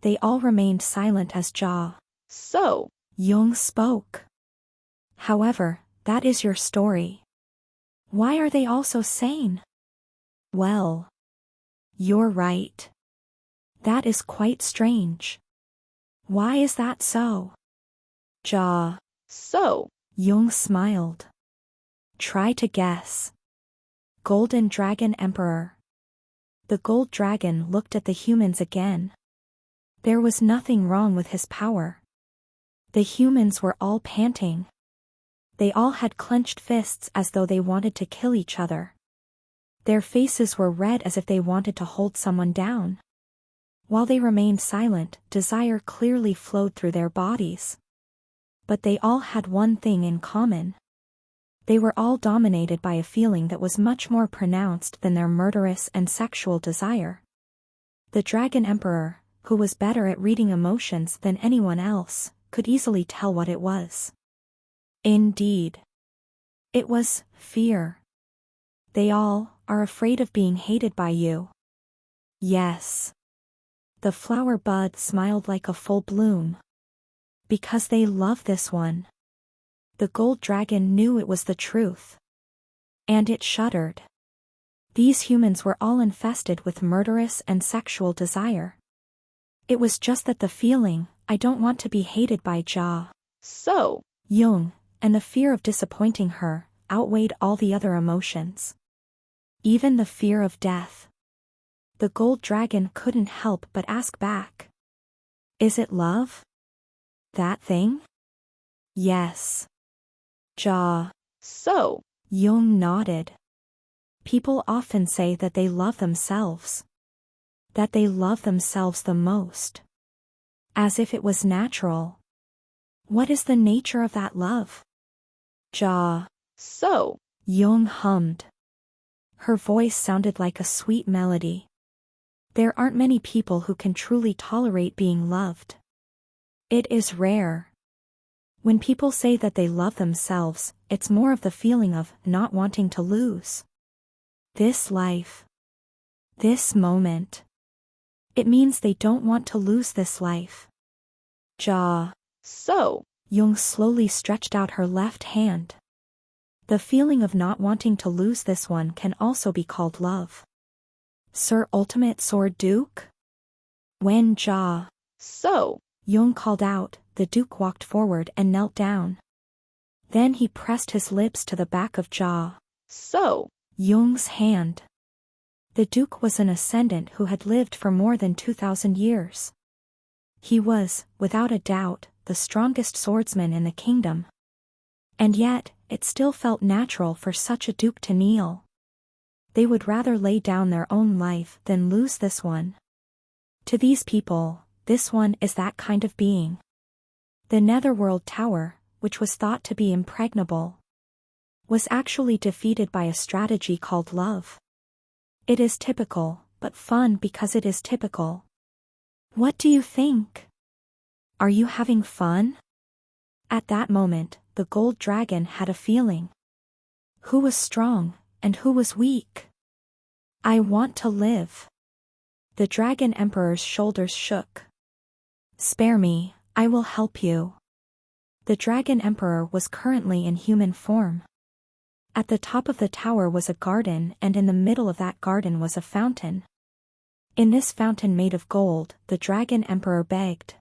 They all remained silent as Ja. So? Jung spoke. However, that is your story. Why are they all so sane? Well, you're right. That is quite strange. Why is that so? Ja. So? Jung smiled. Try to guess. Golden Dragon Emperor. The gold dragon looked at the humans again. There was nothing wrong with his power. The humans were all panting. They all had clenched fists as though they wanted to kill each other. Their faces were red as if they wanted to hold someone down. While they remained silent, desire clearly flowed through their bodies. But they all had one thing in common. They were all dominated by a feeling that was much more pronounced than their murderous and sexual desire. The Dragon Emperor, who was better at reading emotions than anyone else, could easily tell what it was. Indeed. It was fear. They all are afraid of being hated by you. Yes. The flower bud smiled like a full bloom. Because they love this one. The gold dragon knew it was the truth. And it shuddered. These humans were all infested with murderous and sexual desire. It was just that the feeling, I don't want to be hated by Young, and the fear of disappointing her, outweighed all the other emotions. Even the fear of death. The gold dragon couldn't help but ask back. Is it love? That thing? Yes. Young nodded. People often say that they love themselves. That they love themselves the most. As if it was natural. What is the nature of that love? Young hummed. Her voice sounded like a sweet melody. There aren't many people who can truly tolerate being loved. It is rare. When people say that they love themselves, it's more of the feeling of not wanting to lose. This life. This moment. It means they don't want to lose this life. Young slowly stretched out her left hand. The feeling of not wanting to lose this one can also be called love. Sir Ultimate Sword Duke? When Young called out, the Duke walked forward and knelt down. Then he pressed his lips to the back of Young's hand. The Duke was an ascendant who had lived for more than 2,000 years. He was, without a doubt, the strongest swordsman in the kingdom. And yet, it still felt natural for such a duke to kneel. They would rather lay down their own life than lose this one. To these people, this one is that kind of being. The Netherworld Tower, which was thought to be impregnable, was actually defeated by a strategy called love. It is typical, but fun because it is typical. What do you think? Are you having fun? At that moment, the gold dragon had a feeling. Who was strong, and who was weak? I want to live. The Dragon Emperor's shoulders shook. Spare me, I will help you. The Dragon Emperor was currently in human form. At the top of the tower was a garden, and in the middle of that garden was a fountain. In this fountain made of gold, the Dragon Emperor begged.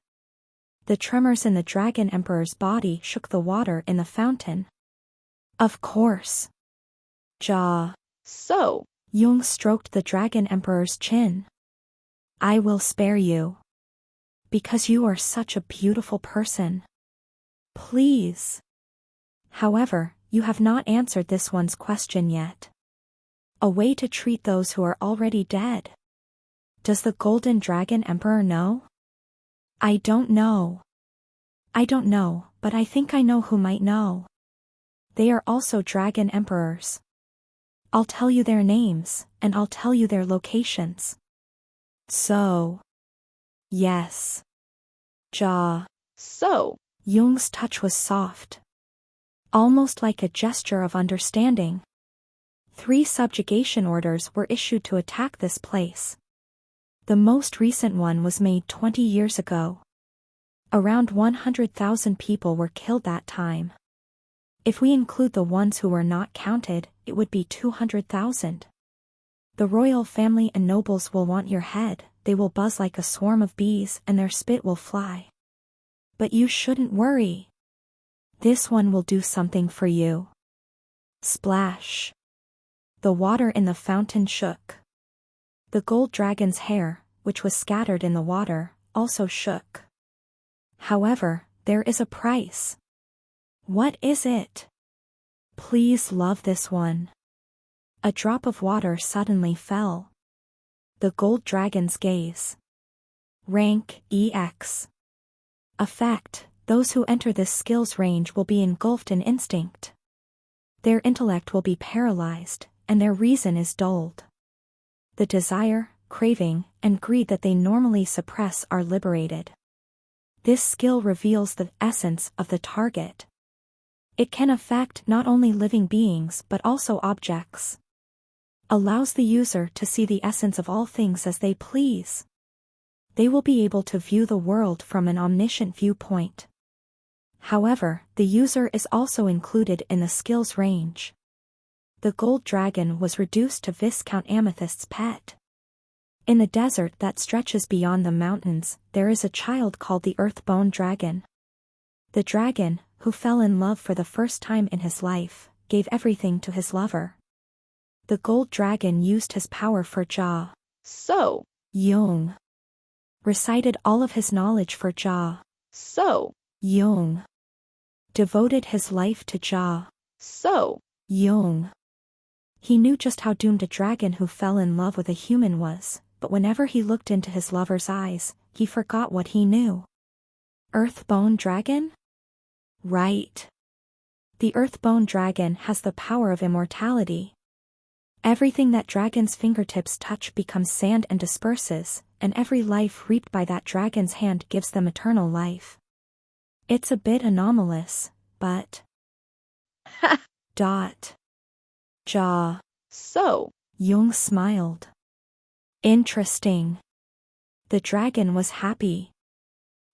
The tremors in the Dragon Emperor's body shook the water in the fountain. Of course. Young stroked the Dragon Emperor's chin. I will spare you. Because you are such a beautiful person. Please. However, you have not answered this one's question yet. A way to treat those who are already dead. Does the Golden Dragon Emperor know? I don't know. I don't know, but I think I know who might know. They are also Dragon Emperors. I'll tell you their names, and I'll tell you their locations. So. Yes. Young's touch was soft. Almost like a gesture of understanding. 3 subjugation orders were issued to attack this place. The most recent one was made 20 years ago. Around 100,000 people were killed that time. If we include the ones who were not counted, it would be 200,000. The royal family and nobles will want your head, they will buzz like a swarm of bees and their spit will fly. But you shouldn't worry. This one will do something for you. Splash. The water in the fountain shook. The gold dragon's hair, which was scattered in the water, also shook. However, there is a price. What is it? Please love this one. A drop of water suddenly fell. The gold dragon's gaze. Rank EX. Effect: those who enter this skill's range will be engulfed in instinct. Their intellect will be paralyzed, and their reason is dulled. The desire, craving, and greed that they normally suppress are liberated. This skill reveals the essence of the target. It can affect not only living beings but also objects. Allows the user to see the essence of all things as they please. They will be able to view the world from an omniscient viewpoint. However, the user is also included in the skill's range. The gold dragon was reduced to Viscount Amethyst's pet. In the desert that stretches beyond the mountains, there is a child called the Earthbone Dragon. The dragon, who fell in love for the first time in his life, gave everything to his lover. The gold dragon used his power for Jah. So, Jung recited all of his knowledge for Jah. So, Jung devoted his life to Jah. So, Jung. He knew just how doomed a dragon who fell in love with a human was, but whenever he looked into his lover's eyes, he forgot what he knew. Earthbone Dragon? Right. The Earthbone Dragon has the power of immortality. Everything that dragon's fingertips touch becomes sand and disperses, and every life reaped by that dragon's hand gives them eternal life. It's a bit anomalous, but... Jah. So, Jung smiled. Interesting. The dragon was happy.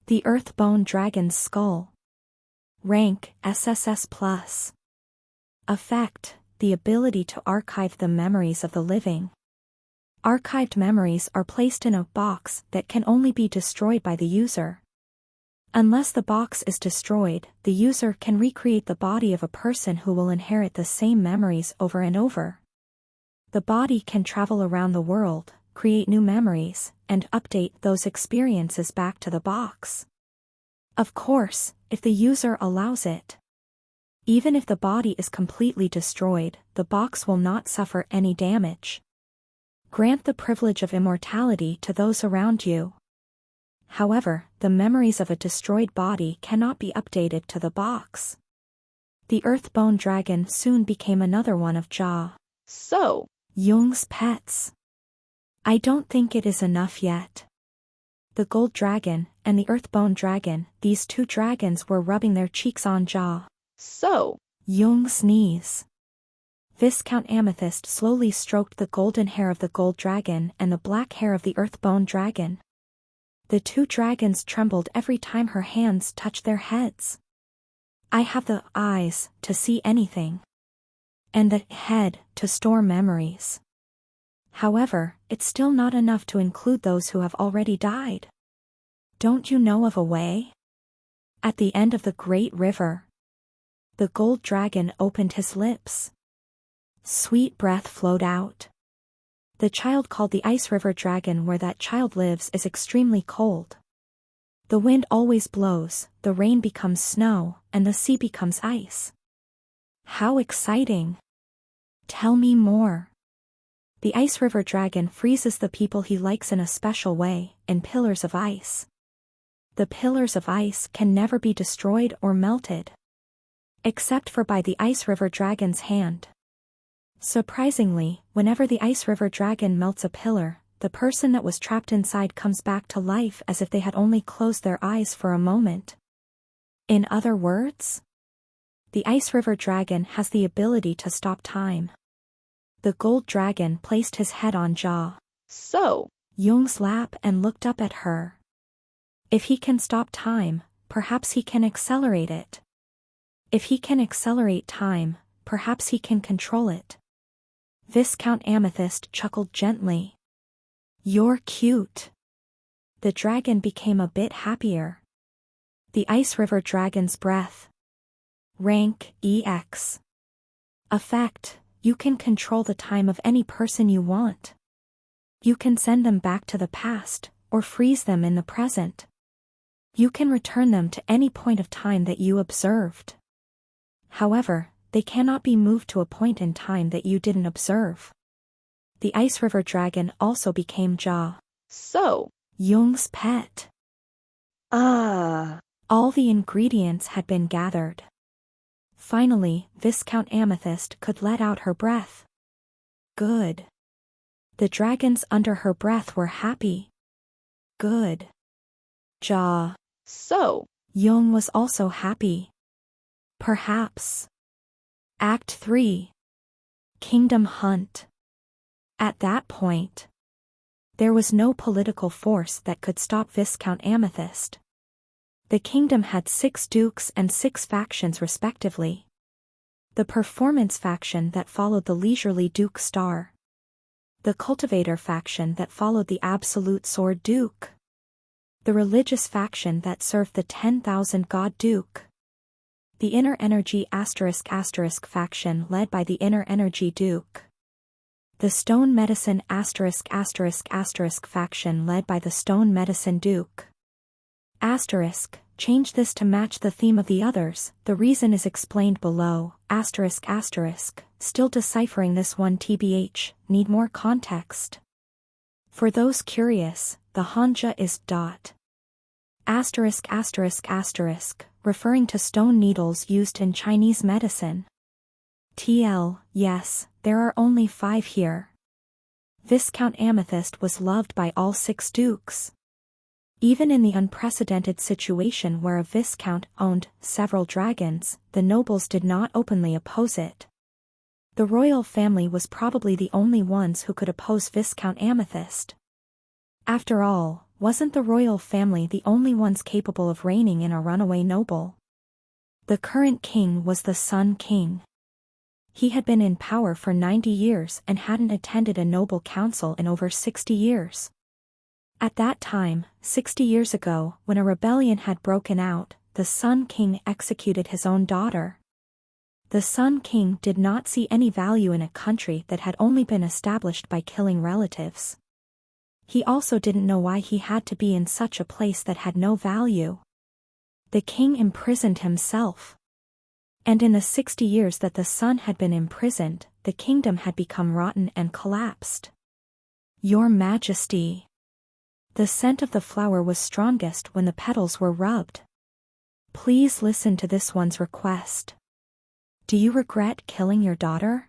The Earthbone Dragon's skull. Rank SSS+. Effect, the ability to archive the memories of the living. Archived memories are placed in a box that can only be destroyed by the user. Unless the box is destroyed, the user can recreate the body of a person who will inherit the same memories over and over. The body can travel around the world, create new memories, and update those experiences back to the box. Of course, if the user allows it. Even if the body is completely destroyed, the box will not suffer any damage. Grant the privilege of immortality to those around you. However, the memories of a destroyed body cannot be updated to the box. The Earthbone Dragon soon became another one of Jah. So, Jung's pets. I don't think it is enough yet. The Gold Dragon and the Earthbone Dragon, these two dragons were rubbing their cheeks on Jah. So, Jung's knees. Viscount Amethyst slowly stroked the golden hair of the Gold Dragon and the black hair of the Earthbone Dragon. The two dragons trembled every time her hands touched their heads. I have the eyes to see anything. And the head to store memories. However, it's still not enough to include those who have already died. Don't you know of a way? At the end of the great river. The gold dragon opened his lips. Sweet breath flowed out. The child called the Ice River Dragon where that child lives is extremely cold. The wind always blows, the rain becomes snow, and the sea becomes ice. How exciting! Tell me more. The Ice River Dragon freezes the people he likes in a special way, in pillars of ice. The pillars of ice can never be destroyed or melted. Except for by the Ice River Dragon's hand. Surprisingly, whenever the Ice River Dragon melts a pillar, the person that was trapped inside comes back to life as if they had only closed their eyes for a moment. In other words, the Ice River Dragon has the ability to stop time. The Gold Dragon placed his head on Jah. So, Jung's lap and looked up at her. If he can stop time, perhaps he can accelerate it. If he can accelerate time, perhaps he can control it. Viscount Amethyst chuckled gently. You're cute. The dragon became a bit happier. The Ice River Dragon's breath. Rank EX. Effect, you can control the time of any person you want. You can send them back to the past, or freeze them in the present. You can return them to any point of time that you observed. However, they cannot be moved to a point in time that you didn't observe. The Ice River Dragon also became Jah. So, Jung's pet. Ah. All the ingredients had been gathered. Finally, Viscount Amethyst could let out her breath. Good. The dragons under her breath were happy. Good. Jah. So. Jung was also happy. Perhaps. Act 3. Kingdom Hunt. At that point, there was no political force that could stop Viscount Amethyst. The kingdom had 6 dukes and 6 factions respectively. The performance faction that followed the leisurely Duke Star. The cultivator faction that followed the absolute sword Duke. The religious faction that served the 10,000 god Duke. The inner energy *** faction led by the inner energy Duke. The stone medicine *** faction led by the stone medicine Duke. Change this to match the theme of the others, the reason is explained below. Still deciphering this one tbh, need more context. For those curious, the hanja is dot. ***, referring to stone needles used in Chinese medicine. TL, yes, there are only 5 here. Viscount Amethyst was loved by all 6 dukes. Even in the unprecedented situation where a viscount owned several dragons, the nobles did not openly oppose it. The royal family was probably the only ones who could oppose Viscount Amethyst. After all, wasn't the royal family the only ones capable of reigning in a runaway noble? The current king was the Sun King. He had been in power for 90 years and hadn't attended a noble council in over 60 years. At that time, 60 years ago, when a rebellion had broken out, the Sun King executed his own daughter. The Sun King did not see any value in a country that had only been established by killing relatives. He also didn't know why he had to be in such a place that had no value. The king imprisoned himself. And in the 60 years that the sun had been imprisoned, the kingdom had become rotten and collapsed. Your Majesty. The scent of the flower was strongest when the petals were rubbed. Please listen to this one's request. Do you regret killing your daughter?